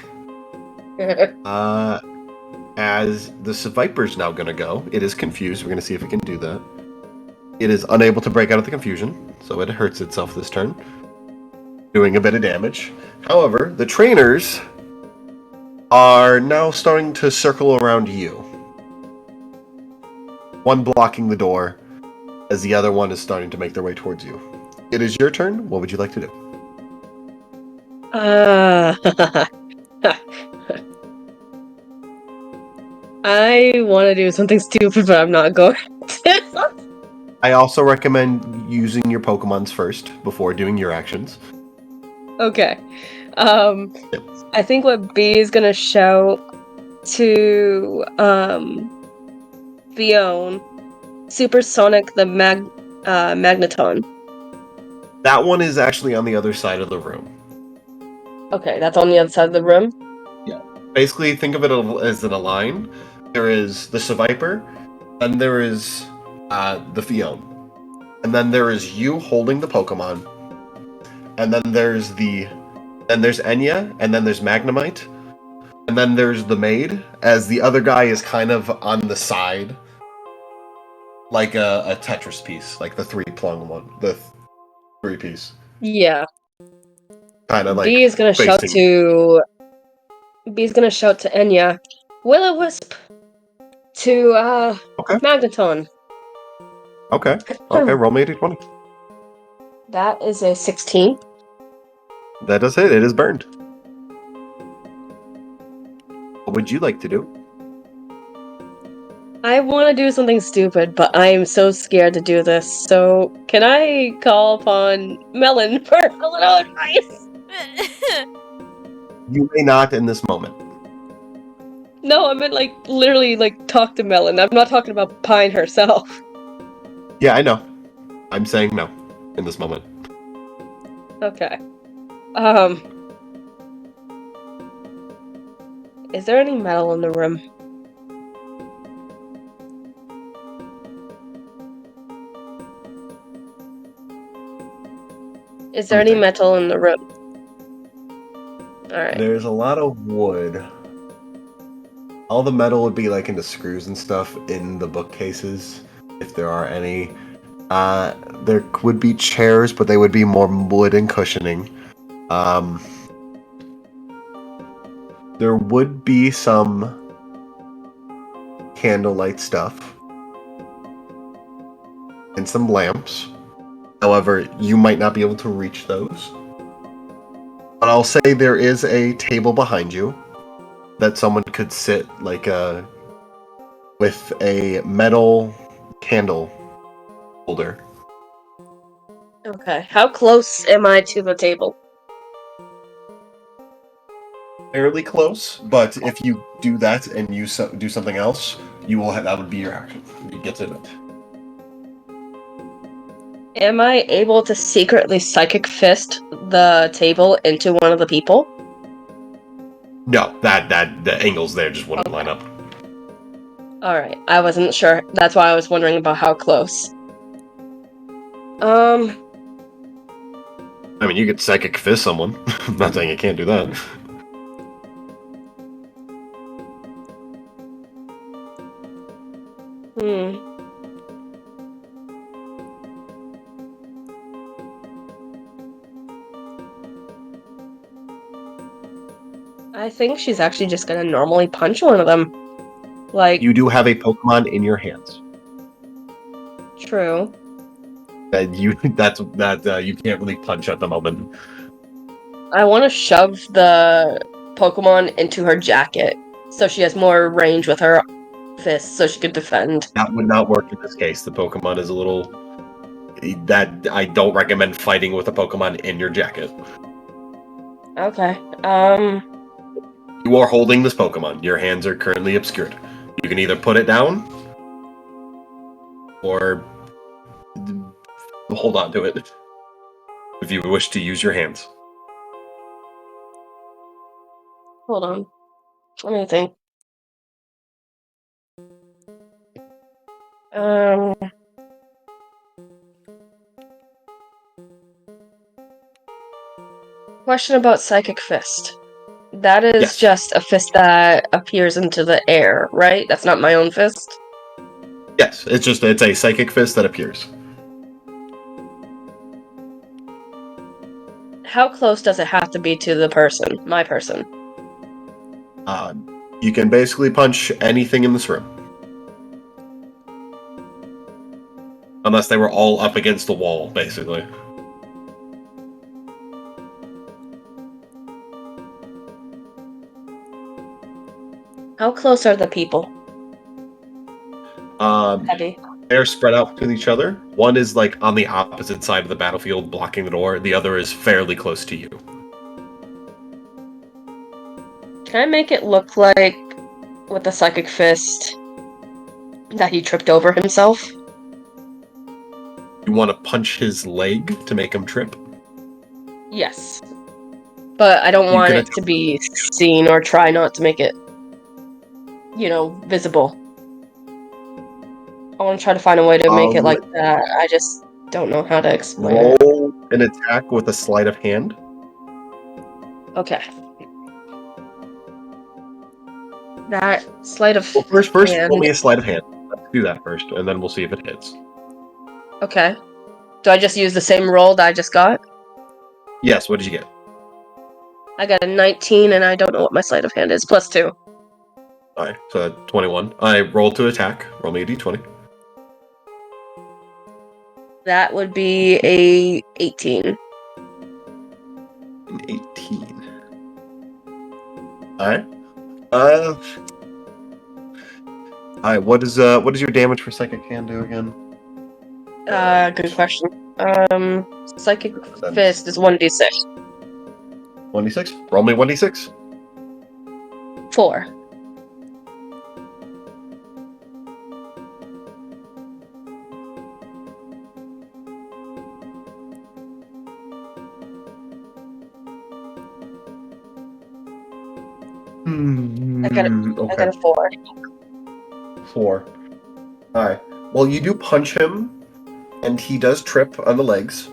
As the Viper's now gonna go, it is confused. We're gonna see if it can do that. It is unable to break out of the confusion, so it hurts itself this turn, doing a bit of damage. However, the trainers are now starting to circle around you. One blocking the door, as the other one is starting to make their way towards you. It is your turn. What would you like to do? I want to do something stupid, but I'm not going to. I also recommend using your Pokemons first before doing your actions. Okay. I think what B is gonna shout to Fiona, supersonic the magneton. That one is actually on the other side of the room. Okay, that's on the other side of the room? Yeah. Basically, think of it as in a line. There is the Seviper, then there is the Fiona. And then there is you holding the Pokemon. And then there's Enya, and then there's Magnemite. And then there's the maid, as the other guy is kind of on the side. Like a Tetris piece, like the three-prong one. The three-piece. Yeah. Kind of like B is gonna shout to Enya, Will-O-Wisp to Magneton. Okay. Roll me a d20. That is a 16. That does hit. It is burned. What would you like to do? I want to do something stupid, but I am so scared to do this. So, can I call upon Melon for a little advice? You may not in this moment. No, I meant literally talk to Melon. I'm not talking about Pine herself. Yeah, I know. I'm saying no in this moment. Okay. Is there any metal in the room? Is there any metal in the room? Alright. There's a lot of wood. All the metal would be like in the screws and stuff in the bookcases, if there are any. There would be chairs, but they would be more wood and cushioning. There would be some candlelight stuff. And some lamps. However, you might not be able to reach those. But I'll say there is a table behind you that someone could sit with a metal candle holder. Okay. How close am I to the table? Fairly close, but if you do that and you do something else, that would be your action. You get to it. Am I able to secretly psychic fist the table into one of the people? No, that the angles there just wouldn't line up. Alright, I wasn't sure. That's why I was wondering about how close. I mean, you could psychic fist someone. I'm not saying you can't do that. I think she's actually just gonna normally punch one of them. Like, You do have a Pokemon in your hands. true. You can't really punch at the moment. I want to shove the Pokemon into her jacket so she has more range with her fists so she could defend. That would not work in this case. The Pokemon is a little. That I don't recommend fighting with a Pokemon in your jacket. Okay. You are holding this Pokemon. Your hands are currently obscured. You can either put it down or hold on to it if you wish to use your hands. Hold on. Let me think. Question about Psychic Fist. That is Yes. just a fist that appears into the air, right? That's not my own fist? Yes, it's a psychic fist that appears. How close does it have to be to the person, my person? You can basically punch anything in this room. Unless they were all up against the wall, basically. How close are the people? Heavy. They're spread out between each other. One is like on the opposite side of the battlefield, blocking the door. The other is fairly close to you. Can I make it look like, with the Psychic Fist, that he tripped over himself? You want to punch his leg to make him trip? Yes. But I don't want it to be seen or try not to make it, visible. I want to try to find a way to make it like that. I just don't know how to explain it. Roll an attack with a sleight of hand. Okay. That sleight of Well, first hand. roll me a sleight of hand. Let's do that first, and then we'll see if it hits. Okay. Do I just use the same roll that I just got? Yes, what did you get? I got a 19, and I don't know what my sleight of hand is. +2. Alright, so 21. I roll to attack. Roll me a d20. That would be a 18. An 18. Alright. Alright, what does your damage for Psychic Hand do again? Good question. Psychic Fist is 1d6. 1d6? Roll me 1d6. 4. I got a 4. 4. Alright. Well, you do punch him, and he does trip on the legs.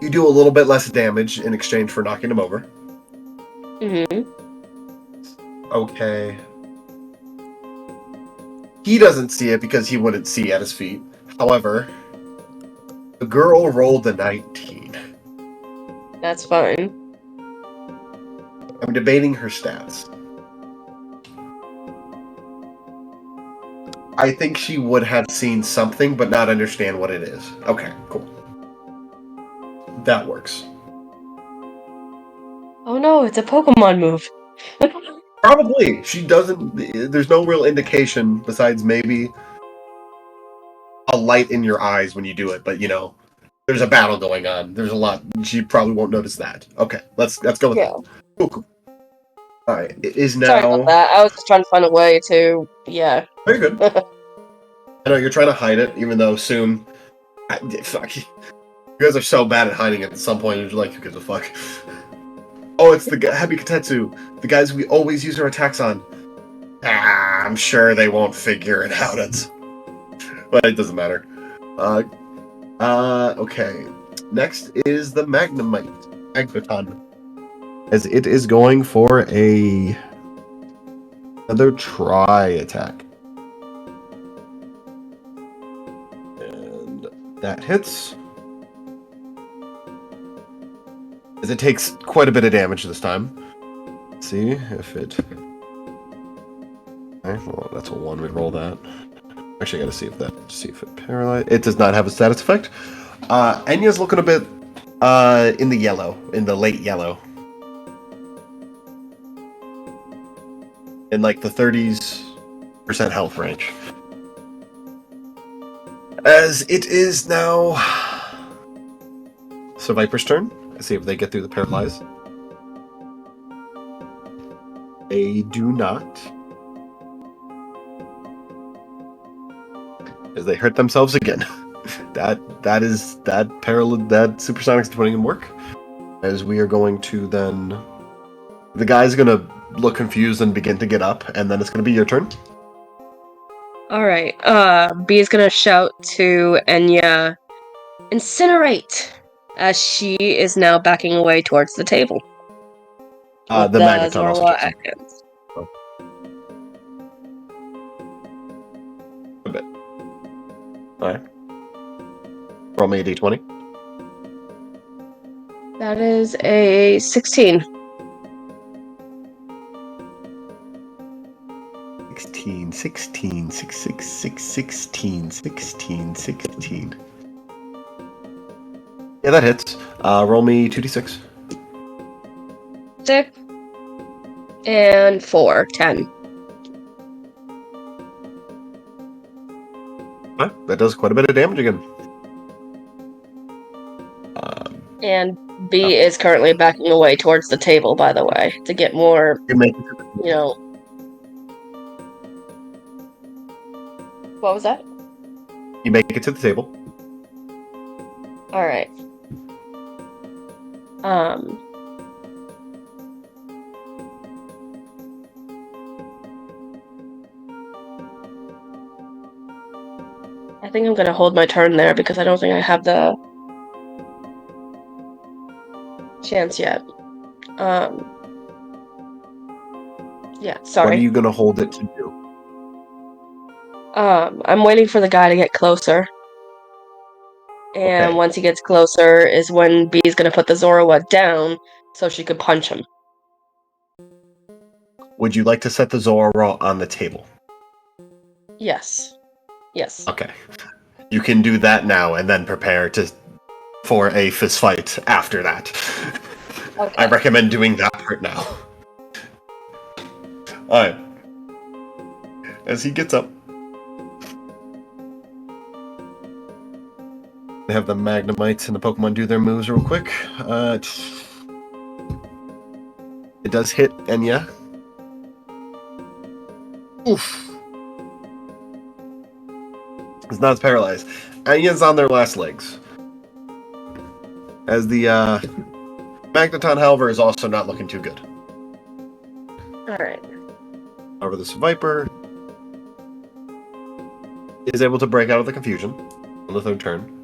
You do a little bit less damage in exchange for knocking him over. Mm-hmm. Okay. He doesn't see it because he wouldn't see at his feet. However, the girl rolled a 19. That's fine. I'm debating her stats. I think she would have seen something, but not understand what it is. Okay, cool. That works. Oh no, it's a Pokemon move. Probably. She doesn't. There's no real indication besides maybe a light in your eyes when you do it, but there's a battle going on. There's a lot. She probably won't notice that. Okay, let's go with that. Cool. All right, it is now. Sorry about that. I was just trying to find a way to. Yeah. Very good. I know you're trying to hide it, even though soon. Fuck. You guys are so bad at hiding it. At some point, you're like, who gives a fuck? Oh, it's the Hebi Katetsu, the guys we always use our attacks on. I'm sure they won't figure it out. But it doesn't matter. Okay. Next is the Magneton. As it is going for another try attack. And that hits. As it takes quite a bit of damage this time. Let's see if it... Okay, well, that's a 1. We'd roll that. Actually, I gotta see if it paralyzed. It does not have a status effect. Enya's looking a bit in the late yellow. In like the 30% health range. As it is now Viper's turn. Let's see if they get through the paralyze. They do not. As they hurt themselves again. that supersonic's putting in work. As we are going to then, the guy's gonna look confused and begin to get up, and then it's gonna be your turn. All right. B is gonna shout to Enya, "Incinerate!" as she is now backing away towards the table. The Magneton also actions. A bit. Alright. Roll me a d20. That is a 16. 16. Yeah, that hits. Roll me 2d6. 6 and 4, 10. That does quite a bit of damage again. And B is currently backing away towards the table, by the way, to get more, What was that? You make it to the table. Alright. I think I'm gonna hold my turn there because I don't think I have the chance yet. Yeah, sorry. What are you gonna hold it to do? I'm waiting for the guy to get closer. And Okay. once he gets closer is when B's gonna put the Zoroark down so she could punch him. Would you like to set the Zoroark on the table? Yes. Okay. You can do that now and then prepare for a fist fight after that. Okay. I recommend doing that part now. Alright. As he gets up. They have the Magnemites and the Pokemon do their moves real quick. It does hit Enya. Oof. It's not as paralyzed. Enya's on their last legs. As the Magneton, however, is also not looking too good. Alright. However, this Viper is able to break out of the confusion on the third turn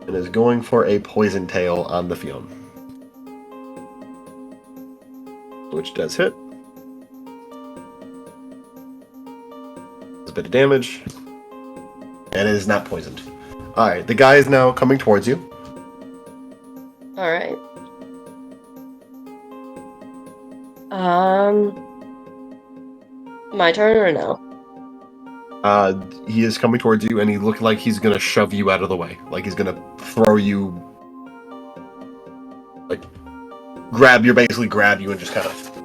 and is going for a Poison Tail on the Fion. Which does hit. Does a bit of damage. And it is not poisoned. Alright, the guy is now coming towards you. Alright. My turn or no? He is coming towards you, and he looks like he's gonna shove you out of the way. Like he's gonna throw you basically grab you and just kind of...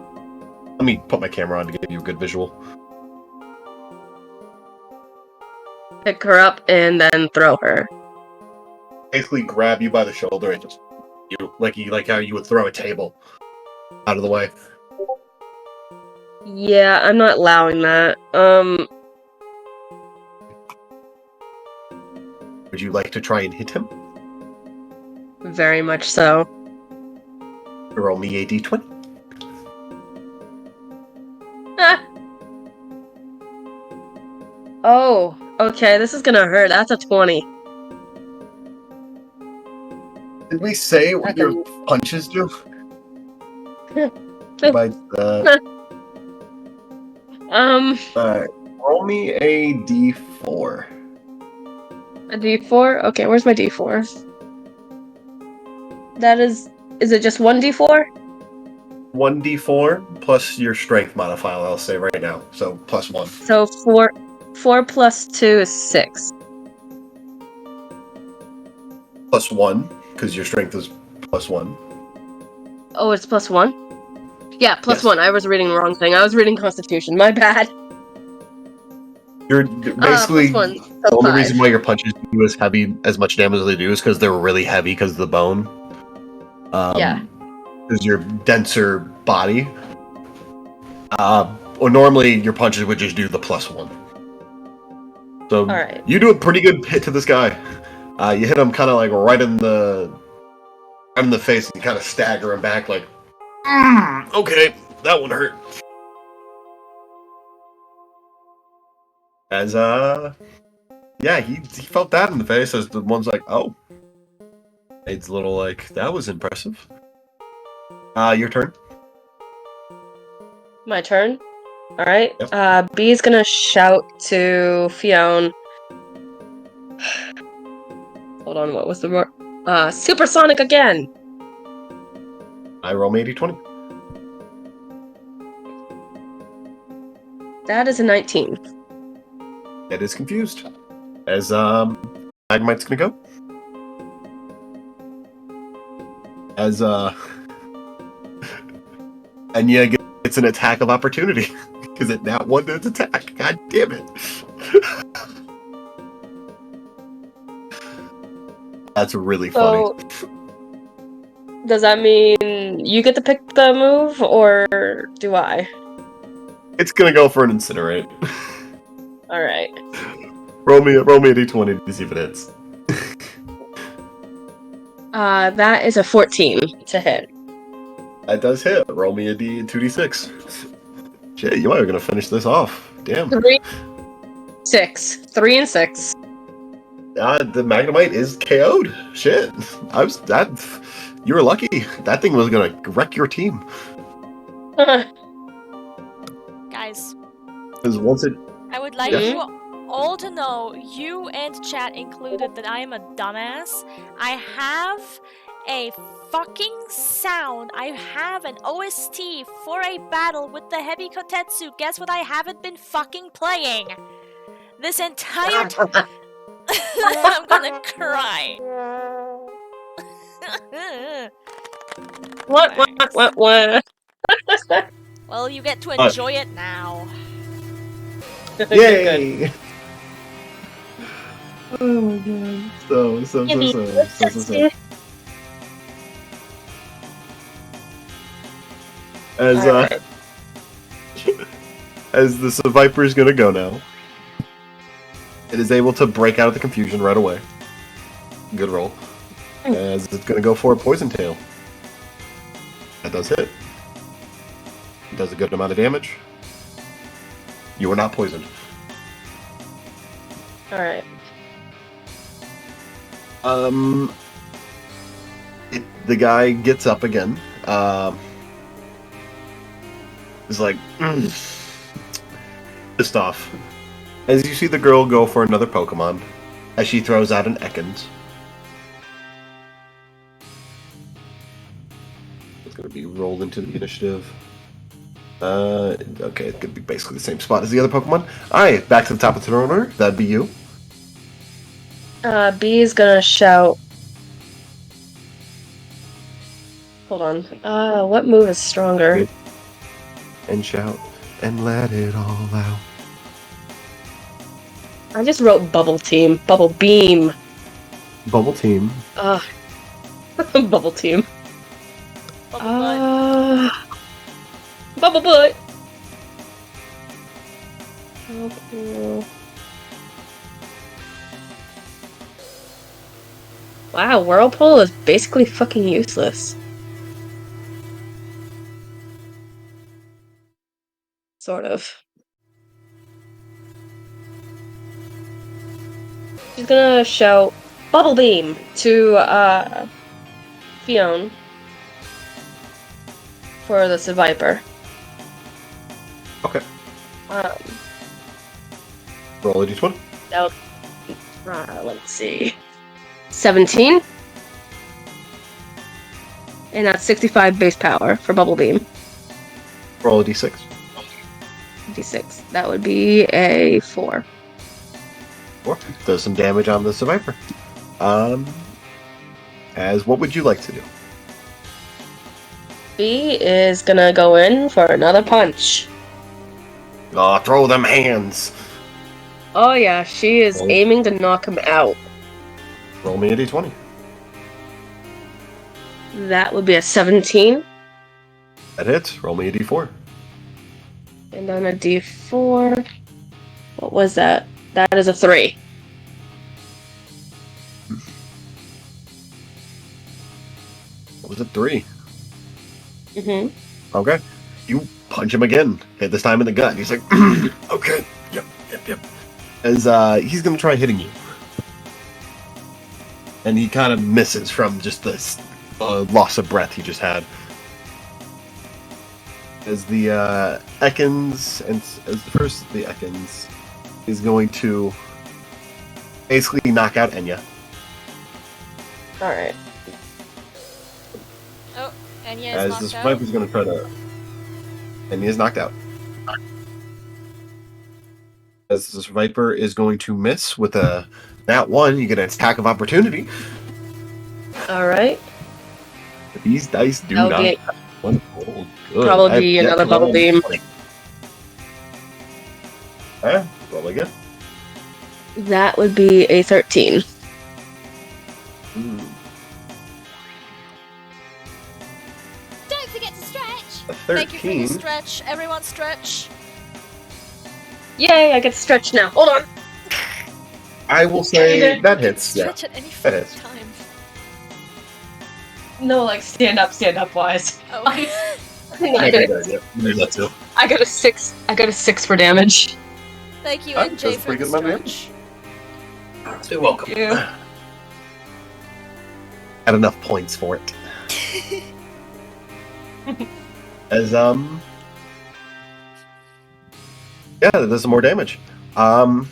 Let me put my camera on to give you a good visual. Pick her up and then throw her. Basically grab you by the shoulder and just... like how you would throw a table out of the way. Yeah, I'm not allowing that. Would you like to try and hit him? Very much so. Roll me a d20. Oh, okay, this is gonna hurt. That's a 20. Did we say what your punches do? Roll me a d4. A d4? Okay, where's my d4? That is it just 1d4? 1d4 plus your strength modifier, I'll say right now. So plus 1. So 4 plus 2 is 6. Plus 1, because your strength is plus 1. Oh, it's plus 1? Yeah, plus Yes. 1. I was reading the wrong thing. I was reading Constitution. My bad. You're basically... plus 1. The So only 5. reason why your punches do as much damage as they do is because they're really heavy because of the bone. Yeah. Because your denser body. Or normally your punches would just do the plus 1. So Alright. you do a pretty good hit to this guy. You hit him kind of like right in the face and kind of stagger him back like, okay, that one hurt. As yeah, he felt that in the face as the one's like, oh. It's a little like, that was impressive. Your turn. My turn? Alright. Yep. B's gonna shout to Fionn. Hold on, what was the word? Supersonic again! I roll me 80-20. That is a 19. It is confused. As Magmite's gonna go. As Enya gets an attack of opportunity. Because it now won its attack. God damn it. That's really funny. So, does that mean you get to pick the move, or do I? It's gonna go for an incinerate. Alright. Roll me a d20 to see if it hits. That is a 14 to hit. That does hit. Roll me a 2d6. Shit, you are gonna finish this off. Damn. 3 and 6. The Magnemite is KO'd. Shit. You were lucky. That thing was gonna wreck your team. Guys, Because once it... I would like Yes. you all to know, you and chat included, that I am a dumbass. I have a fucking sound. I have an OST for a battle with the Heavy Kotetsu. Guess what I haven't been fucking playing? This entire time. I'm gonna cry. What? Well, you get to enjoy it now. Good. Yay! Oh my god. So. Alright. As the Viper is gonna go now, it is able to break out of the confusion right away. Good roll. As it's gonna go for a poison tail. That does hit. It does a good amount of damage. You are not poisoned. Alright. The guy gets up again. Is like pissed off. As you see the girl go for another Pokemon, as she throws out an Ekans. It's gonna be rolled into the initiative. Okay, it's gonna be basically the same spot as the other Pokemon. Alright, back to the top of the turn order. That'd be you. B is gonna shout. Hold on. What move is stronger? And shout and let it all out. I just wrote bubble team. Bubble beam. Bubble team. Bubble team. Bubble butt. Bubble butt. Okay. Wow, Whirlpool is basically fucking useless. Sort of. She's gonna shout Bubble Beam to Fionn for the Viper. Okay. Roll a d20. Let's see. 17. And that's 65 base power for Bubble Beam. Roll a d6. D6. That would be a 4. 4. Does some damage on the Survivor. As what would you like to do? B is gonna go in for another punch. Oh, throw them hands. Oh yeah, she is aiming to knock him out. Roll me a d20. That would be a 17. That hits. Roll me a d4. And then a d4. What was that? That is a 3. What was it? 3. Mm-hmm. Okay. You punch him again. Hit this time in the gut. He's like, okay. Yep. As he's gonna try hitting you. And he kind of misses from just this loss of breath he just had. As the Ekans, and as the first of the Ekans is going to basically knock out Enya. Alright. Oh, Enya is As knocked this out. Viper's going to try to... Enya is knocked out. As this Viper is going to miss with a nat 1, you get an attack of opportunity. Alright. These dice do That'll not... be Wonderful. Good. probably be another Bubble Beam. Roll again. That would be a 13. Don't forget to stretch. A 13. Thank you for your stretch. Everyone stretch. Yay, I get to stretch now. Hold on. I will say that hits. Yeah. Stretch at any that hits. time. No, like stand up wise. Oh. I got a 6. I got a 6 for damage. Thank you, Oh, NJ, that's for pretty the good money. stretch. You're welcome. Yeah. Had enough points for it. As yeah, that does some more damage. As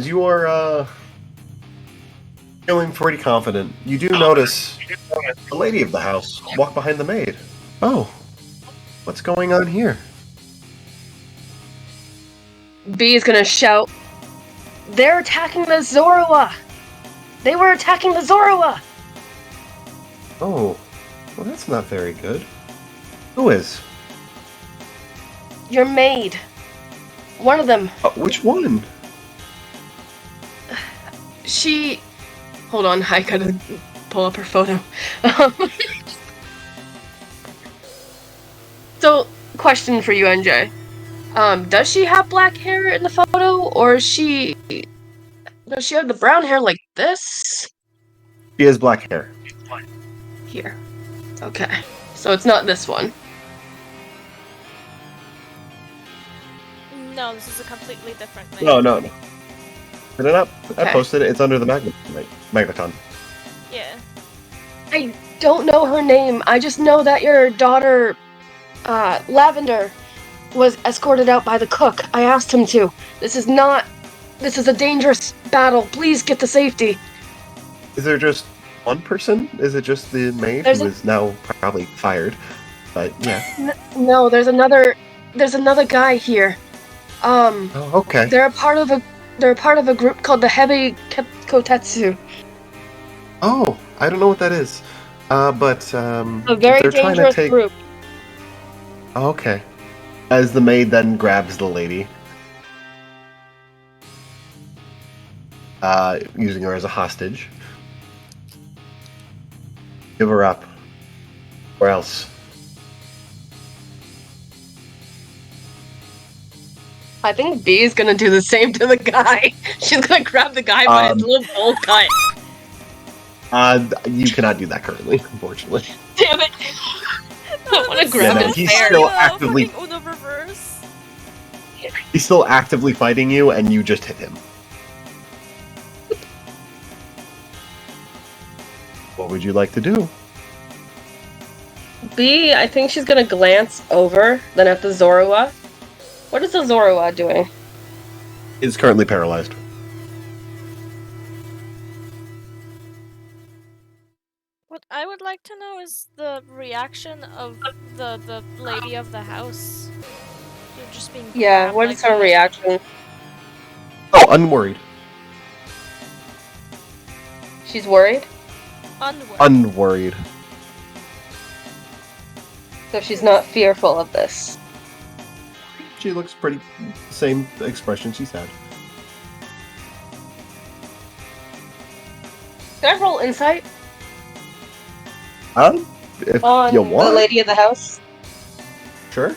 you are feeling pretty confident, you do notice the lady of the house walk behind the maid. Oh, what's going on here? B is gonna shout, "They're attacking the Zorua! They were attacking the Zorua!" Oh, well, that's not very good. Who is? Your maid. One of them. Which one? She... Hold on, I gotta pull up her photo. So, question for you, NJ. Does she have black hair in the photo, or does she have the brown hair like this? She has black hair. Here. Okay. So it's not this one. No, this is a completely different maid. No. Put it up. Okay. I posted it. It's under the magneton. Yeah. I don't know her name. I just know that your daughter, Lavender, was escorted out by the cook. I asked him to. This is a dangerous battle. Please get to safety. Is there just one person? Is it just the maid who is now probably fired? But yeah. No, there's another guy here. Oh, okay. They're a part of a group called the Heavy Kotetsu. Oh, I don't know what that is. But A very they're trying to dangerous take. group. Oh, okay. As the maid then grabs the lady, using her as a hostage. Give her up, or else. I think B is gonna do the same to the guy. She's gonna grab the guy by his little bowl cut. You cannot do that currently, unfortunately. Damn it! I want to grab no, his he's hair. still actively- fucking Uno reverse. He's still actively fighting you, and you just hit him. What would you like to do? B, I think she's gonna glance over, then at the Zorua. What is the Zorua doing? Is currently paralyzed. What I would like to know is the reaction of the lady of the house. You're just being Yeah, grabbed what like is her that. reaction? Oh, unworried. She's worried? Unworried. So she's not fearful of this. She looks pretty. Same expression she's had. Can I roll insight If on you the want. lady of the house? Sure.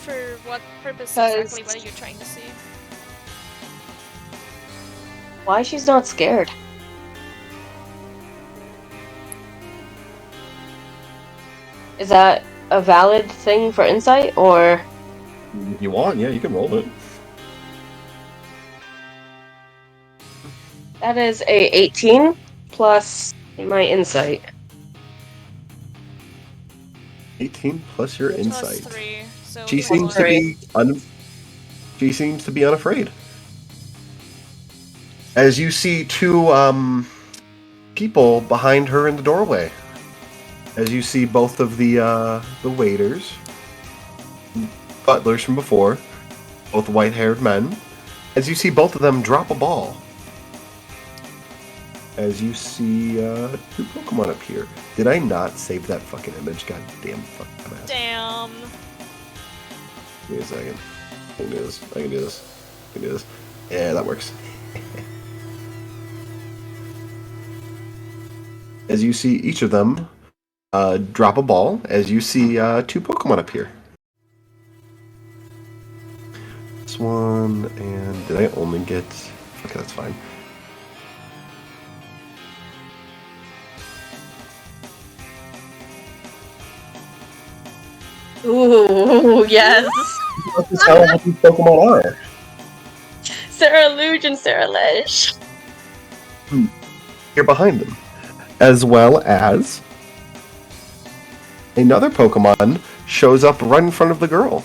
For what purpose 'Cause- exactly? What are you trying to see? Why she's not scared? Is that a valid thing for insight, or... If you want, yeah, you can roll it. That is a 18 plus my insight. 18 plus your Plus insight. 3, so She four. seems to be She seems to be unafraid. As you see two people behind her in the doorway. As you see both of the waiters, butlers from before, both white-haired men. As you see both of them drop a ball. As you see two Pokemon appear. Did I not save that fucking image? God damn fucking ass. Damn. Give me a second. I can do this. I can do this. I can do this. Yeah, that works. As you see each of them drop a ball, as you see two Pokemon appear. This one, and did I only get... Okay, that's fine. Ooh, yes! What the hell what these Pokemon are? Sarah Luge and Sarah Lesh. You're behind them. As well as... another Pokemon shows up right in front of the girl.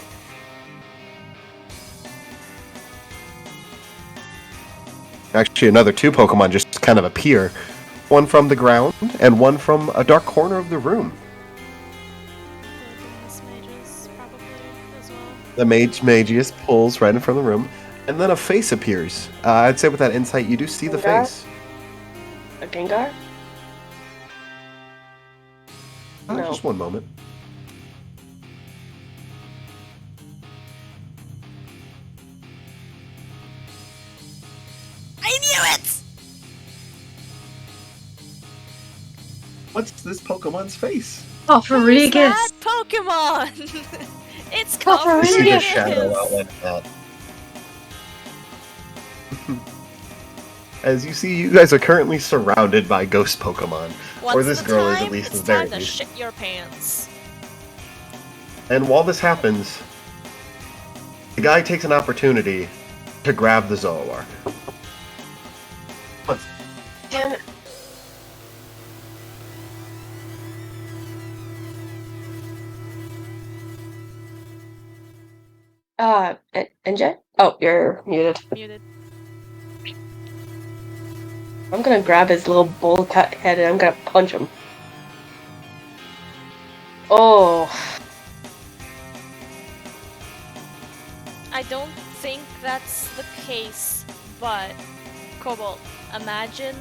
Actually, another two Pokemon just kind of appear. One from the ground, and one from a dark corner of the room. The mages probably as well. The Magius pulls right in front of the room, and then a face appears. I'd say with that insight, you do see the Gengar? face. A Gengar? No. Just one moment. I knew it! What's this Pokemon's face? Oh, Who's that Pokemon? It's Copperrigus. You see the Copperrigus. shadow outline of that. As you see, you guys are currently surrounded by ghost Pokemon. What's or this the girl is time? at least, It's at the very time to least. shit your pants. And while this happens, the guy takes an opportunity to grab the Zoroark. Damn it. NJ? Oh, you're muted. Muted. I'm gonna grab his little bowl cut head and I'm gonna punch him. Oh. I don't think that's the case, but Cobalt, imagine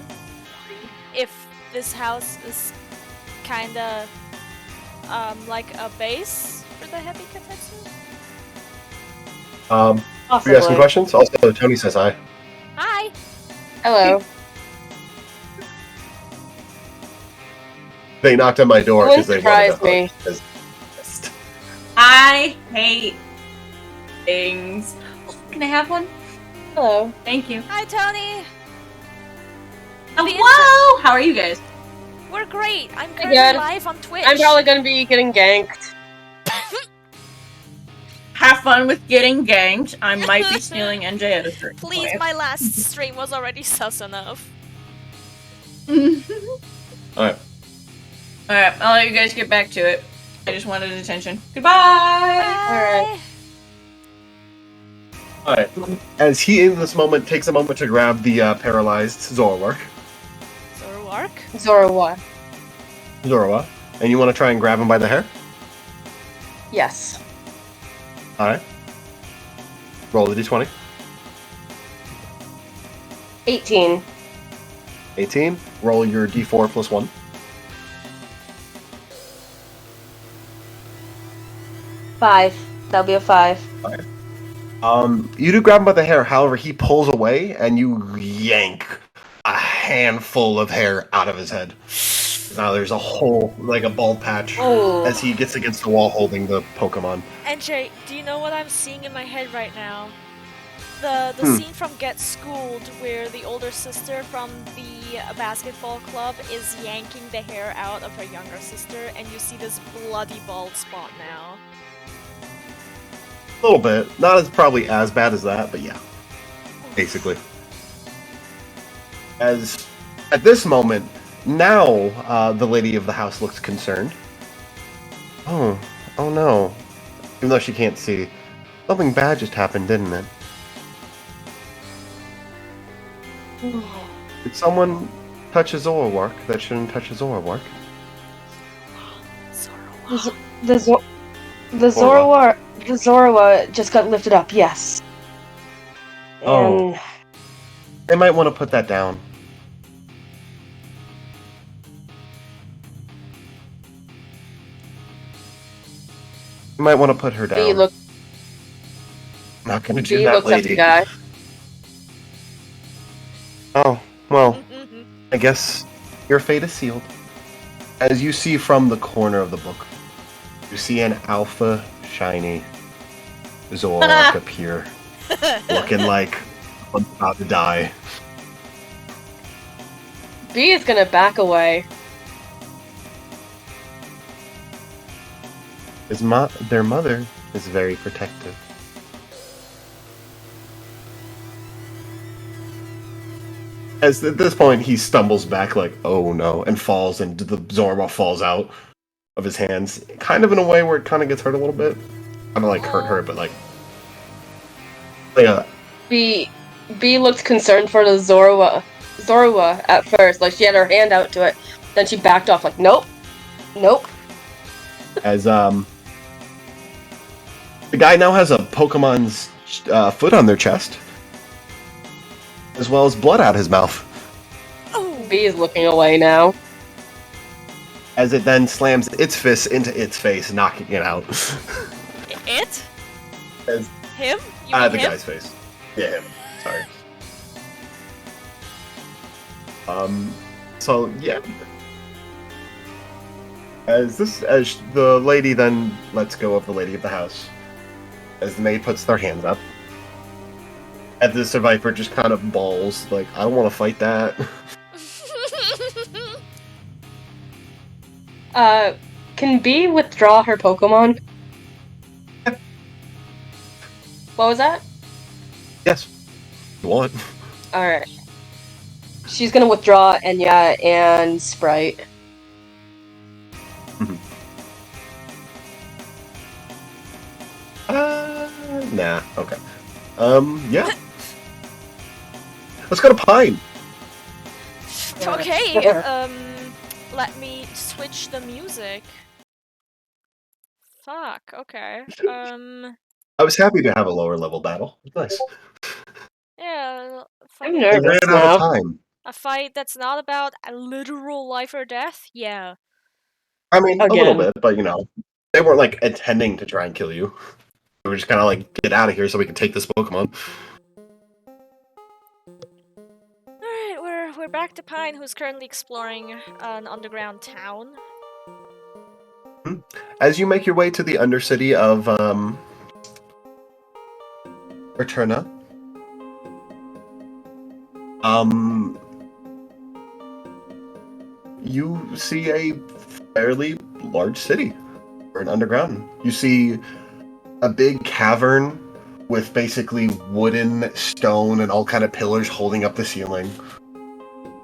if this house is kinda like a base for the heavy katetsu? Are you asking Possibly. questions? Also, Tony says hi. Hi! Hello. They knocked on my door because they wanted to Surprise me. hug. I hate things. Oh, can I have one? Hello. Thank you. Hi, Tony! Hello! How are you guys? We're great! I'm currently good. live on Twitch! I'm probably gonna be getting ganked. Have fun with getting ganked. I might be stealing NJ at a certain Please, point. my last stream was already sus enough. Alright. Alright, I'll let you guys get back to it. I just wanted attention. Goodbye! Bye! Alright. As he, in this moment, takes a moment to grab the paralyzed Zoroark. Zoroark? Zorowa. Zoroa. And you want to try and grab him by the hair? Yes. Alright. Roll the d20. 18. 18. Roll your d4 plus 1. Five. That'll be a 5. You do grab him by the hair, however, he pulls away and you yank a handful of hair out of his head. Now there's a hole, like a bald patch, Oh. as he gets against the wall holding the Pokemon. NJ, do you know what I'm seeing in my head right now? The scene from Get Schooled where the older sister from the basketball club is yanking the hair out of her younger sister and you see this bloody bald spot now. A little bit. Not as probably as bad as that, but yeah. Basically. As at this moment, now the lady of the house looks concerned. Oh no. Even though she can't see. Something bad just happened, didn't it? Did someone touch a Zoroark that shouldn't touch a Zoroark? Zoroark. The Zorowa just got lifted up, yes. Oh. And They might want to put that down. You might want to put her down. B look I'm not gonna do B that, looks at the lady. guy. Oh, well, I guess your fate is sealed. As you see from the corner of the book, you see an alpha shiny Zoroark appear, looking like I'm about to die. B is gonna back away. Their mother is very protective. As at this point, he stumbles back like, oh no, and falls, and the Zoroark falls out of his hands, kind of in a way where it kind of gets hurt a little bit. Kind of like hurt her, but like, yeah. B looked concerned for the Zorowa at first, like she had her hand out to it. Then she backed off, like nope. As the guy now has a Pokemon's foot on their chest, as well as blood out his mouth. B is looking away now. As it then slams its fist into its face, knocking it out. It? As, Him? You mean the him? guy's face. Yeah, him. Sorry. So yeah. As the lady then lets go of the lady of the house, as the maid puts their hands up, and the survivor just kind of bawls, like, I don't want to fight that. Can B withdraw her Pokemon? What was that? Yes. You want? Alright. She's gonna withdraw Enya and Sprite. Nah, okay. Yeah. Let's go to Pine. Okay, let me switch the music. Fuck, okay. I was happy to have a lower level battle. Nice. Yeah, fuck. I'm They nervous ran out now. of time. A fight that's not about a literal life or death? Yeah. I mean, a little Again. bit, but they weren't like intending to try and kill you. They were just kind of like, get out of here so we can take this Pokemon. Alright, we're back to Pine, who's currently exploring an underground town. As you make your way to the Undercity of Eterna, you see a fairly large city, or an underground. You see a big cavern with basically wooden, stone, and all kind of pillars holding up the ceiling.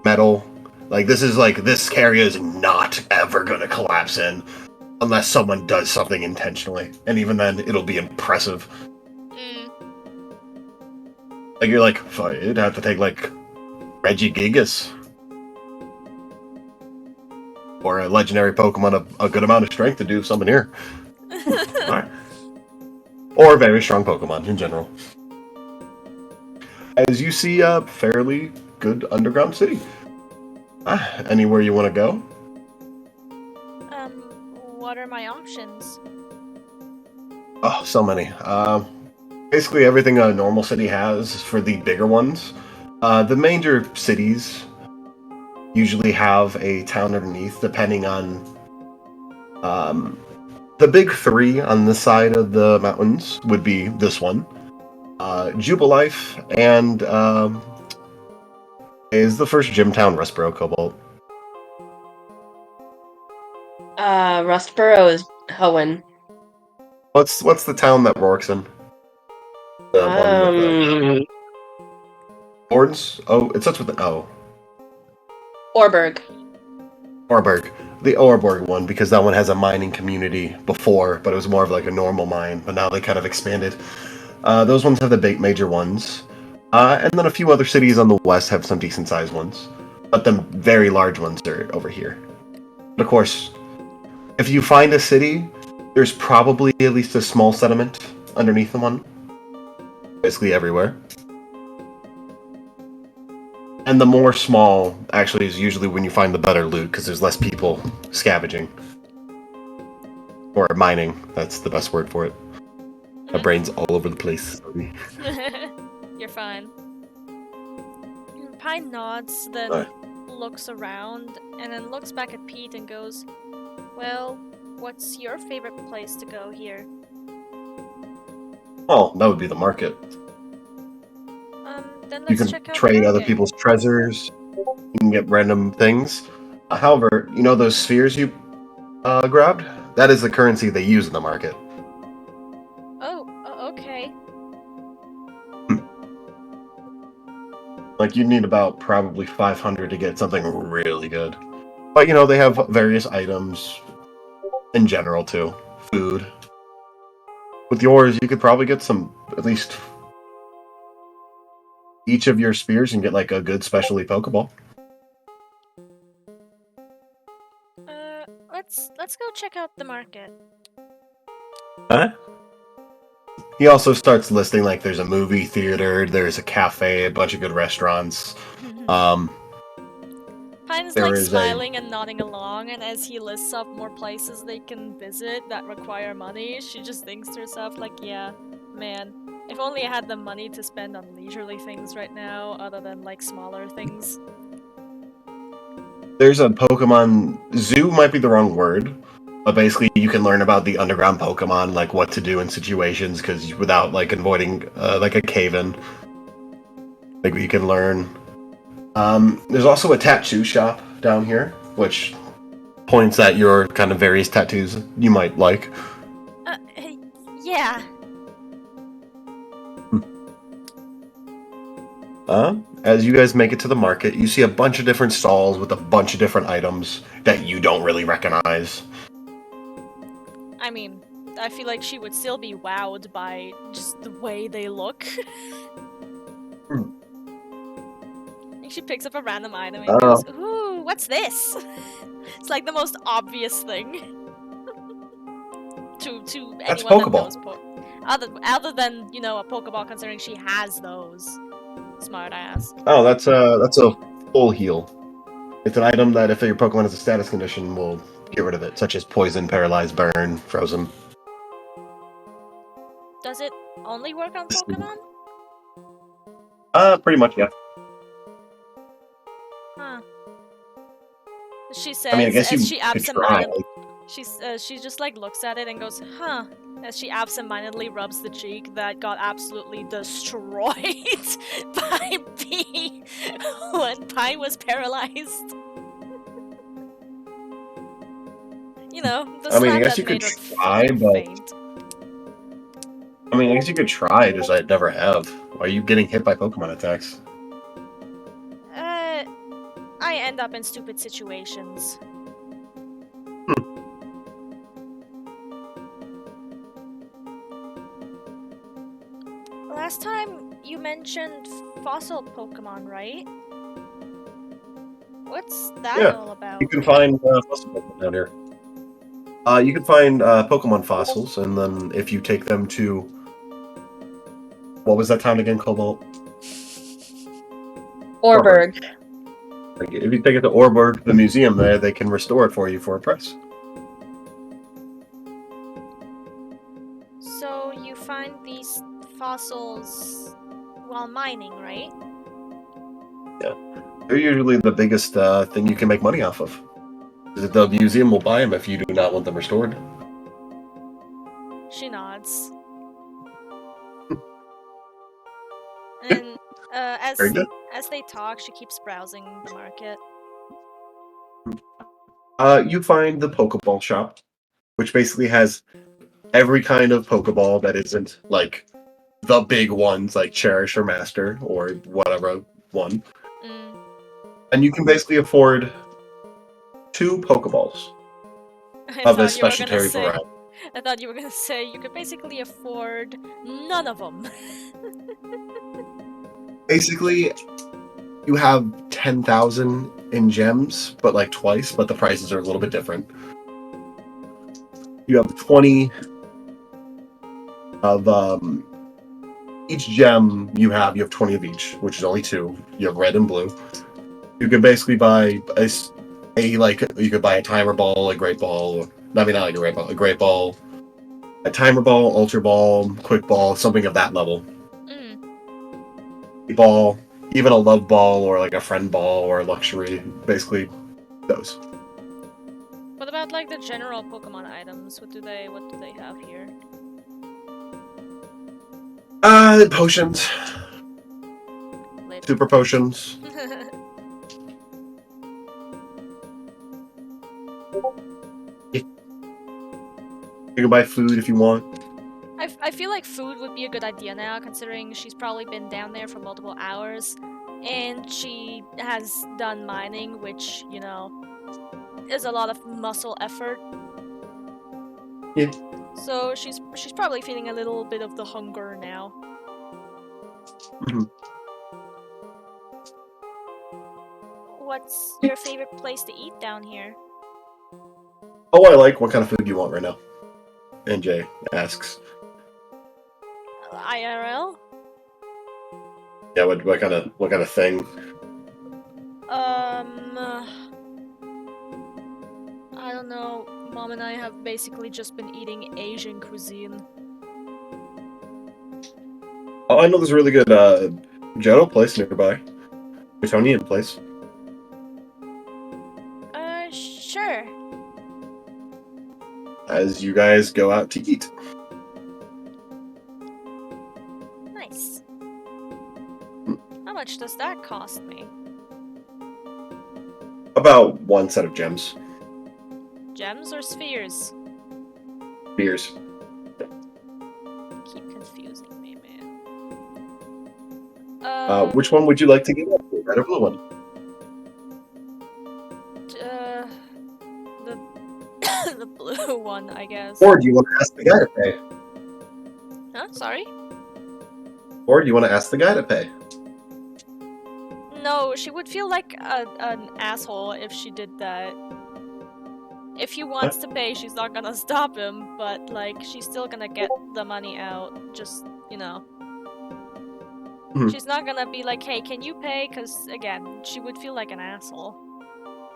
Metal. This area is not ever gonna collapse in unless someone does something intentionally. And even then, it'll be impressive. Like, you're like, it'd have to take, like, Regigigas. Or a legendary Pokemon of a good amount of strength to do something here. Alright. Or a very strong Pokemon in general. As you see a fairly good underground city. Anywhere you want to go? What are my options? Oh, so many. Basically everything a normal city has for the bigger ones. The major cities usually have a town underneath, depending on the big three on this side of the mountains would be this one. Jubilife and is the first gym town Rustboro Cobalt. Rustboro is Hoenn. What's the town that Rourke's in? The one with Horns? Oh, it starts with an O. Orberg. Orberg. The Orberg one, because that one has a mining community before, but it was more of like a normal mine, but now they kind of expanded. Those ones have the big major ones. And then a few other cities on the west have some decent sized ones. But the very large ones are over here. But of course, if you find a city, there's probably at least a small settlement underneath the one. Basically everywhere. And the more small, actually, is usually when you find the better loot, because there's less people scavenging. Or mining, that's the best word for it. My brain's all over the place. You're fine. Pine nods, then looks around, and then looks back at Pete and goes, well, what's your favorite place to go here? Well, that would be the market. Then You let's can check out trade the other market. people's treasures. You can get random things. However, you know those spheres you grabbed? That is the currency they use in the market. Oh, okay. Like, you need about probably 500 to get something really good. But, they have various items in general, too. Food. With yours, you could probably get some, at least each of your spears and get, like, a good specialty Pokeball. Let's go check out the market. Huh? He also starts listing, like, there's a movie theater, there's a cafe, a bunch of good restaurants. Pine's there like is smiling and nodding along, and as he lists up more places they can visit that require money, she just thinks to herself, like, yeah, man, if only I had the money to spend on leisurely things right now, other than, like, smaller things. There's a Pokemon zoo, might be the wrong word, but basically you can learn about the underground Pokemon, like what to do in situations, because without like avoiding like a cave-in, like you can learn. There's also a tattoo shop down here, which points at your kind of various tattoos you might like. Yeah. As you guys make it to the market, you see a bunch of different stalls with a bunch of different items that you don't really recognize. I mean, I feel like she would still be wowed by just the way they look. I think she picks up a random item and goes, ooh, what's this? It's like the most obvious thing. to That's anyone Pokeball. that knows other than, a Pokeball, considering she has those. Smart ass. Oh, that's a Full heal. It's an item that if your Pokemon has a status condition will get rid of it, such as poison, paralyze, burn, frozen. Does it only work on Pokemon? Pretty much, yeah. Huh. She says I mean, I guess you as she could try. she just like looks at it and goes, huh, as she absentmindedly rubs the cheek that got absolutely destroyed by B when Pi was paralyzed. You know, the I mean, I slap guess that you could made her try, fucking but faint. I mean, I guess you could try, just I never have. Why are you getting hit by Pokemon attacks? I end up in stupid situations. Last time you mentioned fossil Pokemon, right? What's that Yeah, all about? You can find fossil Pokemon down here. You can find Pokemon fossils, and then if you take them to what was that town again, Cobalt? Orberg. If you take it to Orberg, the museum there, they can restore it for you for a price. So you find these fossils while mining, right? Yeah, they're usually the biggest thing you can make money off of. The museum will buy them if you do not want them restored. She nods. And Very good. as they talk, she keeps browsing the market. You find the Pokeball shop, which basically has every kind of Pokeball that isn't like the big ones like Cherish or Master or whatever one. Mm. And you can basically afford 2 Pokeballs of a specialty variety. I thought you were gonna say you could basically afford none of them. Basically, you have 10,000 in gems, but like twice, but the prices are a little bit different. You have 20 of each gem you have 20 of each, which is only 2. You have red and blue. You could basically buy you could buy a timer ball, a great ball, or I mean not like a great ball, a timer ball, ultra ball, quick ball, something of that level. Ball, even a love ball or like a friend ball or a luxury, basically those. What about like the general Pokemon items? What do they have here? Potions. Lit. Super potions. You can buy food if you want. I feel like food would be a good idea now, considering she's probably been down there for multiple hours, and she has done mining, which, you know, is a lot of muscle effort. Yeah. So she's probably feeling a little bit of the hunger now. Mm-hmm. What's your favorite place to eat down here? Oh, I like. What kind of food do you want right now? NJ asks. IRL? Yeah, what kind of thing? I don't know. Mom and I have basically just been eating Asian cuisine. Oh, I know there's a really good Johto place nearby. Newtonian place. Sure. As you guys go out to eat. Nice. How much does that cost me? About 1 set of gems. Gems or spheres? Beers. Keep confusing me, man. Which one would you like to get? The red or blue one? The blue one, I guess. Or do you want to ask the guy to pay? Huh? Sorry? Or do you want to ask the guy to pay? No, she would feel like an asshole if she did that. If he wants to pay, she's not gonna stop him, but, like, she's still gonna get the money out, just, you know. Mhm. She's not gonna be like, hey, can you pay? Because, again, she would feel like an asshole.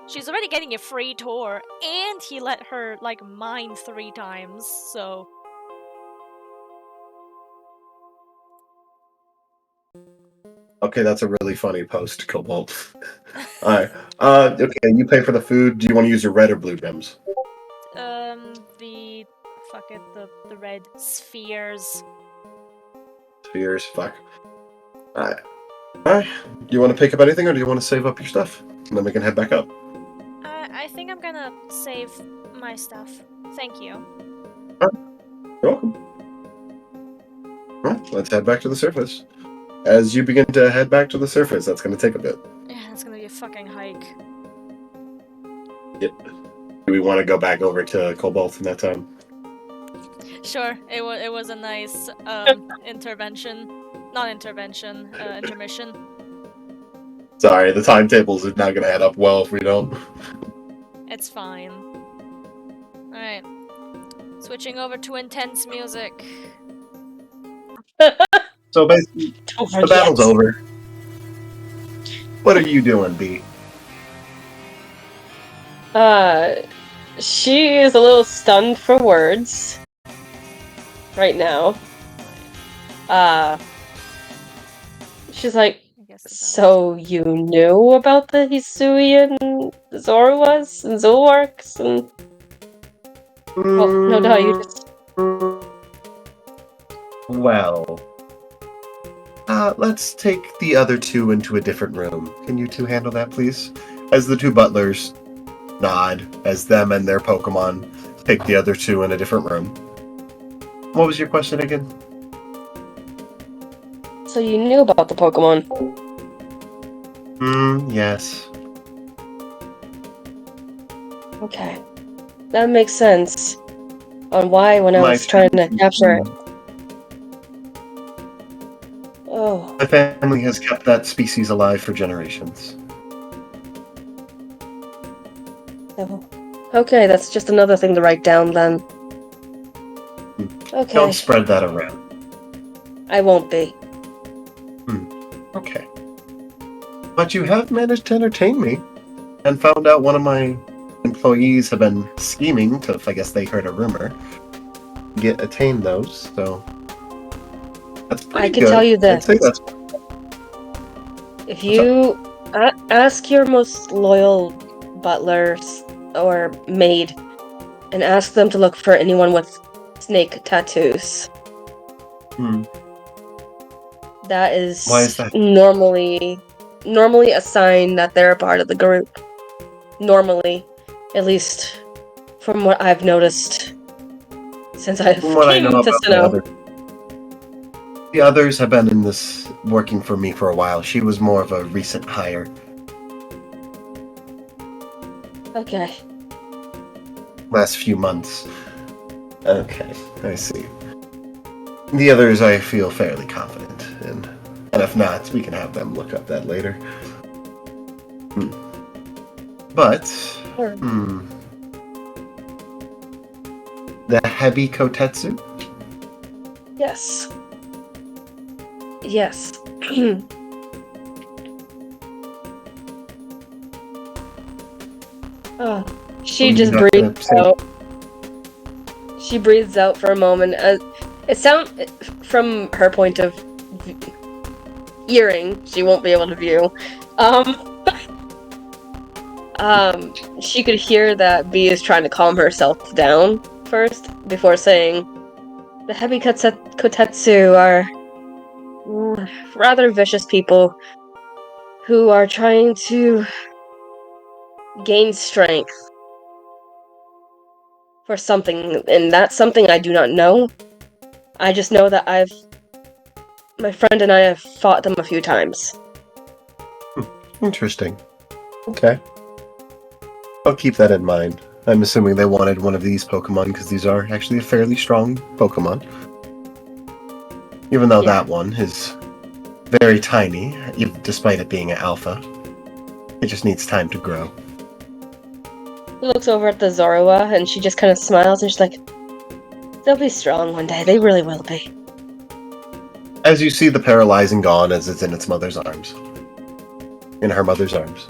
She's already getting a free tour, and he let her, like, mine 3 times, so... Okay, that's a really funny post, Cobalt. Alright. Okay, you pay for the food. Do you want to use your red or blue gems? Fuck it, the red spheres. Spheres, fuck. Alright. Alright. Do you want to pick up anything, or do you want to save up your stuff? And then we can head back up. I think I'm gonna save my stuff. Thank you. You're welcome. Alright, let's head back to the surface. As you begin to head back to the surface, that's going to take a bit. Yeah, that's gonna be a fucking hike. Yep. Do we want to go back over to Cobalt in that time? Sure, it was a nice, intervention. Not intervention, intermission. Sorry, the timetables are not going to add up well if we don't. It's fine. Alright. Switching over to intense music. So basically, Don't the battle's forget. over. What are you doing, B? She is a little stunned for words right now. She's like, I guess the so you knew about the Hisui and Zoroas and Zolwarks and... Well, no doubt you just... Well, let's take the other two into a different room. Can you two handle that, please? As the two butlers nod, as them and their Pokemon take the other two in a different room. What was your question again? So you knew about the Pokemon. Yes. Okay. That makes sense. On why when I was trying to capture it. Oh. My family has kept that species alive for generations. Okay, that's just another thing to write down then. Okay. Don't spread that around. I won't be. Okay. But you have managed to entertain me, and found out one of my employees have been scheming to, I guess they heard a rumor, attain those, so... That's pretty I can good. tell you I'd this. say that's... If you ask your most loyal butler or maid, and ask them to look for anyone with snake tattoos. That is, Why is that? normally a sign that they're a part of the group. Normally, at least from what I've noticed since I From what I came know to about Sinnoh. the others have been in this working for me for a while. She was more of a recent hire. Okay. Last few months. Okay, I see. The others I feel fairly confident in. And if not, we can have them look up that later. But, Sure. The heavy kotetsu? Yes. Yes. Oh, she You're just not gonna breathes say- out. She breathes out for a moment. It sounds, from her point of hearing, she won't be able to view. She could hear that B is trying to calm herself down first before saying, "The heavy kotetsu are rather vicious people who are trying to gain strength for something, and that's something I do not know. I just know that my friend and I have fought them a few times." Interesting. Okay. I'll keep that in mind. I'm assuming they wanted one of these Pokemon because these are actually a fairly strong Pokemon. Even though that one is very tiny, despite it being an alpha. It just needs time to grow. She looks over at the Zorua, and she just kind of smiles, and she's like, "They'll be strong one day. They really will be." As you see the paralyzing gone as it's in its mother's arms. In her mother's arms.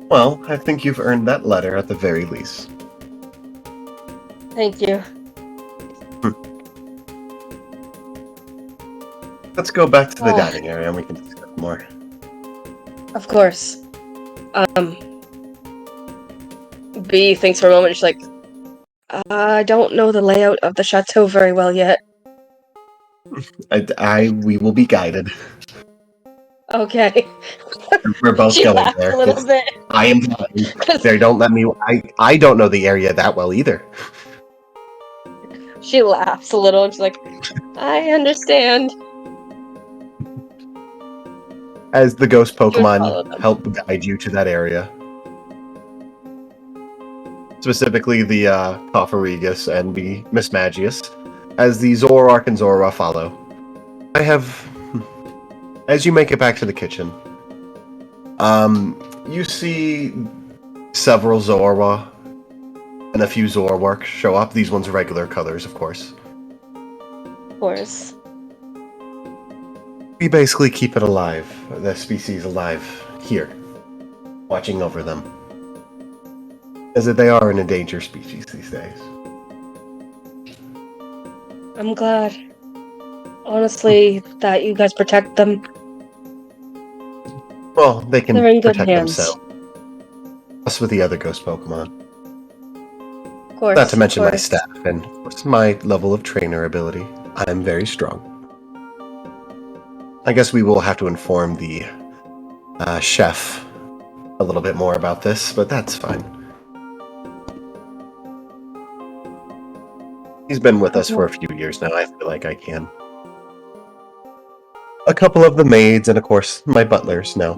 Well, I think you've earned that letter at the very least. Thank you. Let's go back to the dining area and we can discuss more. Of course. B thinks for a moment, she's like, I don't know the layout of the chateau very well yet. We will be guided. Okay. We're both She going laughed there. a little bit. I am they don't let me I don't know the area that well either. She laughs a little and she's like, I understand. As the ghost follow Pokemon them. help guide you to that area. Specifically the Cofferegus and the Mismagius, as the Zoroark and Zorua follow. As you make it back to the kitchen, you see several Zorua and a few Zoroark show up. These ones are regular colors, of course. Of course. We basically keep it alive, the species alive, here, watching over them. As they are an endangered species these days. I'm glad. Honestly, that you guys protect them. Well, they can They're in good protect hands. themselves. Us with the other ghost Pokemon. Of course. Not to mention of my course. staff and my level of trainer ability. I'm very strong. I guess we will have to inform the chef a little bit more about this, but that's fine. He's been with us for a few years now. I feel like I can. A couple of the maids and, of course, my butlers know.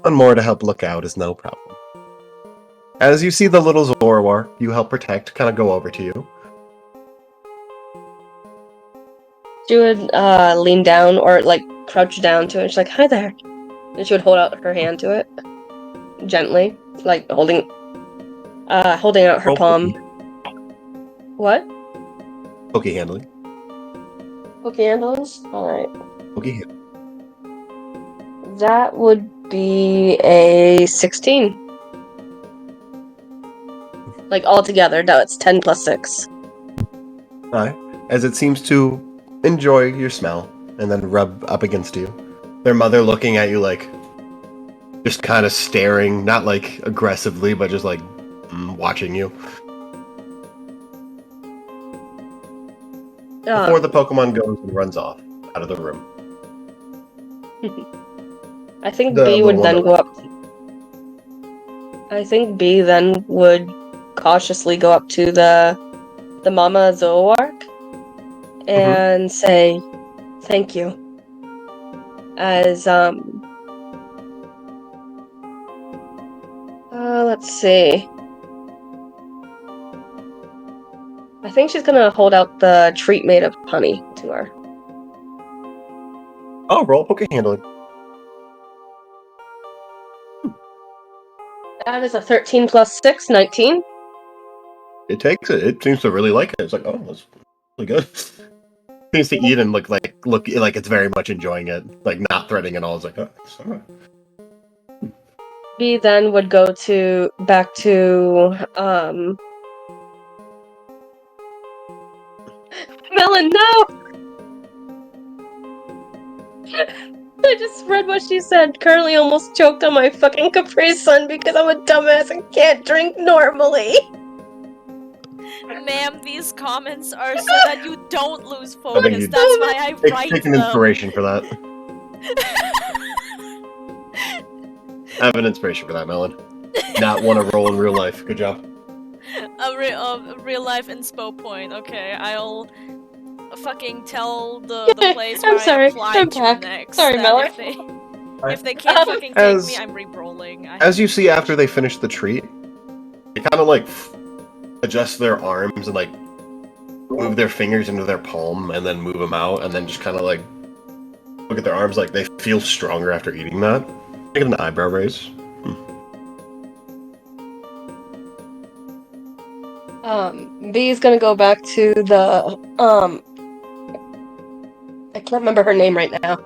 One more to help look out is no problem. As you see the little Zoroark you help protect kind of go over to you. She would lean down or like crouch down to it. She's like, "Hi there," and she would hold out her hand to it gently, like holding out her Roll palm. What? Pokey handling. Poke handles? Alright. Pokey handling. That would be a 16. Like all together, no, it's 10 plus 6. Alright. As it seems to enjoy your smell and then rub up against you. Their mother looking at you like, just kind of staring, not like aggressively, but just like watching you. Before the Pokemon goes and runs off out of the room. I think B would then go up. I think B then would cautiously go up to the Mama Zoroark and say thank you. As let's see. I think she's gonna hold out the treat made of honey to her. Oh, roll Pokey handling. That is a 13 plus 6, 19. It takes it. It seems to really like it. It's like, oh, that's really good. Seems to eat and look like it's very much enjoying it, like not threatening at all. It's like, oh, it's all right. B then would go back to Melon, no! I just read what she said. Currently almost choked on my fucking Capri Sun because I'm a dumbass and can't drink normally. Ma'am, these comments are so that you don't lose focus. you- That's why I write Take an them. inspiration for that. I have an inspiration for that, Melon. Not want to roll in real life. Good job. A real life inspo point. Okay, I'll fucking tell the place I'm where sorry, I apply I'm to back. next. Sorry, that Mellor. if they can't fucking take As- me, I'm re-rolling. As you see after they finish the treat, they kind of like adjust their arms and like move their fingers into their palm and then move them out and then just kind of like look at their arms like they feel stronger after eating that. Make an eyebrow raise. B's gonna go back to the, I can't remember her name right now.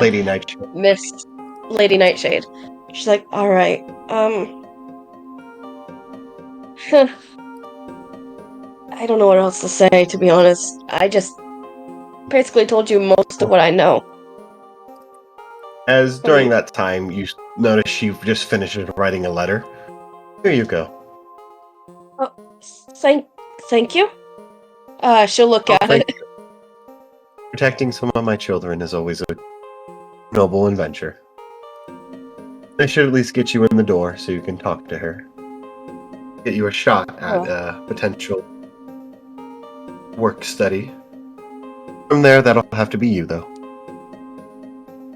Lady Nightshade. Miss Lady Nightshade. She's like, alright, I don't know what else to say, to be honest. I just basically told you most of what I know. As during that time, you notice she just finishes writing a letter. Here you go. Oh, thank you? She'll look at Thank it. you. Protecting some of my children is always a noble adventure. I should at least get you in the door so you can talk to her. Get you a shot at a potential work study. From there, that'll have to be you, though.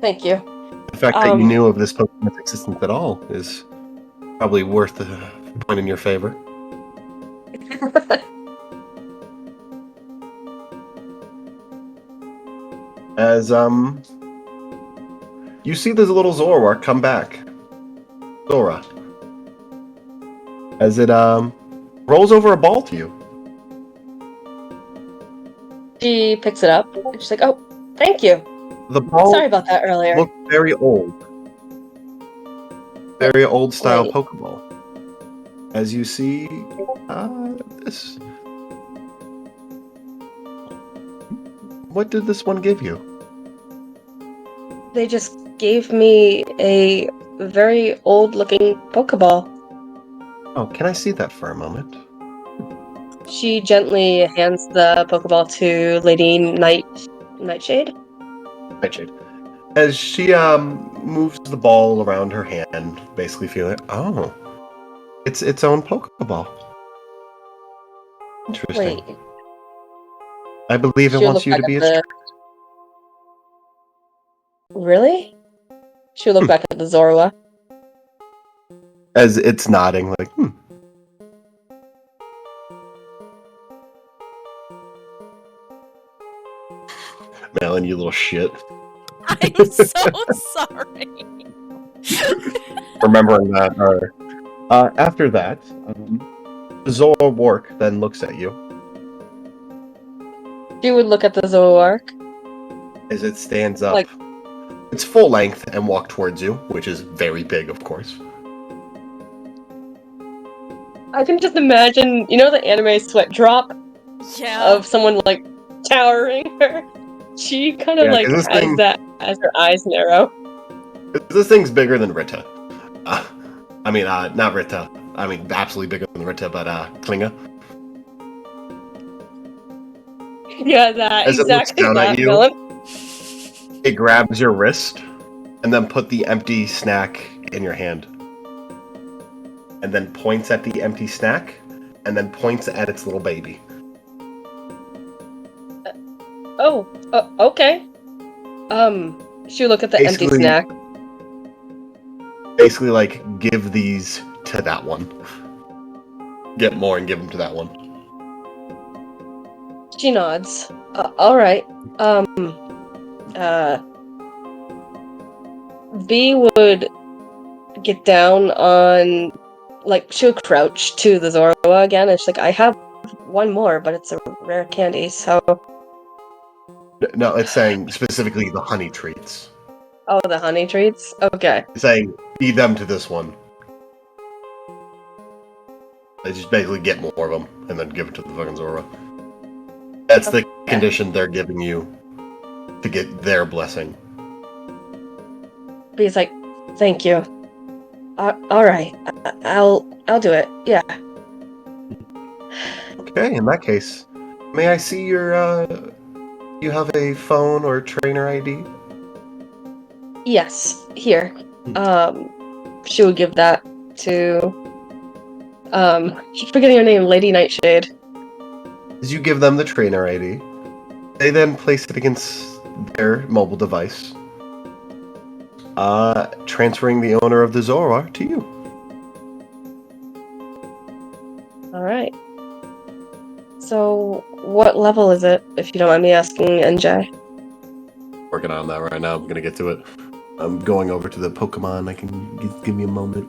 Thank you. The fact that you knew of this Pokemon's existence at all is probably worth a point in your favor. As, you see this little Zoroark come back. Zora. As it, rolls over a ball to you. She picks it up, and she's like, oh, thank you. The ball Sorry about that earlier. looked very old. Very old style Wait. Pokeball. As you see, this. What did this one give you? They just gave me a very old-looking Pokeball. Oh, can I see that for a moment? She gently hands the Pokeball to Lady Nightshade. Nightshade. As she moves the ball around her hand, basically feeling, oh, it's its own Pokeball. Interesting. Wait. I believe it She'll wants look you to back be at its. the... Really? She'll look back at the Zorua. As it's nodding, like, Malin, you little shit. I'm so sorry. Remembering that. After that, Zoroark then looks at you She would look at the Zoroark. as it stands up. Like- Its full length and walk towards you, which is very big, of course. I can just imagine, you know the anime sweat drop Yeah. of someone, like, towering her? She kind of, Yeah, like, 'cause has that as her eyes narrow. This thing's bigger than Rita. Not Rita. I mean, absolutely bigger than Rita, but Klinga. Yeah, that. As it looks exactly down that, at you, Dylan. it grabs your wrist, and then put the empty snack in your hand. And then points at the empty snack, and then points at its little baby. Oh, okay. She would look at the empty Basically- snack. Basically, like, give these to that one. Get more and give them to that one. She nods. Alright. B would get down on, like, she'll crouch to the Zorua again, and she's like, I have one more, but it's a rare candy, so... No, it's saying specifically the honey treats. Oh, the honey treats? Okay. It's saying, feed them to this one. They just basically get more of them, and then give it to the fucking Zora. That's the condition they're giving you to get their blessing. B's like, thank you. Alright. I'll do it. Yeah. Okay, in that case, may I see your, you have a phone or trainer ID? Yes. Here. She would give that to... keep forgetting her name, Lady Nightshade. As you give them the trainer ID, they then place it against their mobile device, transferring the owner of the Zoroark to you. Alright. So, what level is it, if you don't mind me asking, NJ? Working on that right now. I'm gonna get to it. I'm going over to the Pokemon. Give me a moment.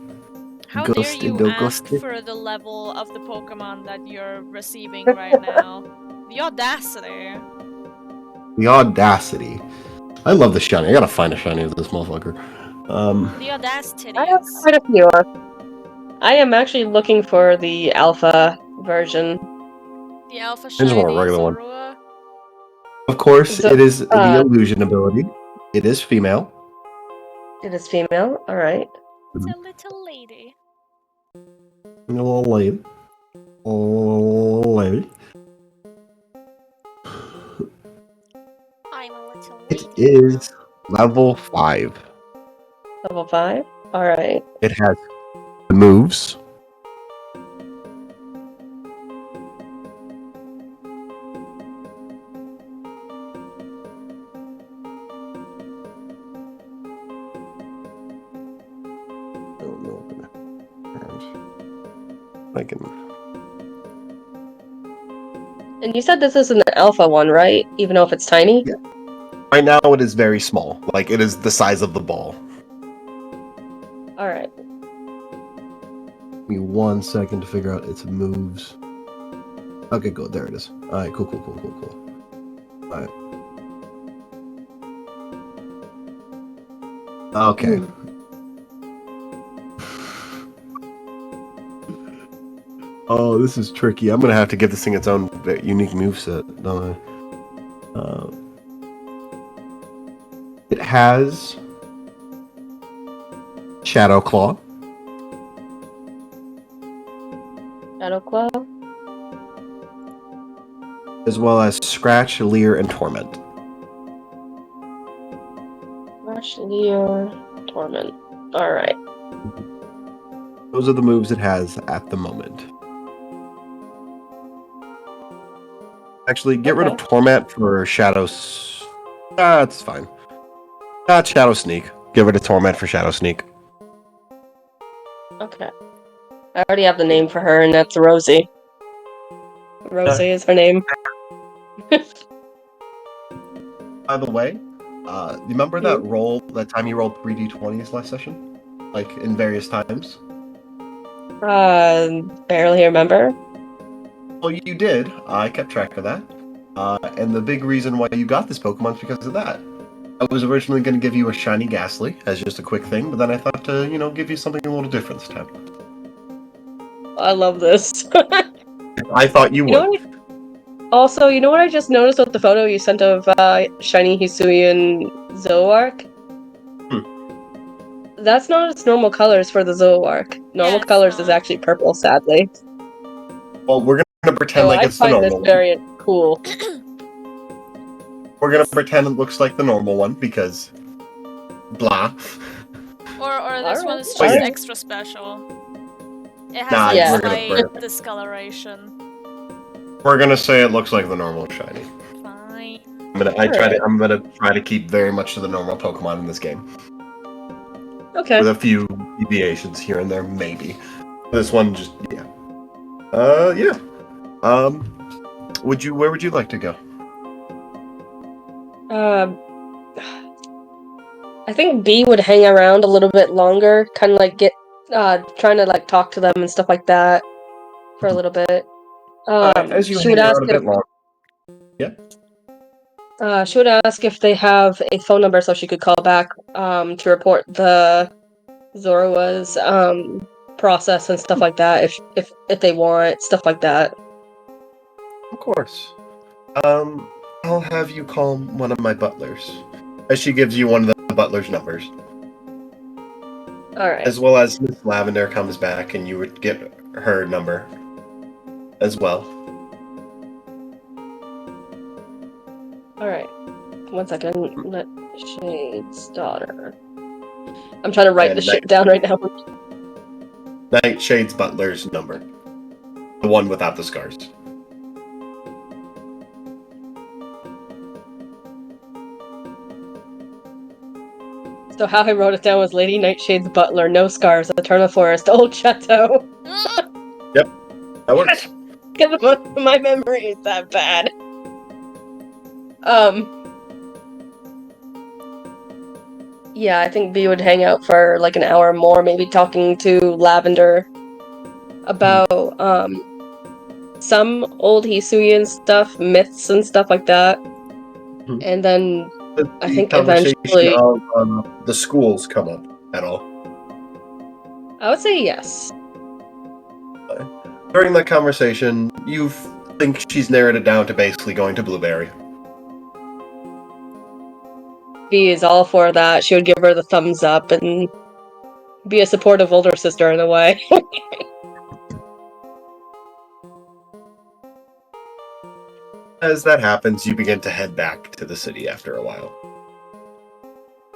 How Ghost dare you into ask ghost. for the level of the Pokemon that you're receiving right now? The audacity. The audacity. I love the shiny. I gotta find a shiny of this motherfucker. The audacity. I have quite a few. I am actually looking for the alpha version. The Alpha I just want a Shiny regular one. Zorua. Of course, So- it is the illusion ability. It is female. It is female. All right. It's a little lady. A little lady. A little lady. I'm a little It lady. is level 5. Level 5. All right. It has moves. I can. And you said this is an alpha one, right? Even though if it's tiny? Yeah. Right now, it is very small. Like, it is the size of the ball. All right. Give me 1 second to figure out its moves. Okay, good. There it is. Alright, cool. Alright. Okay. Oh, this is tricky. I'm gonna have to give this thing its own unique moveset, don't I? It has Shadow Claw. Shadow Claw. As well as Scratch, Leer, and Torment. Rush, Leer, Torment. All right. Those are the moves it has at the moment. Actually, get rid of Torment for Shadows. That's fine. Not Shadow Sneak. Get rid of Torment for Shadow Sneak. Okay. I already have the name for her, and that's Rosie. Rosie is her name. By the way, remember that time you rolled 3d20s last session? Like, in various times? Barely remember. Well, you did. I kept track of that. And the big reason why you got this Pokemon is because of that. I was originally going to give you a shiny Ghastly as just a quick thing, but then I thought to, give you something a little different this time. I love this. I thought you would. Also, you know what I just noticed with the photo you sent of shiny Hisuian Zoroark? That's not its normal colors for the Zoroark. Normal colors is actually purple, sadly. Well, we're going to pretend like it's the normal this variant cool. We're going to pretend it looks like the normal one, because... blah. Or this one is just Alright. extra special. It has Nah, like slight discoloration. We're gonna say it looks like the normal shiny. Fine. I'm gonna try to keep very much to the normal Pokemon in this game. Okay. With a few deviations here and there, maybe. This one just yeah. Yeah. Where would you like to go? I think B would hang around a little bit longer, kind of like trying to like talk to them and stuff like that for a little bit. As you hang around a bit longer. Yeah. She would ask if they have a phone number so she could call back to report the Zorua's process and stuff like that if they want stuff like that. Of course. I'll have you call one of my butlers. As she gives you one of the butler's numbers. Alright. As well as Miss Lavender comes back and you would get her number as well. Alright. 1 second. Let Shade's daughter. I'm trying to write this shit down right now. Nightshade's butler's number. The one without the scars. So how I wrote it down was Lady Nightshade's butler, no scars, Eternal Forest, Old Chateau. Yep, that works. Because my memory is that bad. Yeah, I think B would hang out for like an hour more, maybe talking to Lavender about some old Hisuian stuff, myths and stuff like that. Mhm. And then Does I the think conversation eventually of the schools come up at all? I would say yes. During that conversation, you think she's narrowed it down to basically going to Blueberry. B is all for that. She would give her the thumbs up and be a supportive older sister in a way. As that happens, you begin to head back to the city after a while.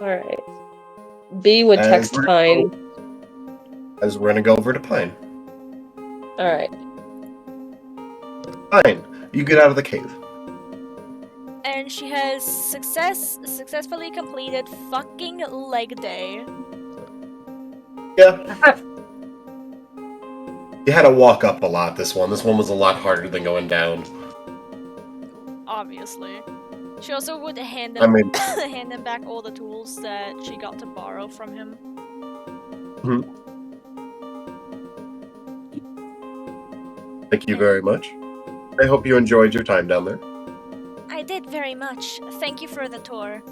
Alright. B would text Pine. As we're gonna go over to Pine. Alright. Pine, you get out of the cave. And she has successfully completed fucking leg day. Yeah. You had to walk up a lot this one. This one was a lot harder than going down. Obviously. She also would hand him, I mean, hand him back all the tools that she got to borrow from him. thank you very much. I hope you enjoyed your time down there. I did very much. Thank you for the tour.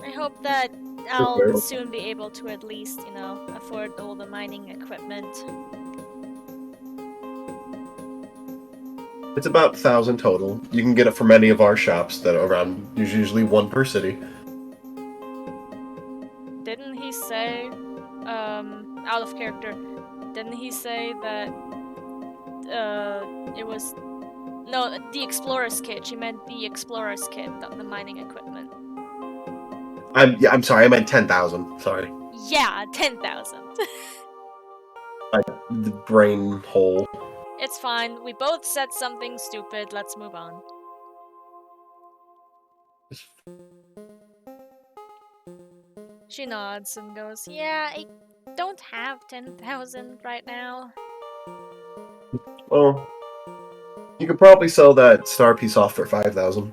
I hope that I'll welcome. soon be able to at least, you know, afford all the mining equipment. It's about 1,000 total. You can get it from any of our shops that are around. There's usually one per city. Didn't he say, out of character, didn't he say that, it was, no, the Explorer's Kit, she meant the Explorer's Kit, not the mining equipment. I'm sorry, I meant 10,000. Sorry. Yeah, 10,000. The brain hole. It's fine, we both said something stupid, let's move on. She nods and goes, yeah, I don't have 10,000 right now. Well, you could probably sell that star piece off for 5,000.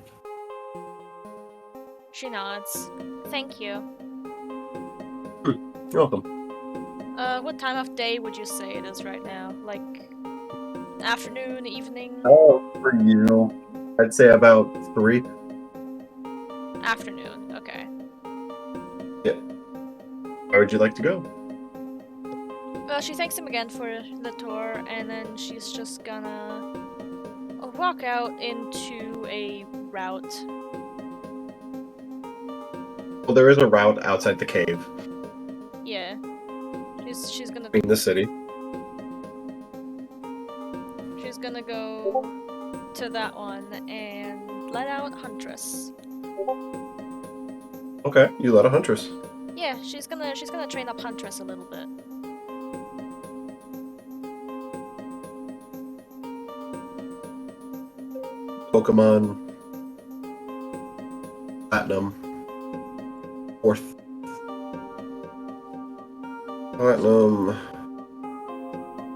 She nods. Thank you. You're welcome. What time of day would you say it is right now? Like, afternoon, evening? Oh, for you, I'd say about 3. Afternoon, okay. Where would you like to go? Well, she thanks him again for the tour, and then she's just gonna walk out into a route. Well, there is a route outside the cave Yeah. She's gonna in the city. She's gonna go to that one and let out Huntress. Okay, you let a huntress. Yeah, she's gonna train up Huntress a little bit. Pokemon Platinum. 4th. Platinum.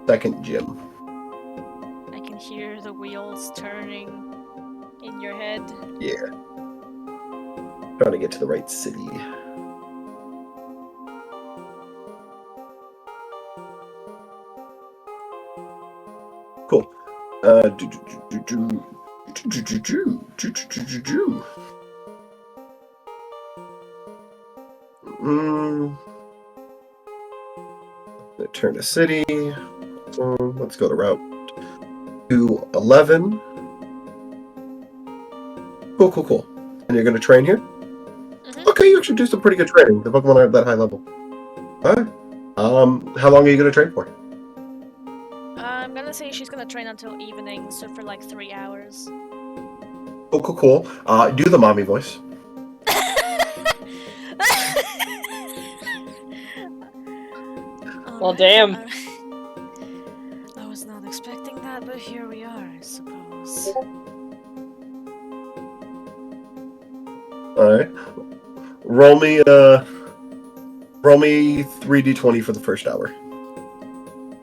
2nd gym. I can hear the wheels turning in your head. Yeah. Trying to get to the right city. Cool. Turn to city. Let's go to route 211. Cool. And you're gonna train here? Mhm. Okay, you actually do some pretty good training. The Pokemon are at that high level. Alright. How long are you gonna train for? I'm gonna say she's gonna train until evening, so for like 3 hours. Cool. Do the mommy voice. Well, damn. I was not expecting that, but here we are, I suppose. Alright. Roll me 3d20 for the first hour.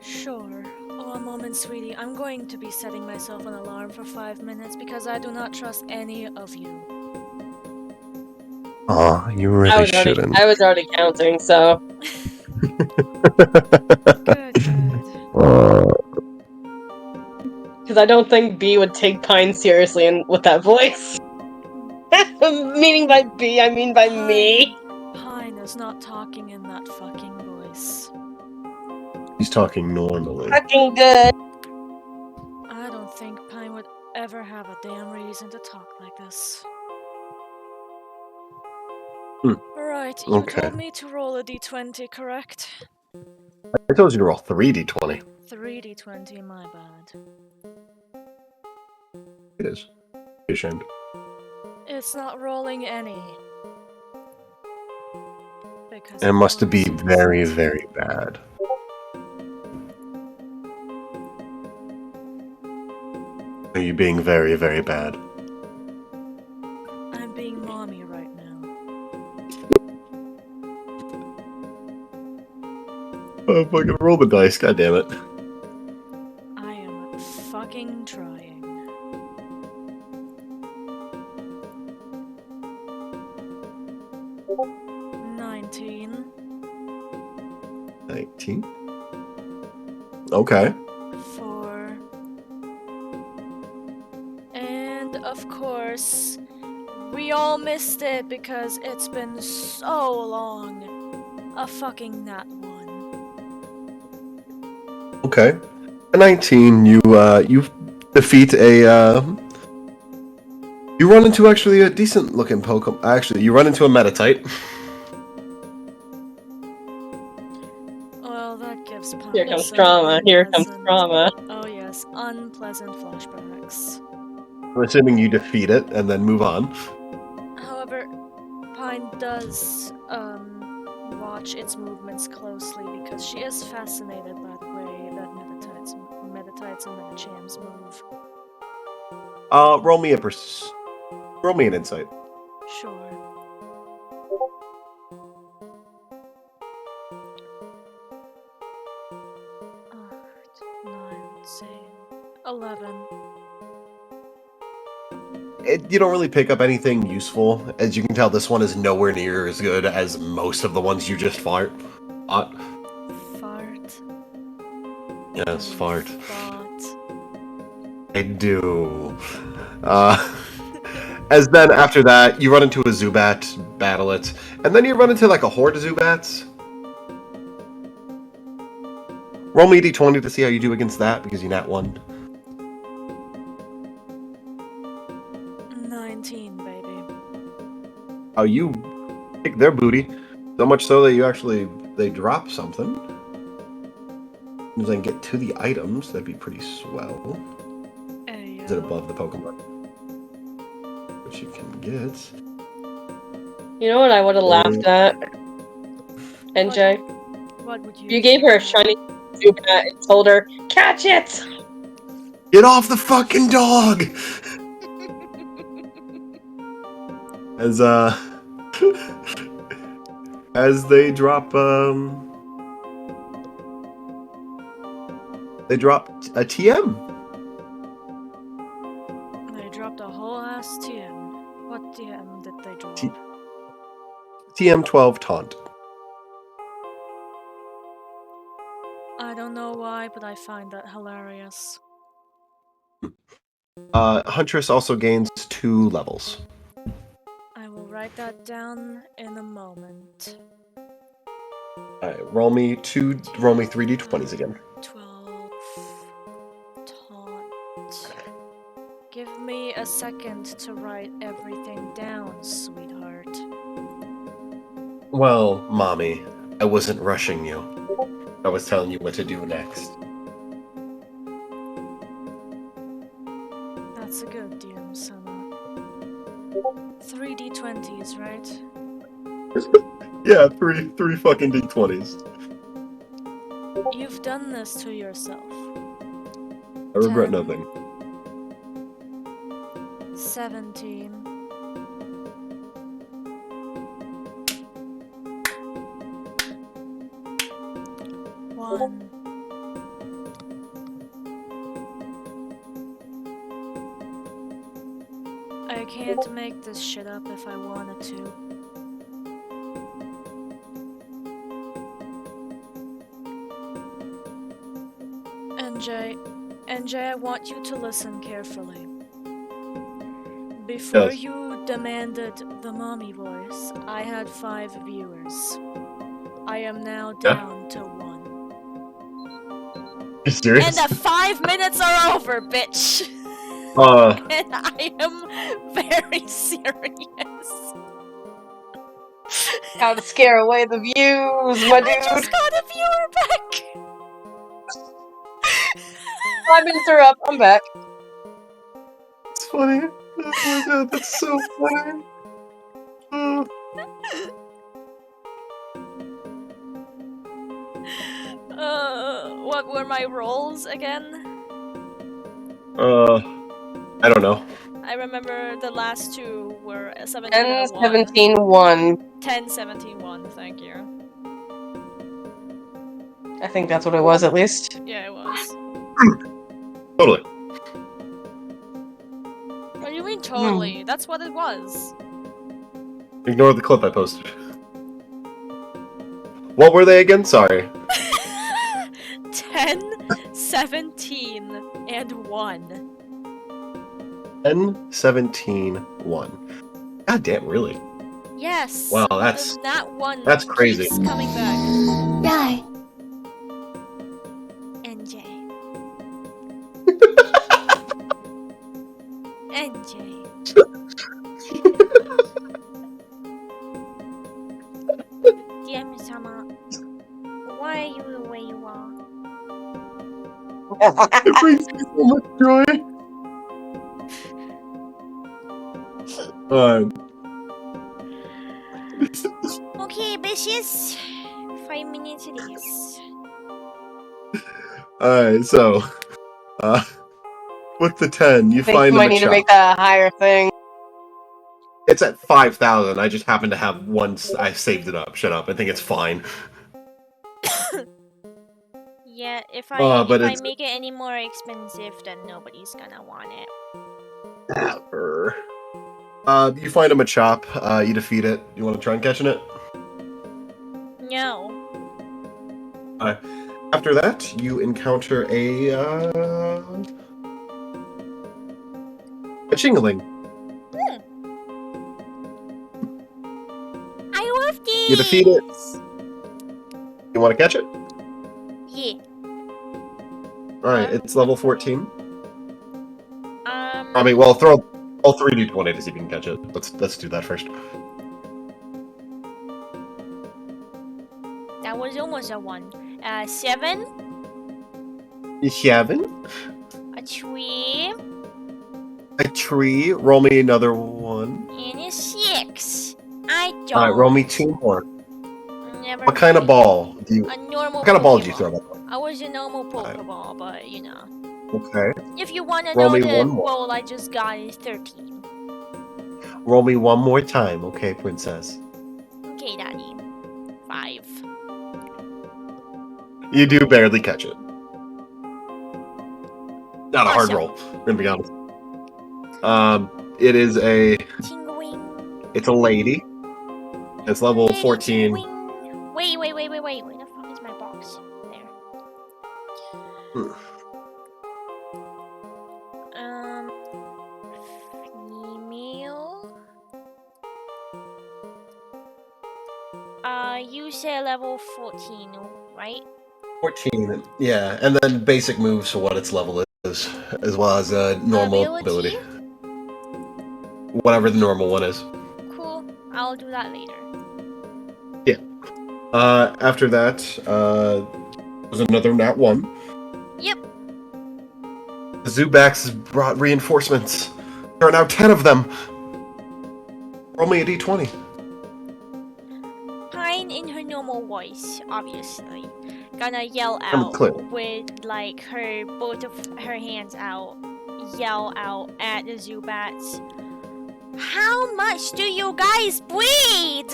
Sure. Oh, a moment, sweetie. I'm going to be setting myself an alarm for 5 minutes because I do not trust any of you. Aw, you really shouldn't. I was already counting, so. Good, good. Because I don't think B would take Pine seriously with that voice. Meaning by B, I mean by me. Pine is not talking in that fucking voice. He's talking normally. Fucking good. I don't think Pine would ever have a damn reason to talk like this. Right, you Okay. told me to roll a d20, correct? I told you to roll 3d20. 3d20, my bad. It is. Be ashamed. It's not rolling any. Because It must was be very, exist. very bad. Are you being very, very bad? I'm being mommy right now. Oh, fucking roll the dice, god damn it. I am fucking trying. $19. 19. Okay. 4. And of course, we all missed it because it's been so long. A fucking nat 1. Okay. A 19, you defeat a, you run into actually a decent looking Pokemon. Actually, you run into a Metatite. Well, that gives Pine Here comes some drama. Here comes unpleasant- drama. Oh yes, unpleasant flashbacks. I'm assuming you defeat it and then move on. However, Pine does watch its movements closely because she is fascinated by the way that Metatites and Medichams move. Roll me an insight. Sure. Eight, 9, 10, 11. You don't really pick up anything useful. As you can tell, this one is nowhere near as good as most of the ones you just fought. Fart. Yes, fart. Fart. I do. As then after that, you run into a Zubat, battle it, and then you run into like a horde of Zubats. Roll me a d20 to see how you do against that, because you nat 1. 19, baby. Oh, you kick their booty. So much so that they drop something. As I can get to the items, that'd be pretty swell. Is it above the Pokemon? Which you can get. You know what I would have laughed at? NJ. What would you You gave her a shiny Zubat and told her, catch it! Get off the fucking dog! As as they drop a TM. They dropped a whole ass TM. What TM did they drop? TM12 taunt. I don't know why, but I find that hilarious. Huntress also gains 2 levels. I will write that down in a moment. Alright, roll me 3d20s again. 12. Taunt. Give me a second to write everything down, sweetheart. Well, mommy, I wasn't rushing you. I was telling you what to do next. That's a good DM, Summer. 3d20s, right? Yeah, three fucking d20s. You've done this to yourself. I regret 10, nothing. 17. 1. I can't make this shit up if I wanted to. NJ, I want you to listen carefully. Before Yes. you demanded the mommy voice, I had 5 viewers. I am now Yeah. down to 1. You serious? And the 5 minutes are over, bitch! And I am very serious. How to scare away the views, my dude. I just got a viewer back! 5 minutes are up. I'm back. It's funny. Oh my god, that's so funny. What were my roles again? I don't know. I remember the last 2 were 17 10, and 1. 17, 1. 10, 17, 1, thank you. I think that's what it was, at least. Yeah, it was. Totally. What do you mean totally? That's what it was. Ignore the clip I posted. What were they again? Sorry. 10, 17, and 1. 10, 17, 1. God damn, really? Yes. Wow, that's one. that's crazy. Keeps coming back. Die. NJ. NJ. DM-sama, why are you the way you are? It brings me so much joy. Okay, bitches. 5 minutes it is. Alright, so with the 10, you I think find you them might a need to shop. make that a higher thing. It's at 5,000. I just happen to have one. I saved it up. Shut up. I think it's fine. Yeah, if but I it's- make it any more expensive, then nobody's gonna want it. You find him a chop. You defeat it. You want to try and catching it? No. After that, you encounter a Chingling. I love these! You defeat it. You want to catch it? Yeah. Alright, it's level 14. Um. I mean, well, throw all 3d20 to see if you can catch it. Let's do that first. That was almost a 1. 7. You haven't? A 3. A tree. Roll me another one. And a 6. I don't. Alright, roll me 2 more. Never What kind of mind. ball do you? A normal What kind of ball did you Pokeball. throw? I was a normal Pokeball, but you know. Okay. If you want to Roll know me the one more. roll I just got is 13. Roll me one more time, okay, princess? Okay, Daddy. 5. You do barely catch it. Not a hard Awesome. roll. I'm gonna be honest. It is a. Tingling. It's a lady. It's level 14. Wait. Where the fuck is my box? There. Female. You say level 14, right? 14. Yeah, and then basic moves for what its level is, as well as a normal ability. Whatever the normal one is. Cool. I'll do that later. After that, was another nat 1. Yep. The Zubaks has brought reinforcements. There are now 10 of them. Roll me a d20. Pine in her normal voice, obviously. Gonna yell I'm out clear. with like both of her hands out. Yell out at the Zubats. How much do you guys bleed?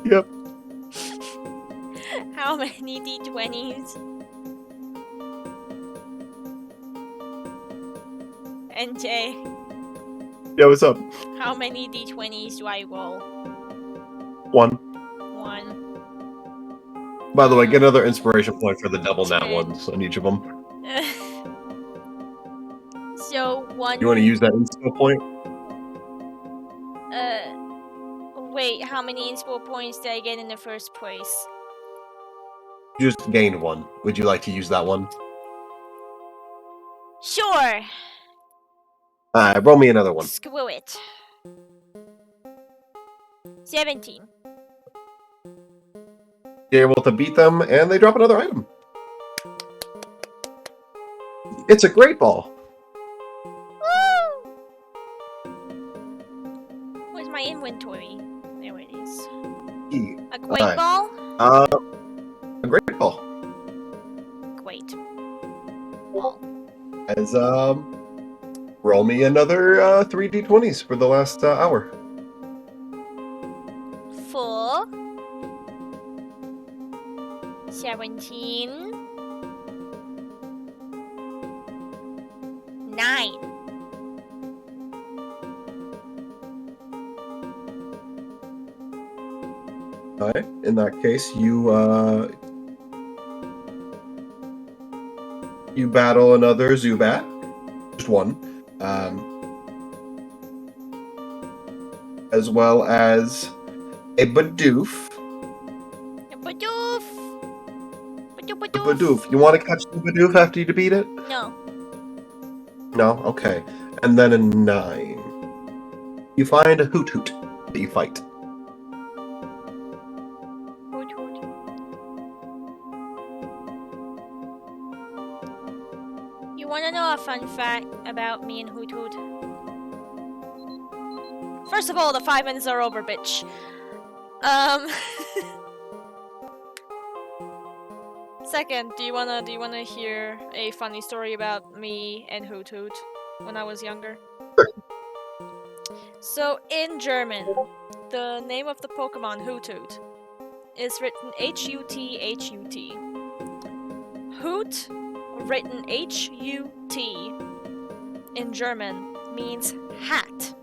Yep. How many d20s? NJ. Yeah, what's up? How many d20s do I roll? 1. 1. By the way, get another inspiration point for the double nat 10. ones on each of them. So 1. You want to use that inspo point? Wait, how many inspo points did I get in the first place? You just gained 1. Would you like to use that one? Sure! Alright, roll me another one. Screw it. 17. You're able to beat them, and they drop another item. It's a great ball. Woo! Where's my inventory? There it is. A great Alright. ball? A great ball. Great. Ball. As, roll me another 3 d20s for the last hour. 4. 17. 9. Alright, in that case, you battle another Zubat. Just one. As well as a Bidoof. Badoof! Badoof, A badoof. Bidoof. You want to catch the Bidoof after you defeat it? No. No? Okay. And then a 9. You find a Hoot Hoot that you fight. Hoot hoot. You wanna know a fun fact about me and Hoot Hoot? First of all, the 5 minutes are over, bitch. Second, do you wanna hear a funny story about me and Hoot Hoot when I was younger? So in German, the name of the Pokemon Hoot Hoot is written H-U-T-H-U-T. Hoot, written H-U-T, in German means hat.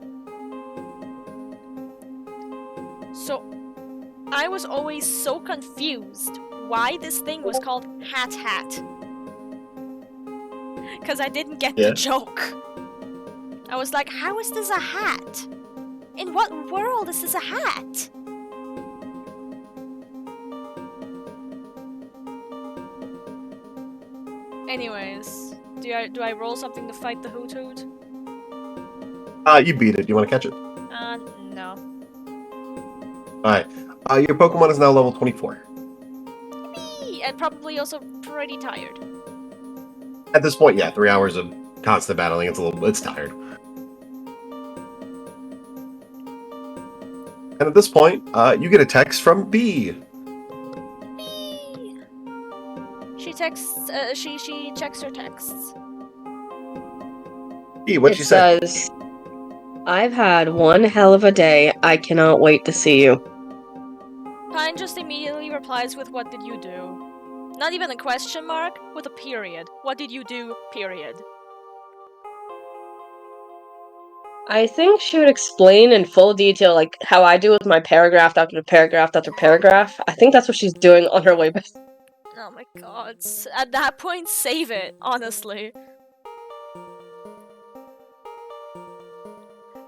So I was always so confused why this thing was called Hat. Because I didn't get the joke. I was like, how is this a hat? In what world is this a hat? Anyways, do I roll something to fight the Hoot Hoot? You beat it. You want to catch it? No. Alright. Your Pokemon is now level 24. Yippee! And probably also pretty tired. At this point, yeah, 3 hours of constant battling, it's tired. And at this point, you get a text from B. Bee! She texts, she checks her texts. B, what'd It she say? says, I've had one hell of a day. I cannot wait to see you. Pine just immediately replies with, what did you do? Not even a question mark, with a period. What did you do, period. I think she would explain in full detail, like how I do with my paragraph after paragraph after paragraph. I think that's what she's doing on her way back. Oh my god. At that point, save it, honestly.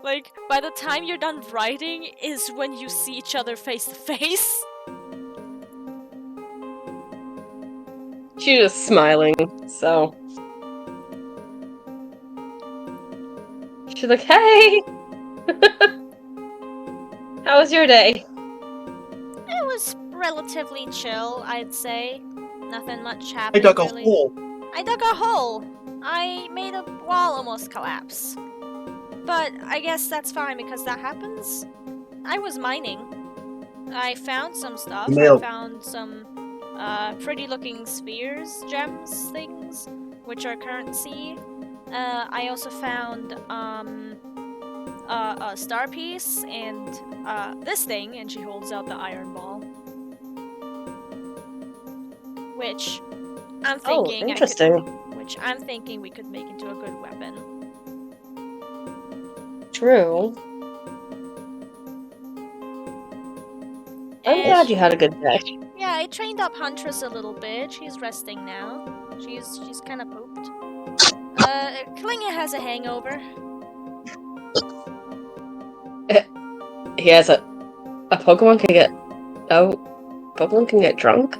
Like, by the time you're done writing is when you see each other face to face. She's just smiling, so. She's like, hey! How was your day? It was relatively chill, I'd say. Nothing much I happened, dug a really. hole. I dug a hole! I made a wall almost collapse. But I guess that's fine because that happens. I was mining. I found some stuff. I found some pretty looking spheres, gems, things, which are currency. I also found a star piece and this thing, and she holds out the iron ball. Which I'm thinking interesting. which I'm thinking we could make into a good weapon. True. I'm glad you had a good day. Yeah, I trained up Huntress a little bit. She's resting now. She's kind of pooped. Klinga has a hangover. He has a Pokemon can get Pokemon can get drunk?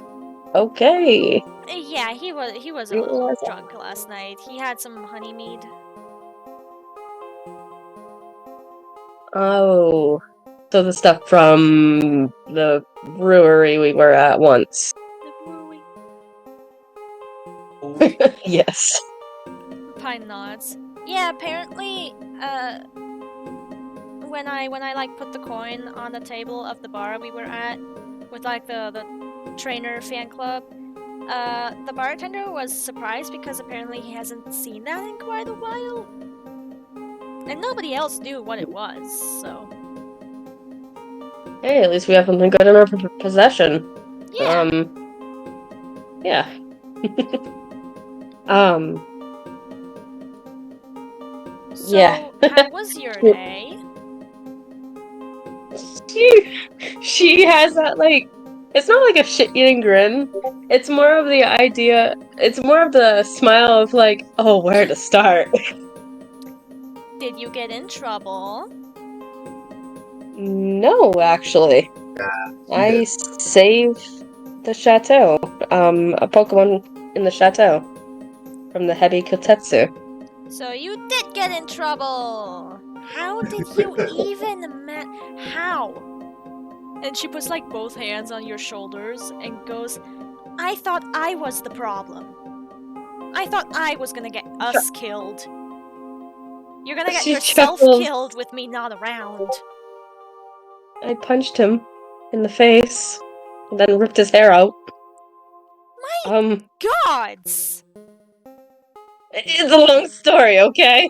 Okay. Yeah, he was a Didn't little realize that. drunk last night. He had some honey mead. Oh. So the stuff from the brewery we were at once. The brewery. Yes. Pine nods. Yeah, apparently, when I like put the coin on the table of the bar we were at with like the trainer fan club, the bartender was surprised because apparently he hasn't seen that in quite a while. And nobody else knew what it was, so Hey, at least we have something good in our possession. yeah. Yeah. So yeah. how was your day? She has that, like, it's not like a shit-eating grin. It's more of the idea, it's more of the smile of like, oh, where to start? Did you get in trouble? No, actually. I did. saved the chateau. A Pokemon in the chateau. From the Hebi Kotetsu. So you did get in trouble. How did you even how? And she puts like both hands on your shoulders and goes, I thought I was the problem. I thought I was gonna get us killed. You're gonna get She yourself chuckles. killed with me not around. I punched him in the face, and then ripped his hair out. My gods! It's a long story, okay?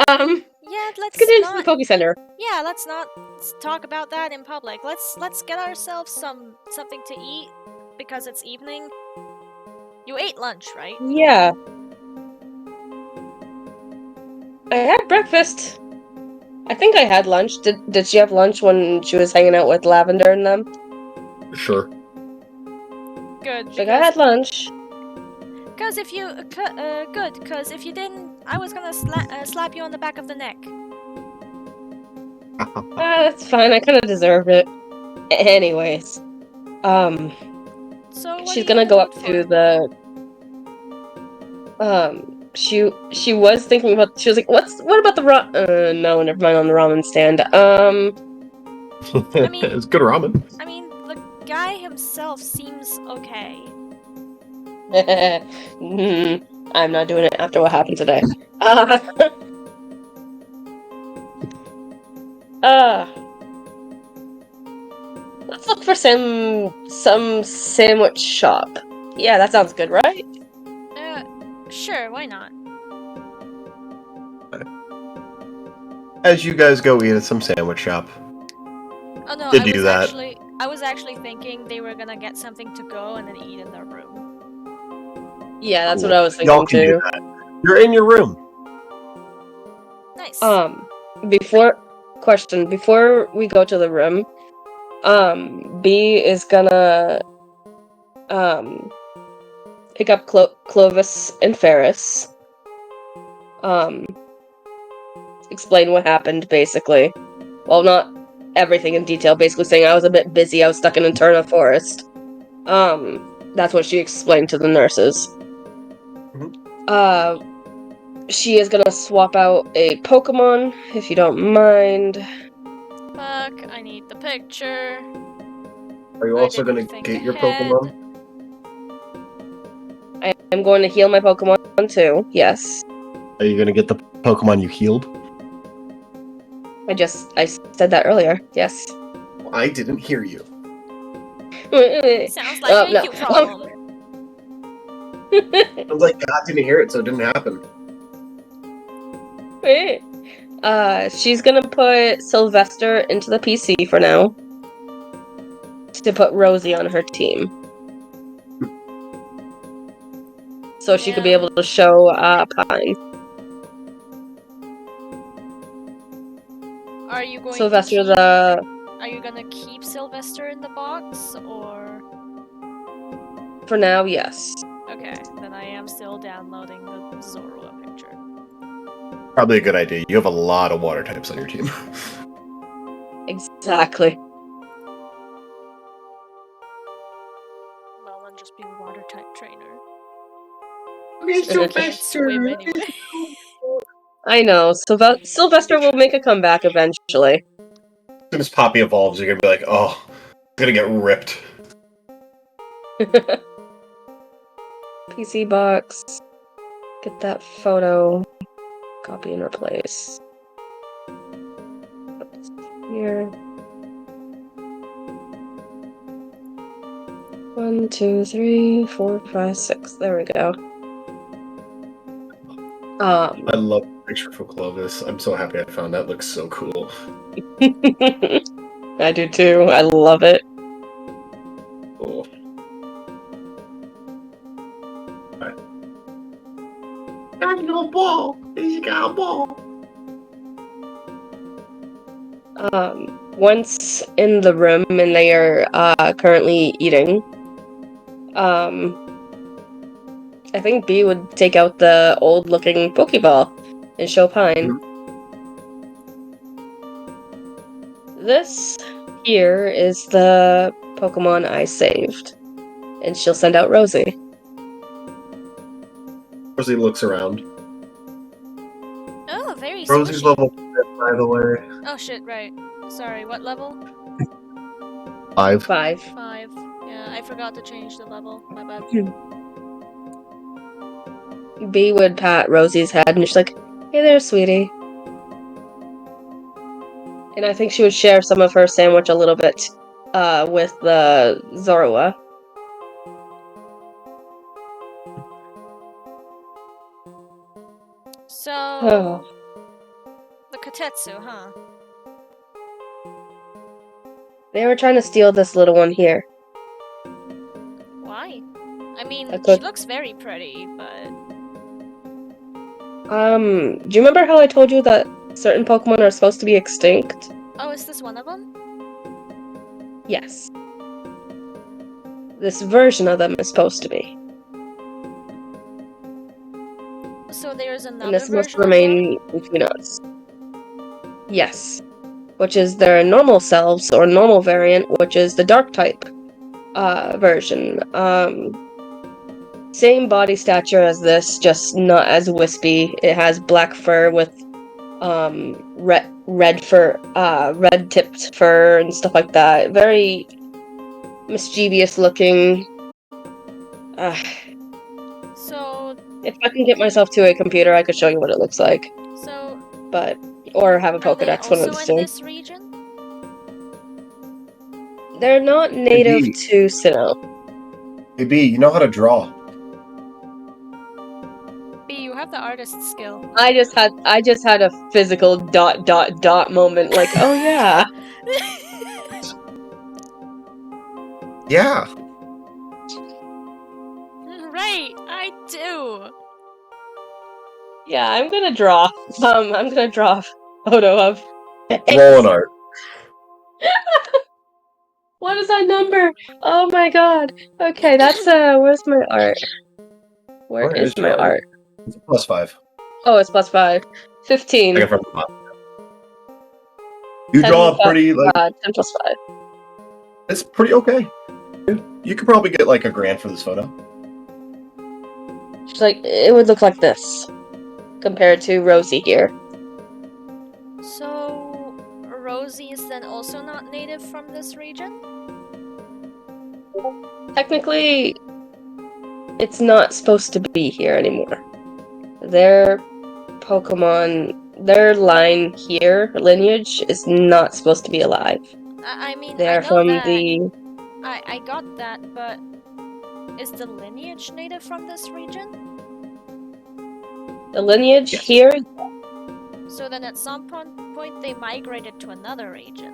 Yeah, let's get into the Poke Center. Yeah, let's not talk about that in public. Let's get ourselves something to eat because it's evening. You ate lunch, right? Yeah. I had breakfast. I think I had lunch. Did she have lunch when she was hanging out with Lavender and them? Sure. Good. She's like, I had lunch. Because if you good, because if you didn't, I was gonna slap you on the back of the neck. That's fine. I kind of deserved it. Anyways, So what she's are gonna you go in up the to mood the she was thinking about, she was like, what about the no, never mind, on the ramen stand. I mean- It's good ramen. I mean, the guy himself seems okay. I'm not doing it after what happened today. Let's look for some sandwich shop. Yeah, that sounds good, right? Sure, why not? As you guys go eat at some sandwich shop. Oh no, Did do that. I was actually thinking they were gonna get something to go and then eat in their room. Yeah, that's Cool. what I was Y'all thinking can do too. that. You're in your room. Nice. Before we go to the room, B is gonna pick up Clovis and Ferris. Explain what happened, basically. Well, not everything in detail, basically saying I was a bit busy, I was stuck in Eterna Forest. That's what she explained to the nurses. She is gonna swap out a Pokemon, if you don't mind. Fuck, I need the picture. Are you I also didn't going to think get your ahead. Pokemon? I am going to heal my Pokemon too, yes. Are you going to get the Pokemon you healed? I said that earlier, yes. I didn't hear you. Sounds like no. you problem. Sounds like God didn't hear it, so it didn't happen. She's gonna put Sylvester into the PC for now. To put Rosie on her team. So she could be able to show Pine. are you going Sylvester to keep, the... Are you gonna keep Sylvester in the box, or... For now, yes. Okay, then I am still downloading the Zorua picture. Probably a good idea. You have a lot of water types on your team. Exactly. Well, then just be a water type trainer. Okay, Since I can't swim anyway. I know. Sylvester will make a comeback eventually. As soon as Poppy evolves, you're gonna be like, oh, it's gonna get ripped. PC box. Get that photo. Copy and replace. Here. 1, 2, 3, 4, 5, 6. There we go. I love the picture for Clovis. I'm so happy I found that. Looks so cool. I do too. I love it. Cool. Alright. Got a ball. He's got a ball. Once in the room and they are currently eating, I think B would take out the old-looking Pokeball and show Pine. This here is the Pokemon I saved, and she'll send out Rosie. Rosie looks around. Oh, very Rosie's squishy. level 5, by the way. Oh shit, right. Sorry, what level? 5. 5. 5. Yeah, I forgot to change the level. My bad. B would pat Rosie's head, and she's like, "Hey there, sweetie." And I think she would share some of her sandwich a little bit with the Zorua. So... Oh. The Katetsu, huh? They were trying to steal this little one here. Why? I mean, I she could- looks very pretty, but... Do you remember how I told you that certain Pokemon are supposed to be extinct? Oh, is this one of them? Yes. This version of them is supposed to be. So there's And another this must version of them? remain between us. Yes. Which is their normal selves, or normal variant, which is the dark type version. Same body stature as this, just not as wispy. It has black fur with red fur, red tipped fur and stuff like that. Very mischievous looking. So... If I can get myself to a computer, I could show you what it looks like. So... But or have a Are they Pokedex, one of also the in two. this region? They're not native Indeed. to Sinnoh. Hey B, you know how to draw. B, you have the artist skill. I just had a physical ... moment. Like, oh yeah. Yeah. Right, I do. Yeah, I'm gonna draw. I'm gonna draw a photo of. Roll an art. What is that number? Oh my god. Okay, that's where's my art? Where is my your art? It's a +5. Oh, it's +5. 15. Second from the bottom. You 10 draw pretty, like, 10 plus 5. it's pretty okay. You could probably get, like, a grand for this photo. She's like, it would look like this. Compared to Rosie here. So... Rosie is then also not native from this region? Technically, it's not supposed to be here anymore. Their Pokemon, their line here, lineage, is not supposed to be alive. I mean, They I are know from that. the... I got that, but... Is the lineage native from this region? The lineage Yes. here? So then at some point they migrated to another region.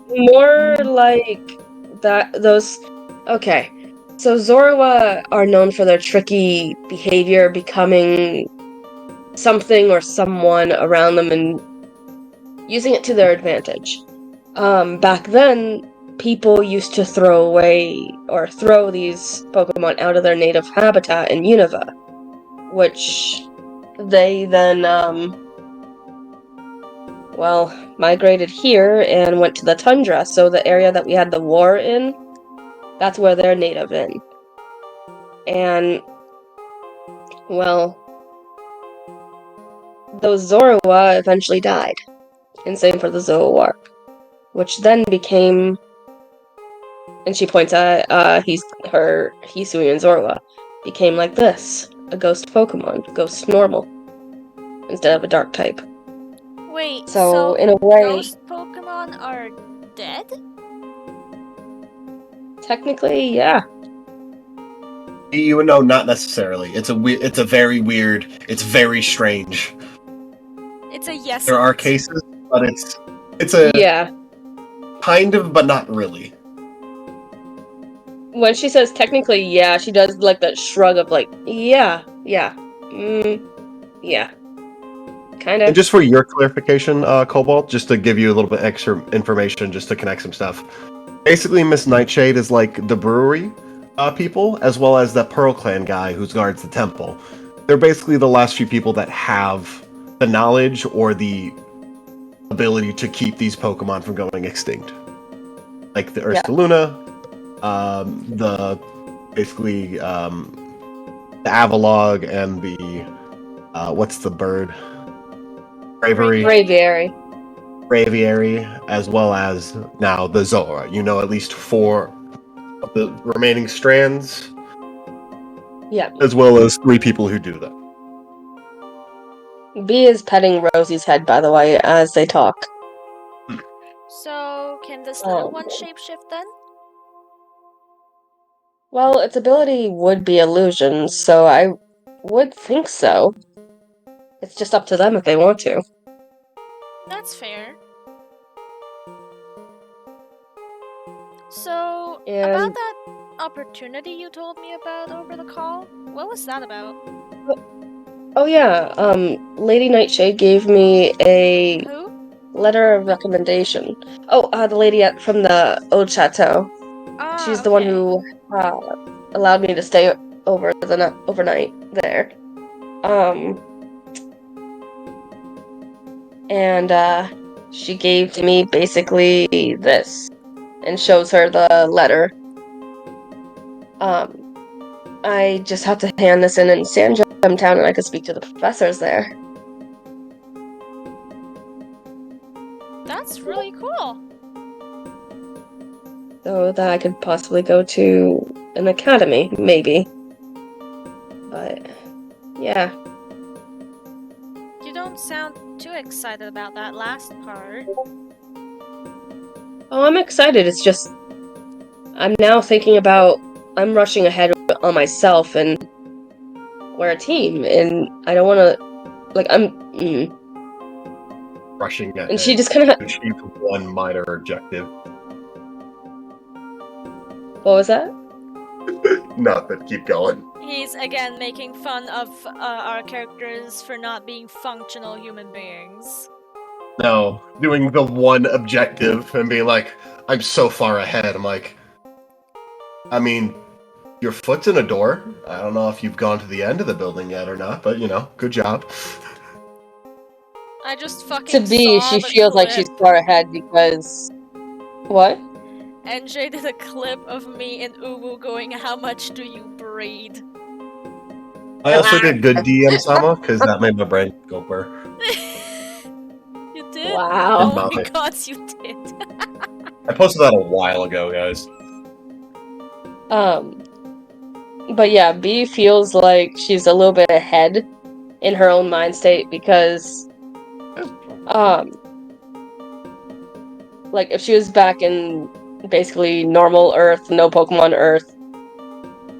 More like that, those... Okay. So Zorua are known for their tricky behavior, becoming something or someone around them and using it to their advantage. Back then, people used to throw these Pokemon out of their native habitat in Unova, which they then, migrated here and went to the tundra, so the area that we had the war in, that's where they're native in. And, well, those Zorua eventually died, and same for the Zoroark, which then became, and she points at her Hisui and Zorua, became like this, a ghost Pokemon, ghost normal, instead of a dark type. Wait, So in a way, ghost Pokemon are dead? technically, yeah. You know, not necessarily. It's a very weird. It's very strange. It's a yes. There are cases, but it's a kind of, but not really. When she says technically, yeah, she does like that shrug of like, yeah, yeah. Kind of. And just for your clarification, Cobalt, just to give you a little bit extra information, just to connect some stuff. Basically, Miss Nightshade is like the brewery people, as well as the Pearl Clan guy who guards the temple. They're basically the last few people that have the knowledge or the ability to keep these Pokemon from going extinct. Like the Urskaluna, the Avalog, and the what's the bird? Braviary, as well as now the Zora. You know at least 4 of the remaining strands. Yeah. As well as 3 people who do that. B is petting Rosie's head, by the way, as they talk. So, can this little one shapeshift then? Well, its ability would be illusion, so I would think so. It's just up to them if they want to. That's fair. So, about that opportunity you told me about over the call, what was that about? Oh yeah, Lady Nightshade gave me a letter of recommendation. Oh, the lady from the Old Chateau. She's the one who allowed me to stay overnight there. And she gave to me basically this, and shows her the letter. I just have to hand this in Sandgem Town, and I could speak to the professors there. That's really cool. So that I could possibly go to an academy, maybe. But, yeah. You don't sound too excited about that last part. Oh, I'm excited. It's just, I'm now thinking about, I'm rushing ahead on myself, and we're a team, and I don't want to, like, rushing ahead. And she just kind of achieve one minor objective. What was that? Nothing. Keep going. He's again making fun of our characters for not being functional human beings. No, doing the one objective and being like, I'm so far ahead. I'm like, I mean, your foot's in a door. I don't know if you've gone to the end of the building yet or not, but, you know, good job. I just fucking To B, she feels like she's far ahead because... What? NJ did a clip of me and Uwu going, how much do you breathe? I also did good DM Sama, because that made my brain go burr. You did? Wow. Oh my god, you did. I posted that a while ago, guys. But yeah, B feels like she's a little bit ahead in her own mind state because, like, if she was back in basically normal Earth, no Pokemon Earth,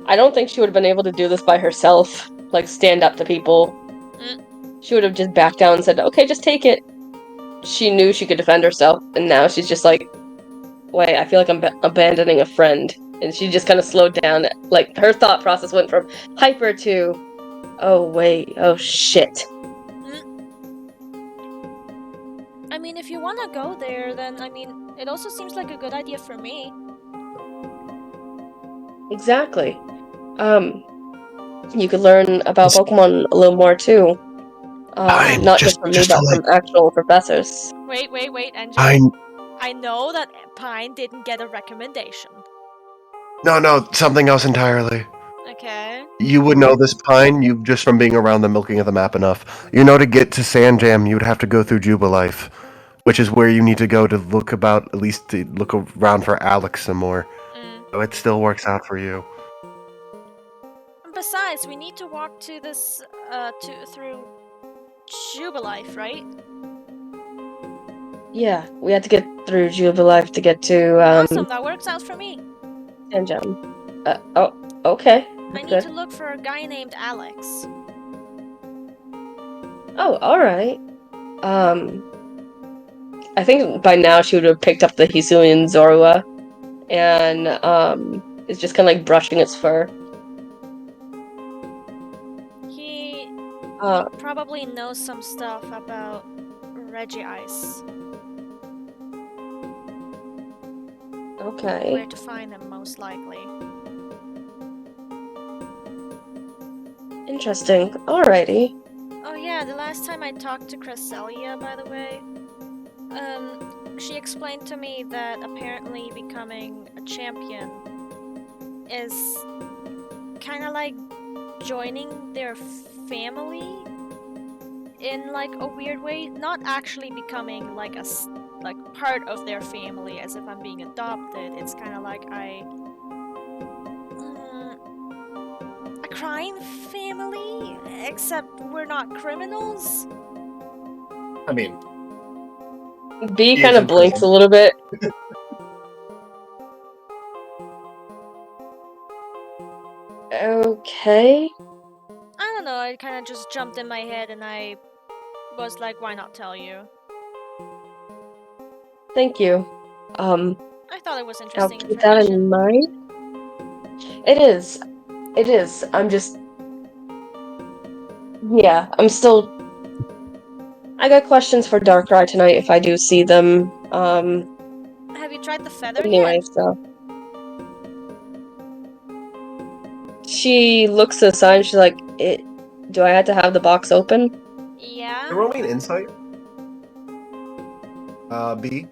I don't think she would have been able to do this by herself, like, stand up to people. She would have just backed down and said, okay, just take it. She knew she could defend herself, and now she's just like, wait, I feel like I'm abandoning a friend. And she just kind of slowed down. Like, her thought process went from hyper to, oh, wait, oh, shit. mean, if you want to go there, then, I mean, it also seems like a good idea for me. Exactly. You could learn about Pokemon a little more too. Fine, Not just from me, just to but from actual professors. Wait, NJ. Fine. I know that Pine didn't get a recommendation. No, something else entirely. Okay. You would know this, Pine, you just from being around the milking of the map enough. You know, to get to Sandjam, you would have to go through Jubilife, which is where you need to go to look about, at least to look around for Alex some more. So it still works out for you. Besides, we need to walk to this, through Jubilife, right? Yeah, we had to get through Jubilife to get to Awesome, that works out for me. Sandjam. Okay. I need Good. to look for a guy named Alex. Oh, alright. I think by now she would have picked up the Hisuian Zorua and is just kinda like brushing its fur. He probably knows some stuff about Regice. Okay. Where to find him, most likely. Interesting. Alrighty. Oh yeah, the last time I talked to Cresselia, by the way, she explained to me that apparently becoming a champion is kind of like joining their family in like a weird way. Not actually becoming like part of their family as if I'm being adopted. It's kind of like a crime family, except we're not criminals. I mean, B He kind is of in blinks prison. a little bit. Okay. I don't know, it kind of just jumped in my head and I was like, why not tell you? Thank you. I thought it was I'll interesting keep that information. in mind. It is. It is. I'm just... Yeah, I'm still... I got questions for Darkrai tonight if I do see them. Have you tried the feather Anyway, yet? so... She looks aside, she's like, do I have to have the box open? Yeah. roll me an insight. B.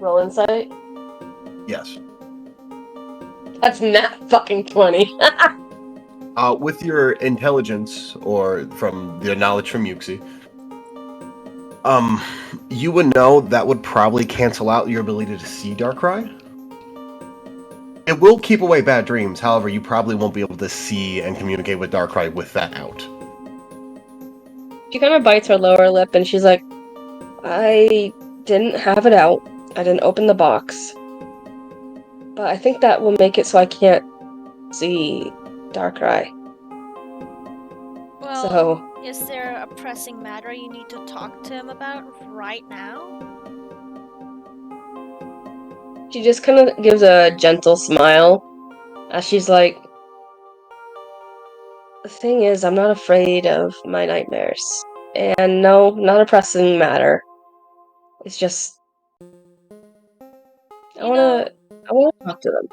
Roll insight? Yes. That's not fucking 20. With your intelligence, or from the knowledge from Yuxi, you would know that would probably cancel out your ability to see Darkrai. It will keep away bad dreams, however, you probably won't be able to see and communicate with Darkrai with that out. She kind of bites her lower lip and she's like, I didn't have it out. I didn't open the box. But I think that will make it so I can't see Darkrai. Well, So, is there a pressing matter you need to talk to him about right now? she just kind of gives a gentle smile as she's like, the thing is, I'm not afraid of my nightmares. And no, not a pressing matter. It's just, I wanna talk to them.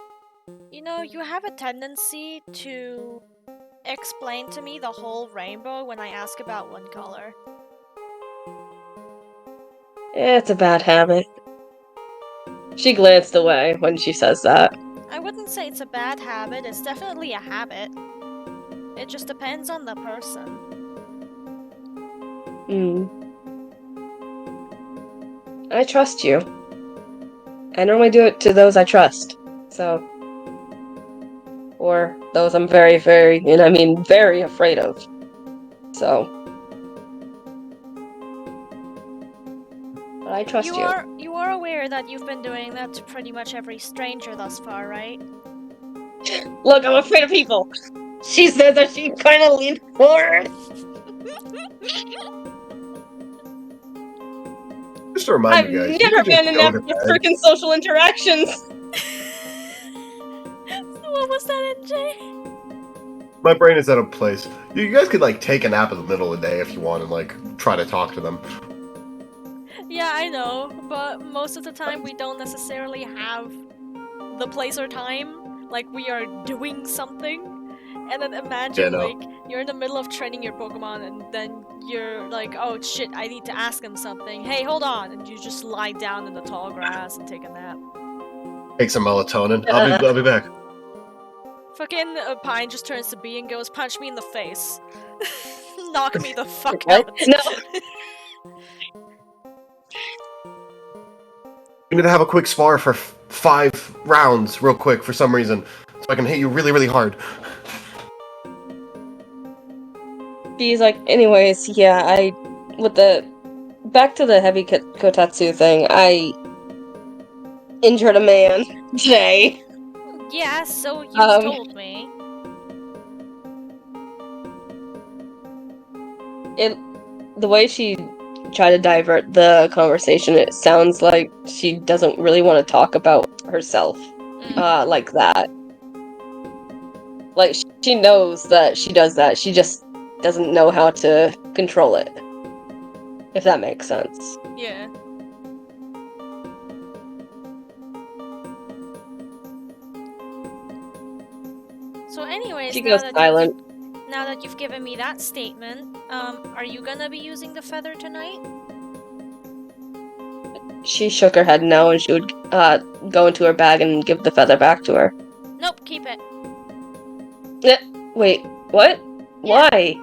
You know, you have a tendency to explain to me the whole rainbow when I ask about one color. It's a bad habit. She glanced away when she says that. I wouldn't say it's a bad habit, it's definitely a habit. It just depends on the person. I trust you. I normally do it to those I trust. So. Or those I'm very, very, and I mean very afraid of. So. But I trust you. You are aware that you've been doing that to pretty much every stranger thus far, right? Look, I'm afraid of people! She says that she kind of leaned forward. Just to remind I've you guys, never been enough to for freaking social interactions. What was that, NJ? My brain is at a place. You guys could like take a nap in the middle of the day if you want and like try to talk to them. Yeah, I know, but most of the time we don't necessarily have the place or time. Like, we are doing something. And then imagine, Yeah, no. like, you're in the middle of training your Pokemon, and then you're like, oh shit, I need to ask him something. Hey, hold on! And you just lie down in the tall grass and take a nap. Take some melatonin. I'll be back. Fucking Pine just turns to B and goes, punch me in the face. Knock me the fuck What? out. No. We need to have a quick spar for 5 rounds, real quick, for some reason, so I can hit you really, really hard. She's like, anyways, yeah, back to the heavy kotatsu thing, I injured a man today. Yeah, so you've told me. The way she tried to divert the conversation, it sounds like she doesn't really want to talk about herself, like that. Like, she knows that she does that, she just doesn't know how to control it. If that makes sense. Yeah. So anyways, She goes silent. Now that you've given me that statement, are you gonna be using the feather tonight? She shook her head no, and she would go into her bag and give the feather back to her. Nope, keep it. Wait, what? Yeah. Why?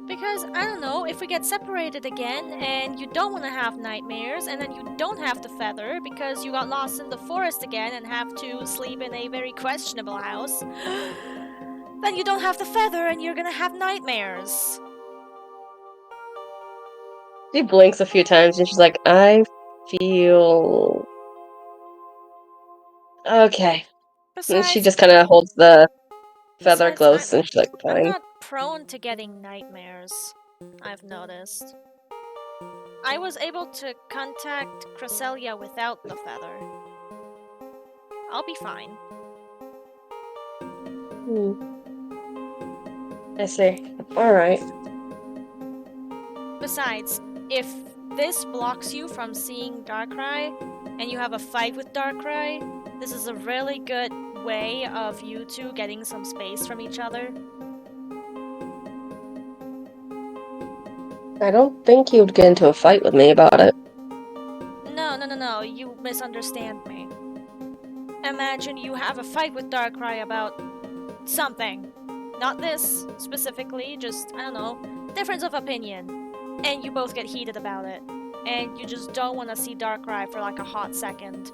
Because, I don't know, if we get separated again, and you don't want to have nightmares, and then you don't have the feather because you got lost in the forest again and have to sleep in a very questionable house, then you don't have the feather and you're gonna have nightmares. She blinks a few times and she's like, I feel... okay. Besides, and she just kind of holds the feather close and she's like, fine. I'm not prone to getting nightmares, I've noticed. I was able to contact Cresselia without the feather. I'll be fine. I see. Alright. Besides, if this blocks you from seeing Darkrai, and you have a fight with Darkrai, this is a really good way of you two getting some space from each other. I don't think he would get into a fight with me about it. No, you misunderstand me. Imagine you have a fight with Darkrai about something. Not this, specifically, just, I don't know, difference of opinion. And you both get heated about it. And you just don't want to see Darkrai for like a hot second.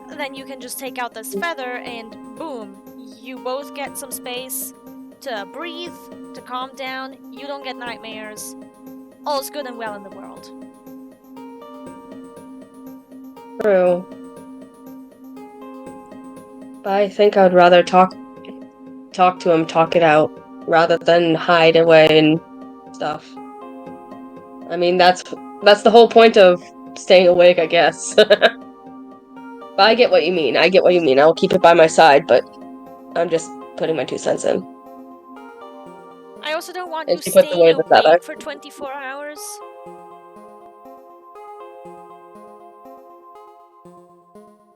Then you can just take out this feather and boom, you both get some space to breathe, to calm down, you don't get nightmares. All's good and well in the world. True. But I think I would rather talk to him, talk it out, rather than hide away and stuff. I mean, that's the whole point of staying awake, I guess. But I get what you mean. I'll keep it by my side, but I'm just putting my 2 cents in. I also don't want And you she puts staying away the feather. awake for 24 hours.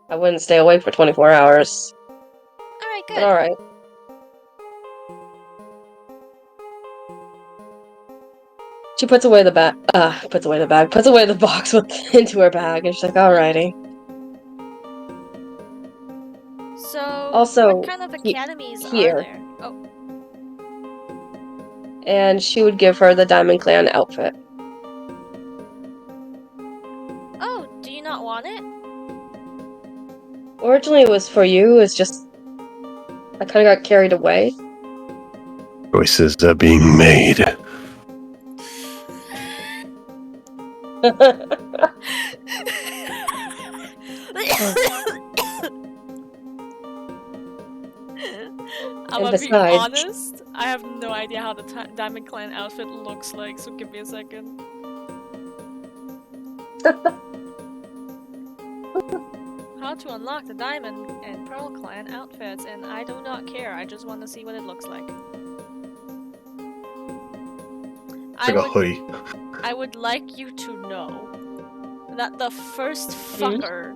I wouldn't stay awake for 24 hours. Alright, good. But alright. She puts away the box into her bag, and she's like, alrighty. So, Also, what kind of academies here. are there? Oh. And she would give her the Diamond Clan outfit. Oh, do you not want it? Originally it was for you, it's just... I kind of got carried away. Choices are being made. I'm gonna be honest, I have no idea how the Diamond Clan outfit looks like, so give me a second. How to unlock the Diamond and Pearl Clan outfits, and I do not care, I just want to see what it looks like. Like a hoodie. I would like you to know that the first fucker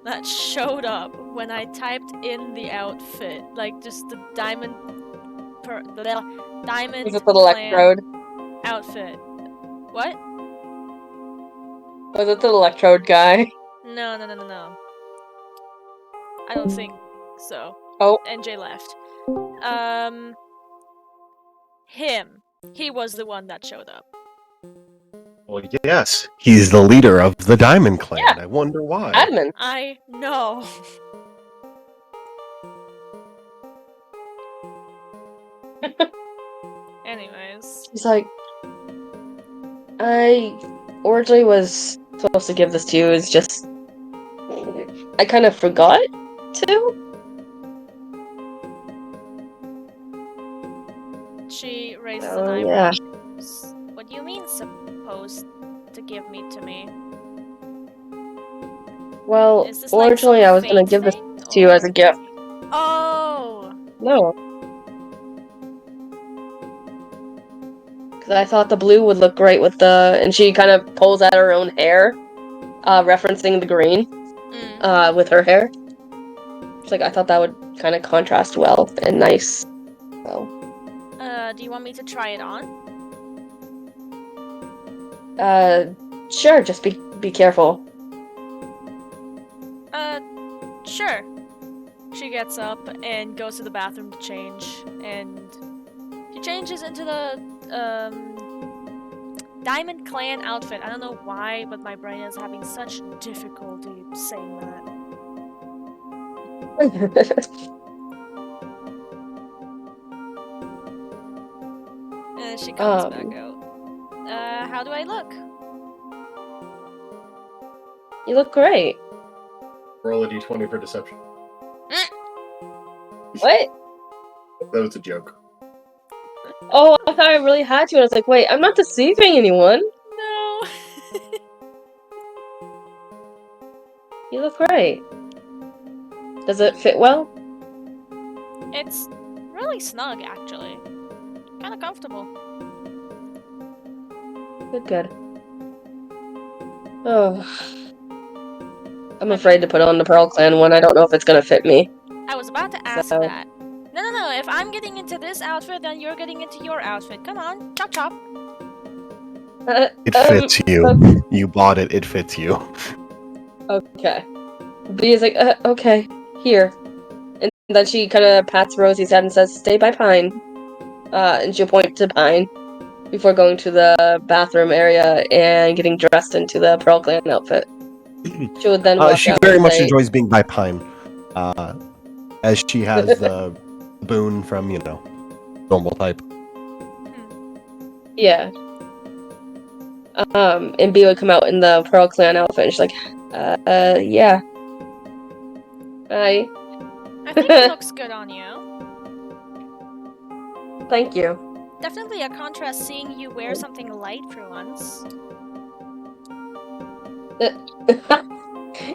that showed up when I typed in the outfit, like just the diamond Was it the clan electrode? outfit. What? Was it the electrode guy? No. I don't think so. Oh. NJ left. Him. He was the one that showed up. Well, yes, he's the leader of the Diamond Clan. Yeah. I wonder why. Admin. I know. Anyways. He's like, I originally was supposed to give this to you. It's just I kind of forgot to. She raises Oh, an eyebrow. yeah. What do you mean supposed to give me to me? Well, Is this like originally some I was gonna fate give this thing, to you or- as a gift. Oh! No. Because I thought the blue would look great with the... And she kind of pulls out her own hair, referencing the green, with her hair. She's like, I thought that would kind of contrast well and nice. So, Do you want me to try it on? sure, just be careful. Sure. She gets up and goes to the bathroom to change, and she changes into the, Diamond Clan outfit. I don't know why, but my brain is having such difficulty saying that. And she comes back out. How do I look? You look great. Roll a d20 for deception. What? That was a joke. Oh, I thought I really had to, and I was like, wait, I'm not deceiving anyone. No. You look great. Does it fit well? It's really snug, actually. Kind of comfortable. Good. Oh. I'm afraid to put on the Pearl Clan one. I don't know if it's gonna fit me. I was about to ask So- that. No. If I'm getting into this outfit, then you're getting into your outfit. Come on. Chop chop. It fits you. okay. You bought it. It fits you. Okay. B is like, okay, here. And then she kind of pats Rosie's head and says, stay by Pine. And she'll point to Pine before going to the bathroom area and getting dressed into the Pearl Clan outfit. She would then walk She out very and much say, enjoys being by Pine. As she has the boon from, normal type. yeah. And B would come out in the Pearl Clan outfit and she's like, yeah. I think it looks good on you. Thank you. Definitely a contrast seeing you wear something light for once.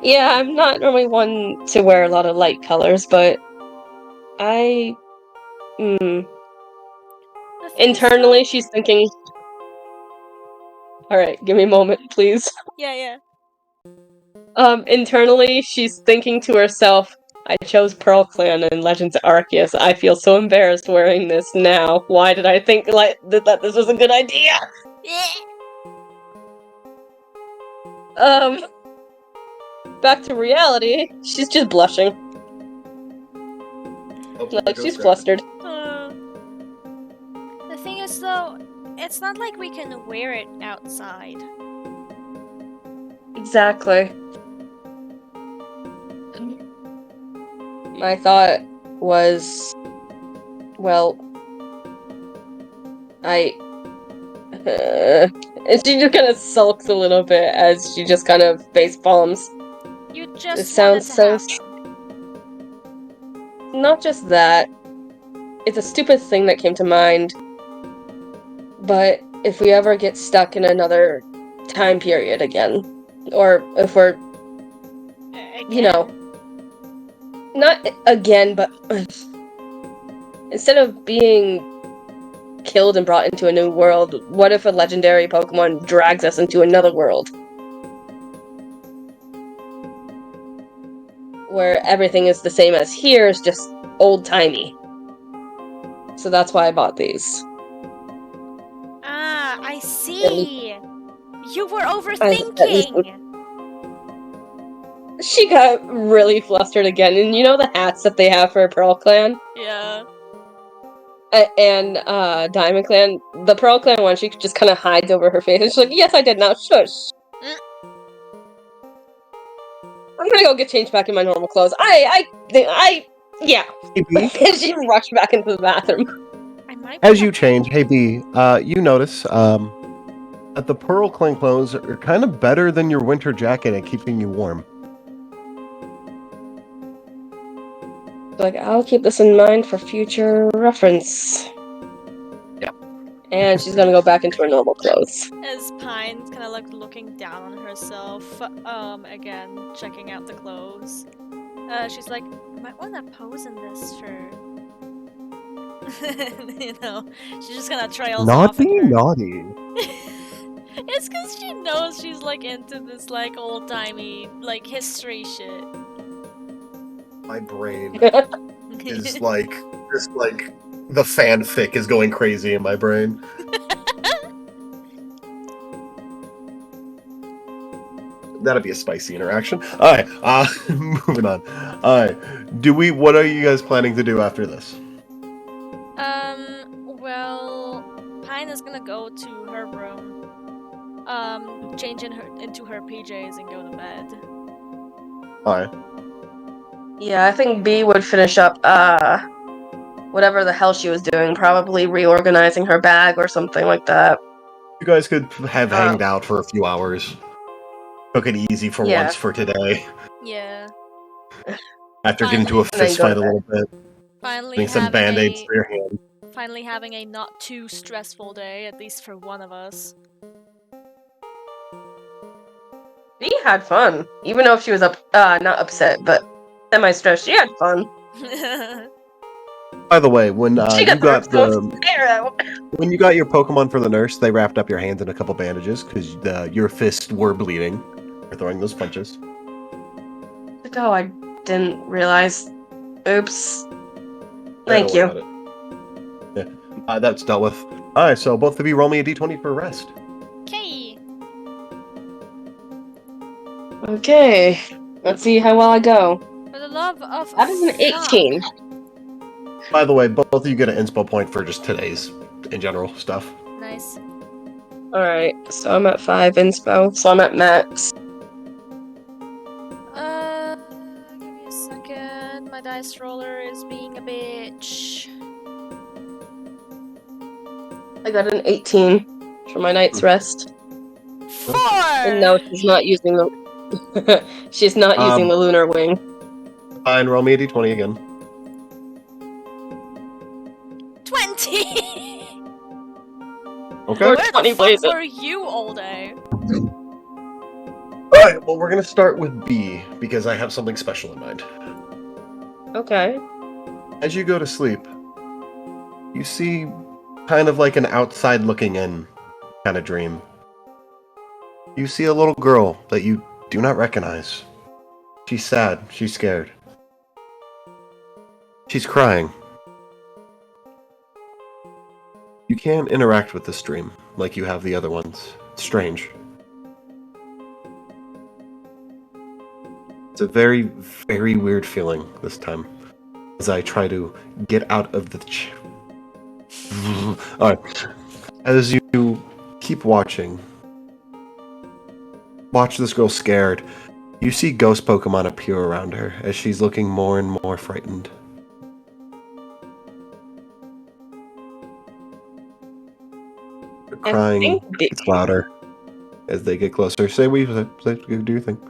Yeah, I'm not normally one to wear a lot of light colors, but The thing internally is, she's thinking, alright, give me a moment, please. yeah. Internally she's thinking to herself, I chose Pearl Clan in Legends of Arceus. I feel so embarrassed wearing this now. Why did I think that this was a good idea? Back to reality, she's just blushing. Like, she's flustered. The thing is, though, it's not like we can wear it outside. Exactly. My thought was, well, and she just kind of sulks a little bit as she just kind of face palms. You just It sounds wanted to so have them. Not just that. It's a stupid thing that came to mind. But if we ever get stuck in another time period again, or if we're, not again, but instead of being killed and brought into a new world. What if a legendary Pokemon drags us into another world? Where everything is the same as here, it's just old-timey. So that's why I bought these. Ah, I see. You were At least overthinking. she got really flustered again, and you know the hats that they have for Pearl Clan? Yeah. And Diamond Clan? The Pearl Clan one, she just kind of hides over her face, and she's like, yes, I did, now shush. I'm gonna go get changed back in my normal clothes. Yeah. Hey, B, And she rushed back into the bathroom. I might as you change, hey B, you notice that the Pearl Clan clothes are kind of better than your winter jacket at keeping you warm. Like, I'll keep this in mind for future reference. Yeah. And she's gonna go back into her normal clothes. As Pine's kind of like looking down on herself, again, checking out the clothes. She's like, I might want to pose in this for... you know, she's just gonna trails off in her... Naughty. It's because she knows she's like into this like old-timey, like history shit. My brain is like, just like, the fanfic is going crazy in my brain. That'd be a spicy interaction. Alright, moving on. Alright, what are you guys planning to do after this? Well, Pine is gonna go to her room, change into her PJs and go to bed. Alright. Yeah, I think B would finish up, whatever the hell she was doing, probably reorganizing her bag or something like that. You guys could have hanged out for a few hours. Took it easy for Yeah. once for today. Yeah. After getting into a fist fight a little bit. Finally Getting some having band-aids a for your hand. finally having a not too stressful day, at least for one of us. B had fun. Even though she was not upset, but semi-stressed, she had fun. By the way, when She you got arrow. when you got your Pokemon for the nurse, they wrapped up your hands in a couple bandages because your fists were bleeding for throwing those punches. Like, oh, I didn't realize. Oops. Thank Don't you. worry about it. Yeah, that's dealt with. All right, so both of you roll me a d20 for rest. Okay. Okay. Let's see how well I go. For the love of That is an 18. By the way, both of you get an inspo point for just today's in general stuff. Nice. Alright, so I'm at 5 inspo, so I'm at max. Give me a second. My dice roller is being a bitch. I got an 18 for my night's rest. 4! And no, she's not using the she's not using the lunar wing. Fine, roll me a d20 again. 20! Okay. Or Where 20 the fuck blazes. were you all day? Alright, well, we're gonna start with B because I have something special in mind. Okay. As you go to sleep, you see kind of like an outside looking in kind of dream. You see a little girl that you do not recognize. She's sad. She's scared. She's crying. You can't interact with this dream like you have the other ones. It's strange. It's a very, very weird feeling this time. As I try to get out of the Alright. As you keep watching, watch this girl scared, you see ghost Pokemon appear around her as she's looking more and more frightened. The crying gets louder as they get closer. Say what you do you think?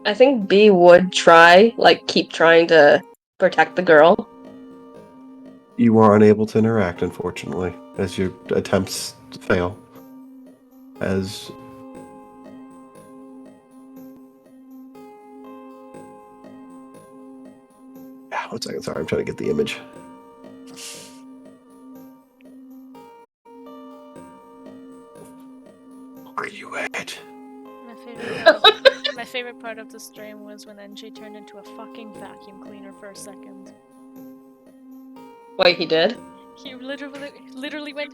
I think B would try, keep trying to protect the girl. You are unable to interact, unfortunately, as your attempts fail. As one second, sorry, I'm trying to get the image. you at? My favorite part of the stream was when NJ turned into a fucking vacuum cleaner for a second. Wait, he did? He literally went.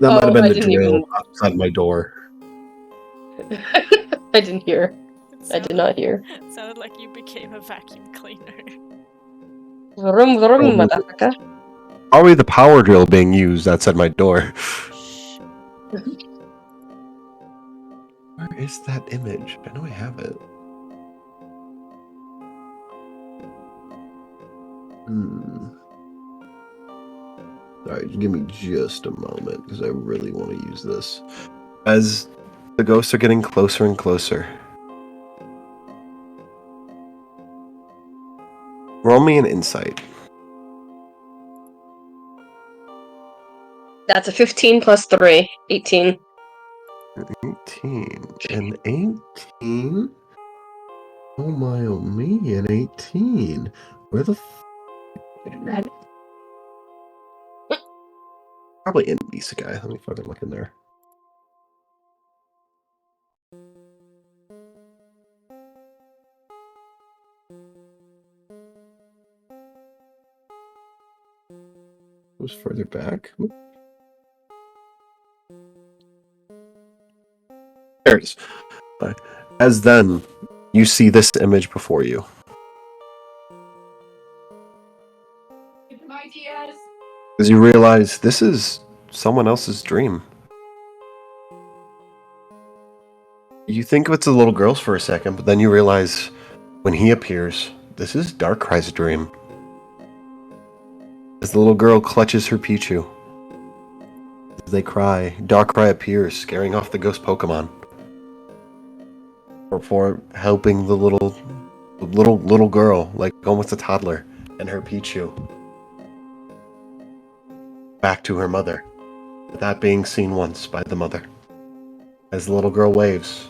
That might have been I the didn't drill even- outside my door. I didn't hear. I did not hear. It sounded like you became a vacuum cleaner. Vroom, vroom, motherfucker. Probably the power drill being used outside my door. Shh. Where is that image? I know I have it. Alright, give me just a moment, because I really want to use this. As the ghosts are getting closer and closer. Roll me an insight. That's a 15 plus 3. 18. 18. An 18? Oh my, oh me, an 18. Where the Probably in Visa guy. Let me fucking look in there. Was further back. There it is. As then, you see this image before you. As you realize this is someone else's dream. You think it's a little girl's for a second, but then you realize when he appears, this is Darkrai's dream. As the little girl clutches her Pichu. As they cry, Darkrai appears, scaring off the ghost Pokemon. Before helping the little girl, like almost a toddler, and her Pichu back to her mother, without being seen once by the mother. As the little girl waves.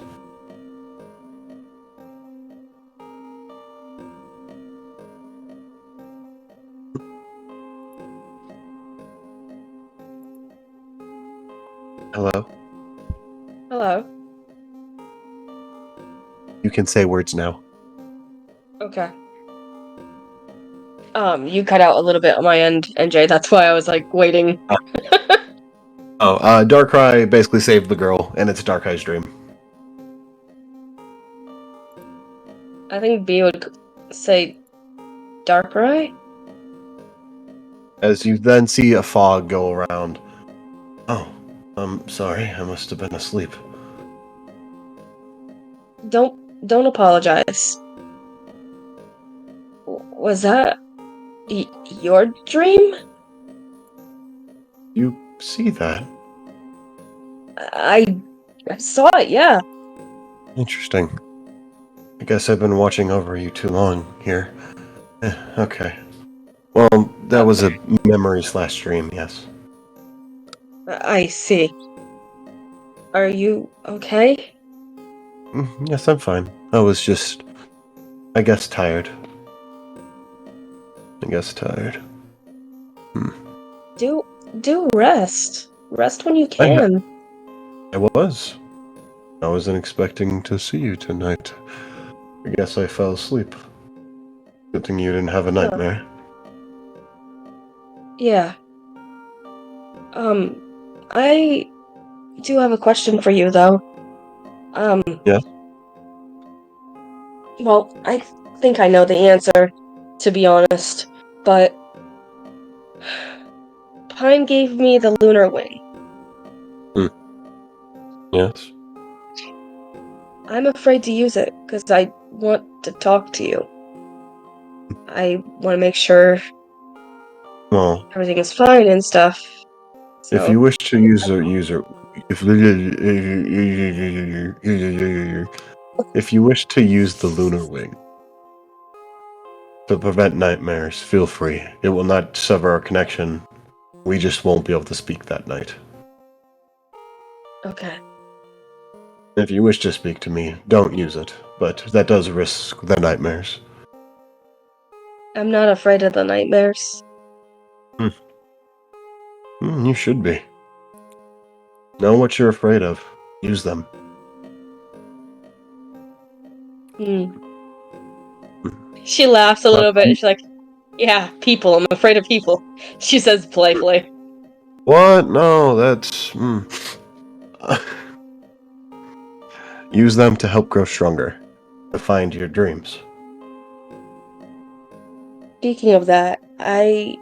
Hello? Hello. You can say words now. Okay. You cut out a little bit on my end, NJ. That's why I was like waiting. Darkrai basically saved the girl, and it's Darkrai's dream. I think B would say Darkrai? As you then see a fog go around. Oh, I'm sorry, I must have been asleep. Don't apologize. Was that your dream? You see that? I saw it, yeah. Interesting. I guess I've been watching over you too long here. Okay. Well, that was a memory/dream, yes. I see. Are you okay? Yes, I'm fine. I was just, I guess, tired. Do rest. Rest when you can. I wasn't expecting to see you tonight. I guess I fell asleep. Good thing you didn't have a nightmare. Yeah. I do have a question for you, though. Yeah? Well, I think I know the answer, to be honest, but Pine gave me the lunar wing. Yes? I'm afraid to use it, because I want to talk to you. I want to make sure Well, everything is fine and stuff. So, if you wish to use if you wish to use the lunar wing to prevent nightmares, feel free. It will not sever our connection. We just won't be able to speak that night. Okay. If you wish to speak to me, don't use it, but that does risk the nightmares. I'm not afraid of the nightmares. You should be. Know what you're afraid of. Use them. She laughs a little bit. She's like, "Yeah, people. I'm afraid of people." She says playfully. What? No, that's... Use them to help grow stronger. To find your dreams. Speaking of that, I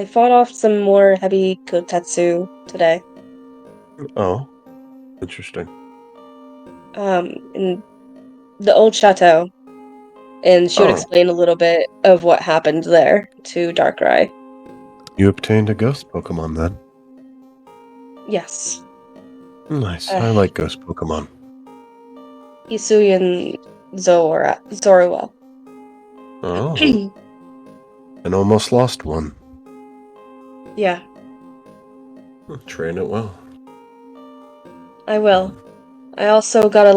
fought off some more heavy kotetsu today. Oh. Interesting. In the old chateau. And she would Oh. explain a little bit of what happened there to Darkrai. You obtained a ghost Pokemon then? Yes. Nice. I like ghost Pokemon. Hisuian Zorua. Oh. An almost lost one. Yeah, Train it well. I will. I also got a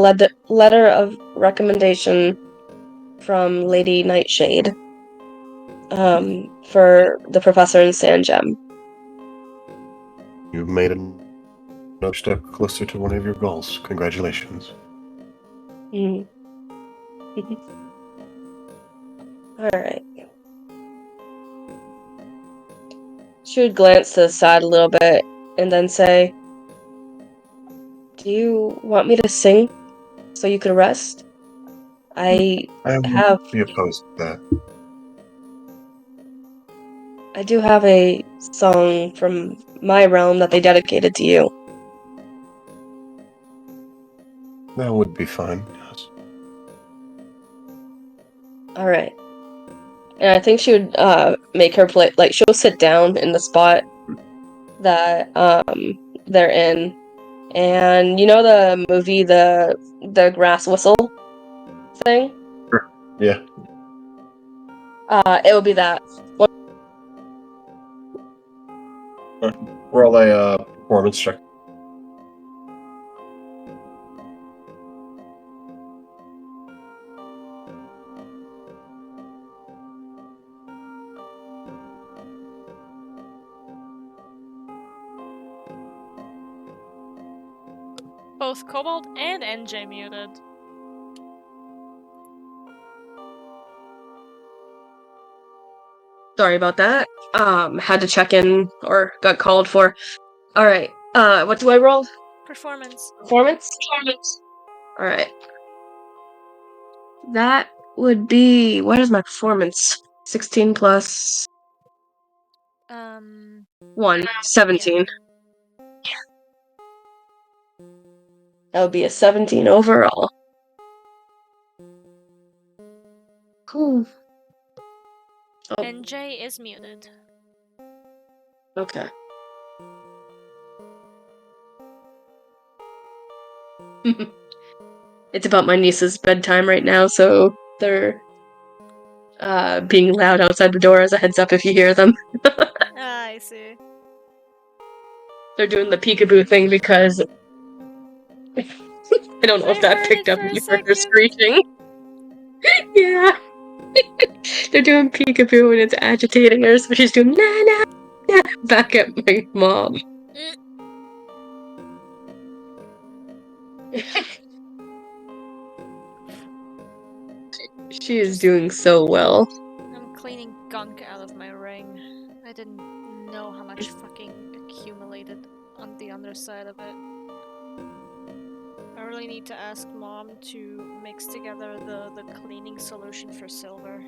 letter of recommendation from Lady Nightshade for the professor in Sandgem. You've made another step closer to one of your goals. Congratulations. Alright. She would glance to the side a little bit and then say, "Do you want me to sing so you could rest? I wouldn't be opposed to that. do have a song from my realm that they dedicated to you." That would be fine. Yes. Alright. And I think she would make her play, like, she'll sit down in the spot that they're in. And you know the movie, the grass whistle thing? Yeah. It would be that. Roll a performance check. Both Cobalt and NJ muted. Sorry about that. Had to check in or got called for. Alright. What do I roll? Performance. Performance? Alright. That would be, what is my performance? 16 plus 1, 17. That would be a 17 overall. Cool. Oh. NJ is muted. Okay. It's about my niece's bedtime right now, so they're being loud outside the door as a heads up if you hear them. I see. They're doing the peekaboo thing because I don't know if that picked up and you heard her screeching. Yeah. They're doing peekaboo and it's agitating her, so she's doing na na back at my mom. She is doing so well. I'm cleaning gunk out of my ring. I didn't know how much fucking accumulated on the underside of it. I really need to ask Mom to mix together the cleaning solution for silver.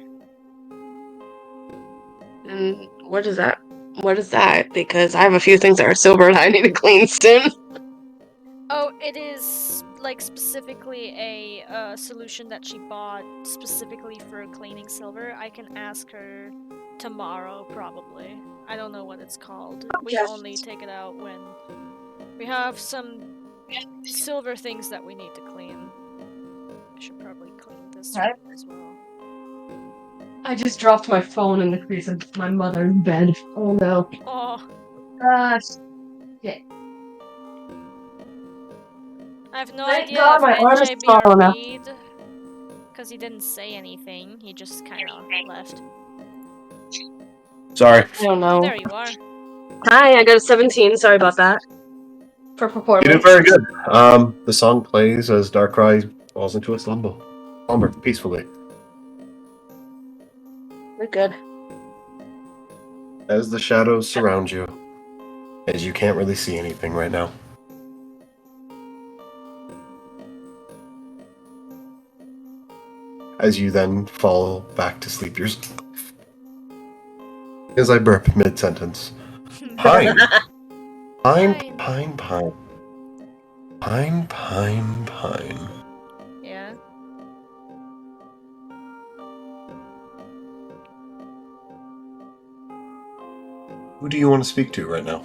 And what is that? What is that? Because I have a few things that are silver that I need to clean soon. Oh, it is like specifically a solution that she bought specifically for cleaning silver. I can ask her tomorrow, probably. I don't know what it's called. We only take it out when we have some silver things that we need to clean. I should probably clean this one as well. I just dropped my phone in the crease of my mother's bed. Oh no. Oh. Shit. I have no Thank idea God if my arm is NJ tall enough. BRB'd, because he didn't say anything. He just kind of left. Sorry. I don't know. There you are. Hi, I got a 17. Sorry about that. For You performance. did very good. The song plays as Darkrai falls into a slumber peacefully. We're good. As the shadows surround you, as you can't really see anything right now. As you then fall back to sleep yourself. As I burp mid-sentence. Pine. Pine, pine, pine. Pine, pine, pine. Yeah. Who do you want to speak to right now?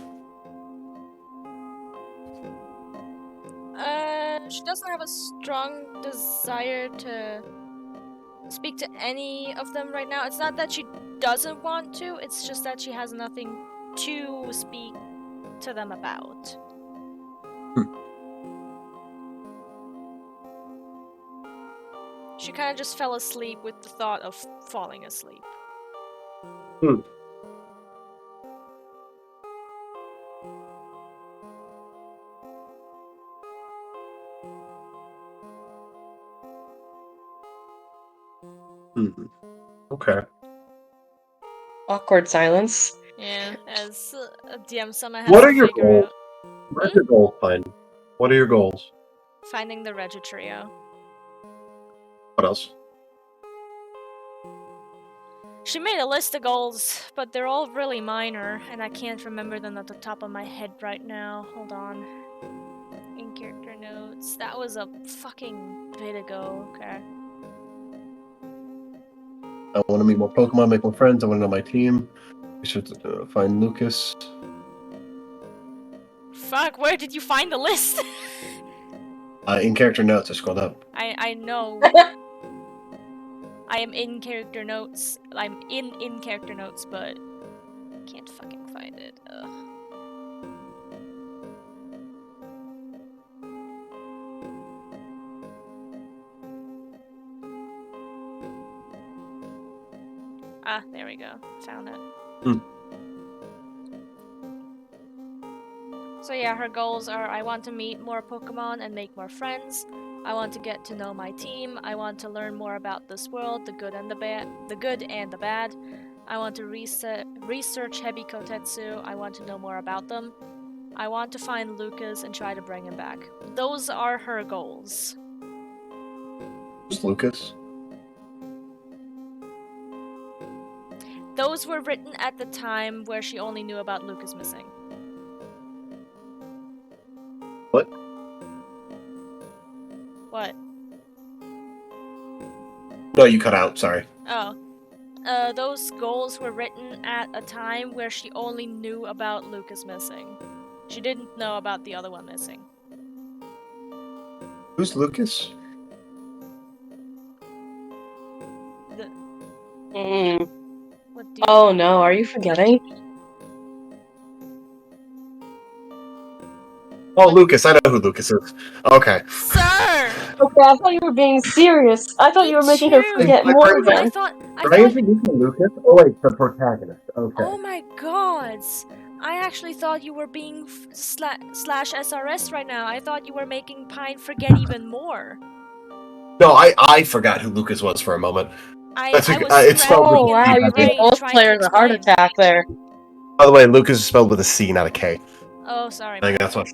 She doesn't have a strong desire to speak to any of them right now. It's not that she doesn't want to, it's just that she has nothing to speak to them about. She kind of just fell asleep with the thought of falling asleep. Okay. Awkward silence. Yeah, as a DM someone has What to are your figure goals? out. What are your goals, Pine? What are your goals? Finding the Regitrio. What else? She made a list of goals, but they're all really minor, and I can't remember them at the top of my head right now. Hold on. In character notes. That was a fucking bit ago. Okay. I want to meet more Pokemon, make more friends. I want to know my team. We should find Lucas. Fuck, where did you find the list? In character notes, I scrolled up. I know. I am in character notes. I'm in character notes, but can't fucking find it. Ugh. Ah, there we go. Found it. So yeah, her goals are: I want to meet more Pokemon and make more friends. I want to get to know my team. I want to learn more about this world, the good and the bad. I want to research Hebi Kotetsu. I want to know more about them. I want to find Lucas and try to bring him back. Those are her goals. Who's Lucas? Those were written at the time where she only knew about Lucas missing. What? What? No, you cut out. Sorry. Oh. Those goals were written at a time where she only knew about Lucas missing. She didn't know about the other one missing. Who's Lucas? What do you Oh no, are you forgetting? Oh, Lucas. I know who Lucas is. Okay. Sir! Okay, I thought you were being serious. I thought Me you were making her too. forget My more friend- again. I thought Did I introduce you to Lucas? Oh, wait, the protagonist. Okay. oh my god! I actually thought you were being slash SRS right now. I thought you were making Pine forget even more. No, I forgot who Lucas was for a moment. I That's was it's spelled scrambling with Oh in a wow, my C, you by the way. gave brain both trying to players a heart explain. attack there. By the way, Lucas is spelled with a C, not a K. Oh, sorry. I think that's what.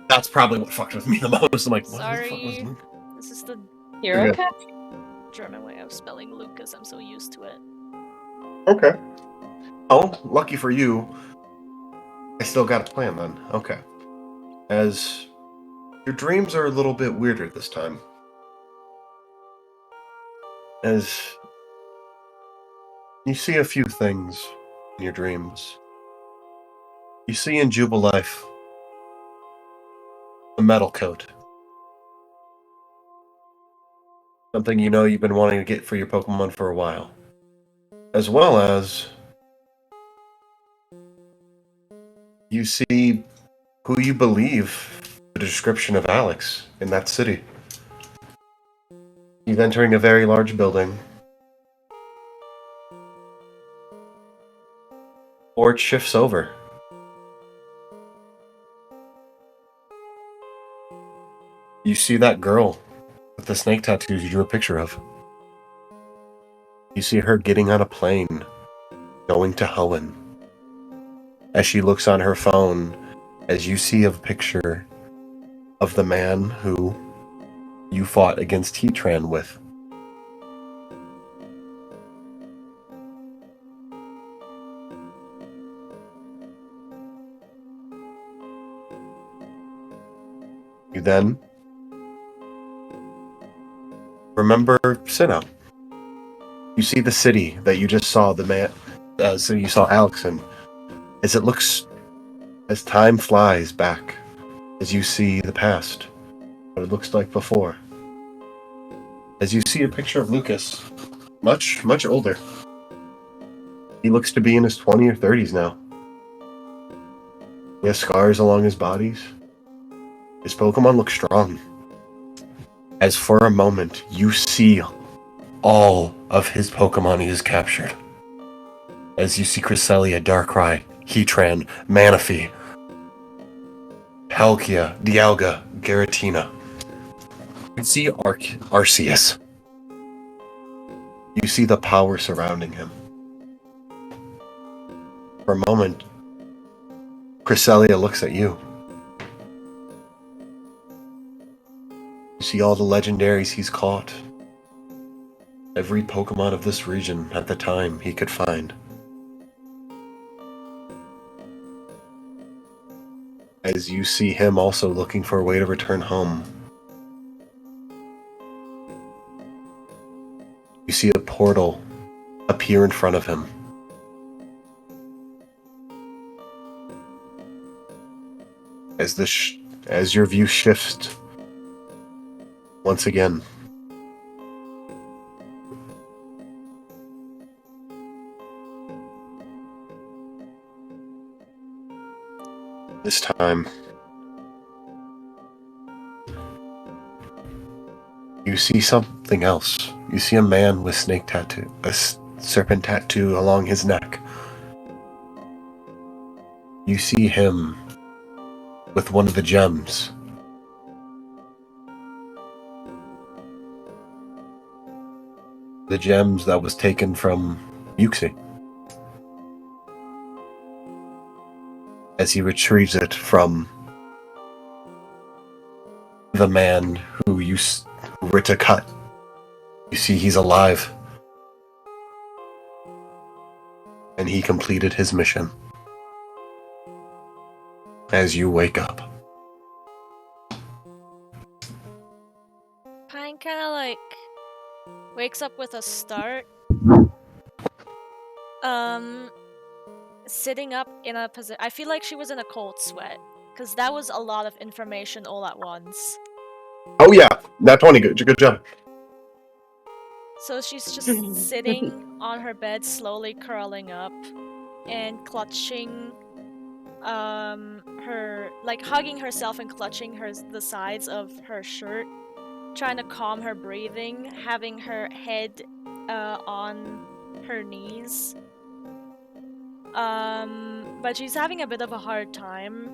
That's probably what fucked with me the most. I'm like, what the fuck was Sorry. Lucas? This is the You're You're okay? German way of spelling Lucas. I'm so used to it. Okay. Oh, lucky for you, I still got a plan then. Okay. As your dreams are a little bit weirder this time. As you see a few things in your dreams. You see in Jubilife a metal coat. Something you know you've been wanting to get for your Pokemon for a while. As well as you see who you believe the description of Alex in that city. He's entering a very large building. Or it shifts over. You see that girl with the snake tattoos you drew a picture of. You see her getting on a plane, going to Hoenn. As she looks on her phone, as you see a picture of the man who you fought against Heatran with. You then remember Sinnoh. You see the city that you just saw, so you saw Alex in. As time flies back, as you see the past, what it looks like before. As you see a picture of Lucas, much, much older. He looks to be in his 20s or 30s now. He has scars along his bodies. His Pokemon look strong. As for a moment, you see all of his Pokemon he has captured. As you see Cresselia, Darkrai, Heatran, Manaphy, Palkia, Dialga, Giratina. You see Arceus. You see the power surrounding him. For a moment, Cresselia looks at you. You see all the legendaries he's caught. Every Pokemon of this region at the time he could find. As you see him also looking for a way to return home. You see a portal appear in front of him. As your view shifts once again. This time, you see something else. You see a man with a serpent tattoo along his neck. You see him with one of the gems. The gems that was taken from Yuxi. As he retrieves it from the man who were to cut. You see he's alive. And he completed his mission. As you wake up. Pine kinda like wakes up with a start. Sitting up in a position. I feel like she was in a cold sweat. Because that was a lot of information all at once. Oh yeah, nat 20, good job. So she's just sitting on her bed, slowly curling up and clutching hugging herself and clutching the sides of her shirt, trying to calm her breathing, having her head on her knees. But she's having a bit of a hard time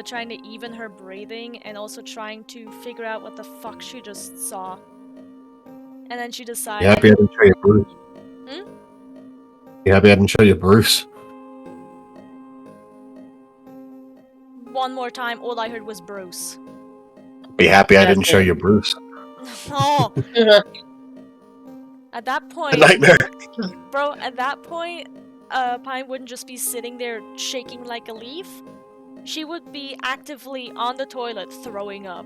trying to even her breathing and also trying to figure out what the fuck she just saw. And then she decided... You happy I didn't show you Bruce? You happy I didn't show you Bruce? One more time, all I heard was Bruce. Be happy I didn't show you Bruce. Oh! At that point... A nightmare. Bro, at that point, Pine wouldn't just be sitting there shaking like a leaf. She would be actively on the toilet throwing up.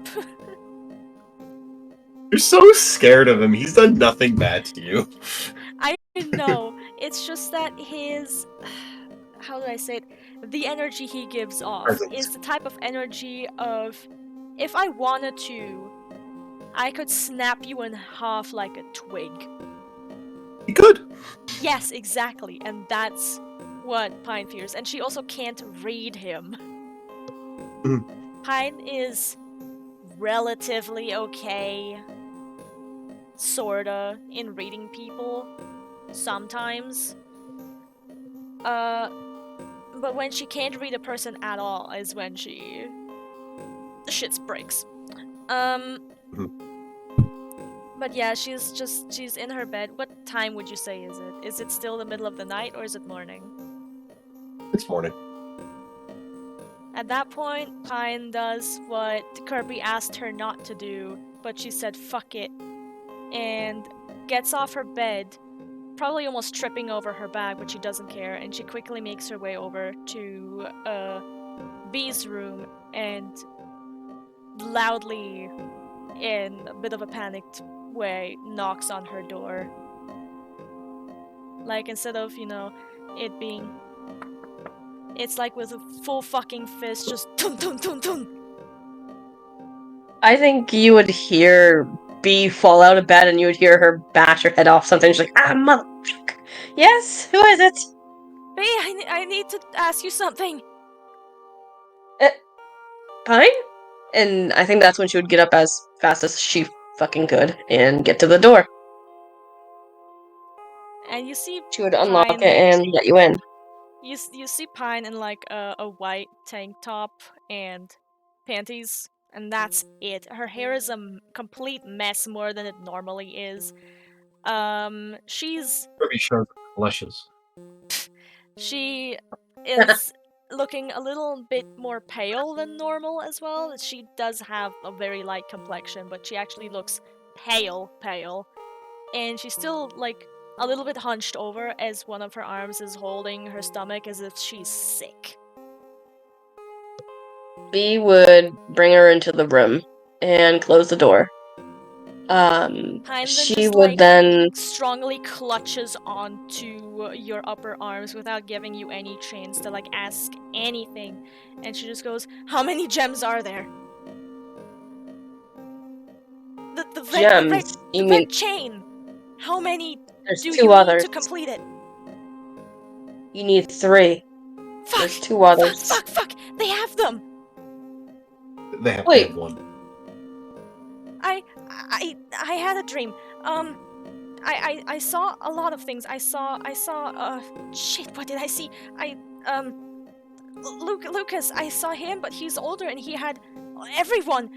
You're so scared of him. He's done nothing bad to you. I know. It's just that his... How do I say it? The energy he gives off is the type of energy of... If I wanted to, I could snap you in half like a twig. You could. Yes, exactly. And that's what Pine fears. And she also can't read him. Pine is relatively okay, sorta, in reading people. Sometimes. But when she can't read a person at all is when she the shit breaks. But yeah, she's in her bed. What time would you say is it? Is it still the middle of the night or is it morning? It's morning. At that point, Pine does what Kirby asked her not to do, but she said fuck it, and gets off her bed, probably almost tripping over her bag, but she doesn't care, and she quickly makes her way over to B's room and loudly, in a bit of a panicked way, knocks on her door. Like, instead of, it being... It's like with a full fucking fist, just dun dun dun dun. I think you would hear B fall out of bed and you would hear her bash her head off something. She's like, ah, motherfucker. Yes, who is it? B, I need to ask you something. Pine? And I think that's when she would get up as fast as she fucking could and get to the door. And you see She would unlock Pine, it and let you in. You see Pine in like a white tank top and panties, and that's it. Her hair is a complete mess, more than it normally is. She's Kirby shows blushes. She is looking a little bit more pale than normal as well. She does have a very light complexion, but she actually looks pale. And she's still, like, a little bit hunched over as one of her arms is holding her stomach as if she's sick. B would bring her into the room and close the door. She would then strongly clutches onto your upper arms without giving you any chance to, like, ask anything. And she just goes, "How many gems are there?" The red chain. How many there's do two you others. need to complete it? You need 3. Fuck! There's 2 others. Fuck! They have them! They have Wait. one. I had a dream. I saw a lot of things. I saw, shit, what did I see? Lucas, I saw him, but he's older and he had everyone,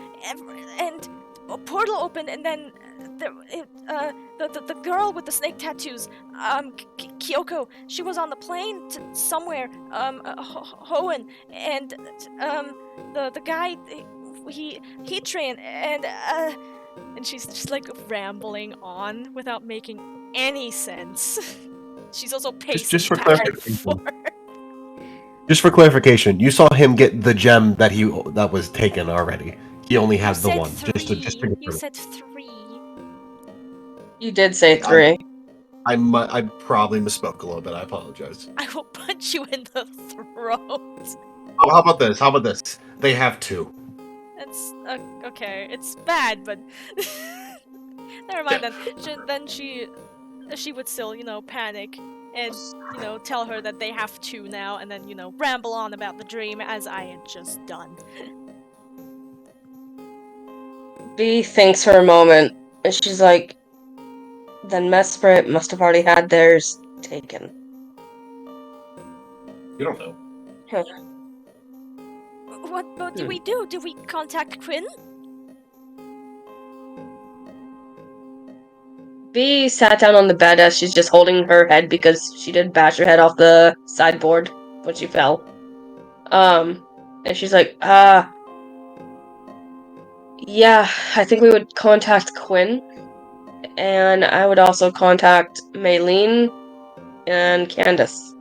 and a portal opened, and then the girl with the snake tattoos, Kyoko, she was on the plane to somewhere, Hoenn, and the guy, he trained, and she's just like rambling on without making any sense. She's also pacing Just for back and clarification. forth. Just for clarification, you saw him get the gem that was taken already. He only has the one. Three. Just to You said 3. You did say 3. I probably misspoke a little bit. I apologize. I will punch you in the throat. Oh, how about this? They have 2. It's okay. It's bad, but never mind. Then she would still, panic and tell her that they have 2 now, and then ramble on about the dream as I had just done. B thinks for a moment, and she's like, then Mesprit must have already had theirs taken. You don't know. What do we do? Do we contact Quinn? B sat down on the bed as she's just holding her head because she did bash her head off the sideboard when she fell. And she's like, yeah, I think we would contact Quinn. And I would also contact Maylene and Candace.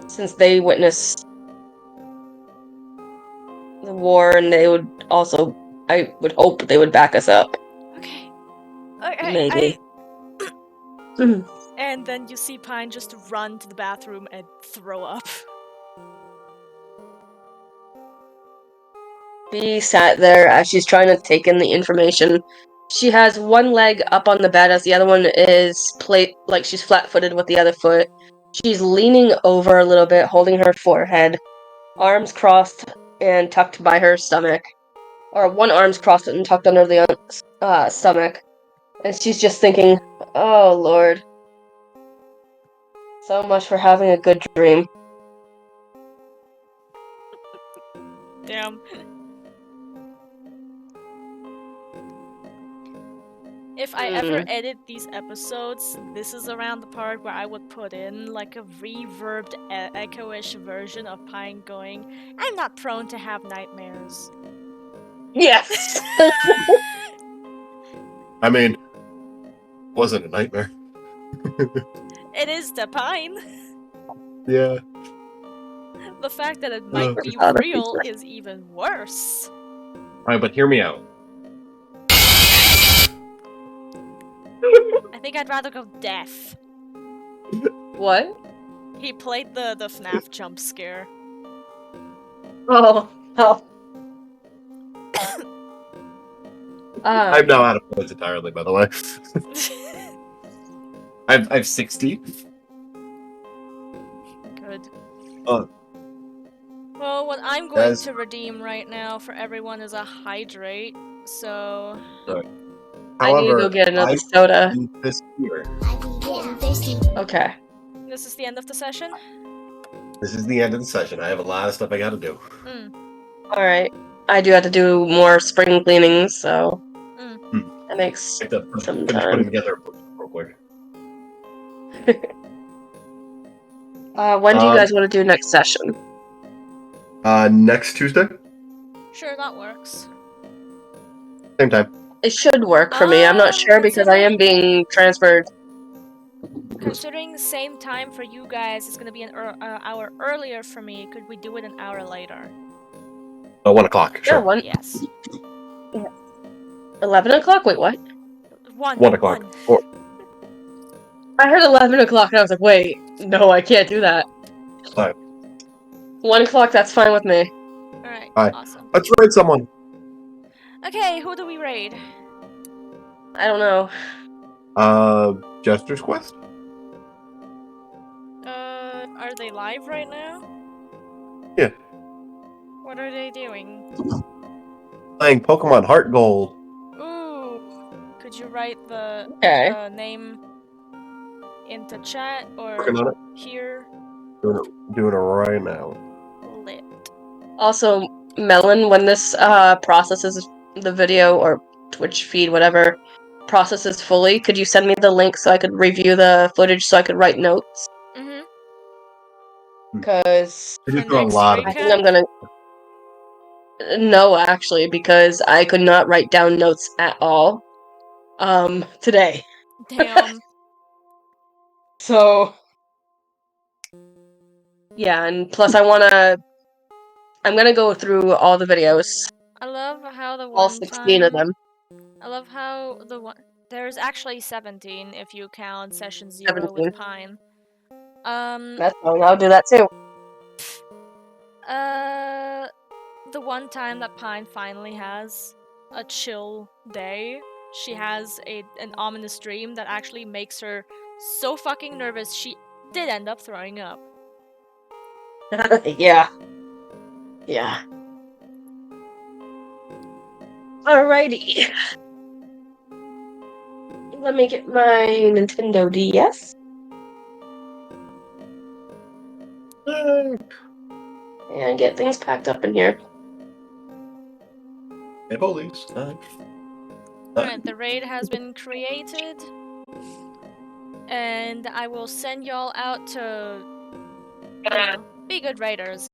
Since they witnessed the war, and they would also, I would hope they would back us up. Okay. Maybe. And then you see Pine just run to the bathroom and throw up. B sat there as she's trying to take in the information. She has one leg up on the bed as the other one is like she's flat-footed with the other foot. She's leaning over a little bit, holding her forehead, arms crossed and tucked by her stomach. Or one arm's crossed and tucked under the stomach. And she's just thinking, oh Lord. So much for having a good dream. Damn. If I ever edit these episodes, this is around the part where I would put in like a reverbed, echo-ish version of Pine going, "I'm not prone to have nightmares." Yes. I mean, wasn't a nightmare. It is the Pine. Yeah. The fact that it might be Oh, that's real easier. is even worse. Alright, but hear me out. I think I'd rather go deaf. What? He played the FNAF jump scare. Oh. Oh. I'm now out of points entirely, by the way. I've 60. Good. Uh, Well, what I'm going to redeem right now for everyone is a hydrate, so... I need to go get another soda. This year. Okay. This is the end of the session? This is the end of the session. I have a lot of stuff I gotta do. Alright. I do have to do more spring cleaning, so that makes I have to some finish time. putting together real quick. When do you guys want to do next session? Next Tuesday? Sure, that works. Same time. It should work for me. I'm not sure because I am being transferred. Considering the same time for you guys, it's gonna be an hour earlier for me. Could we do it an hour later? 1 o'clock, sure. Yeah, one. Yes. 11 o'clock? Wait, what? 1 o'clock. Or, I heard 11 o'clock and I was like, wait, no, I can't do that. Alright. 1 o'clock, that's fine with me. Alright, Alright. awesome. Let's raid someone. Okay, who do we raid? I don't know. Jester's Quest? Are they live right now? Yeah. What are they doing? Playing Pokemon Heart Gold. Ooh. Could you write the name into chat or Working on it. here? Doing it right now. Lit. Also, Melon, when this processes the video or Twitch feed, whatever, processes fully, could you send me the link so I could review the footage so I could write notes? Because I think I'm gonna... No, actually, because I could not write down notes at all today. Damn. So... Yeah, and plus I'm gonna go through all the videos. I love how the all 16 of them. I love how the one... There's actually 17 if you count session 0 17. with Pine. That's fine, I'll do that too. The one time that Pine finally has a chill day, she has an ominous dream that actually makes her so fucking nervous she did end up throwing up. Yeah. Yeah. Alrighty. Let me get my Nintendo DS. And get things packed up in here. Hey, police. Alright, the raid has been created. And I will send y'all out to, you know, be good raiders.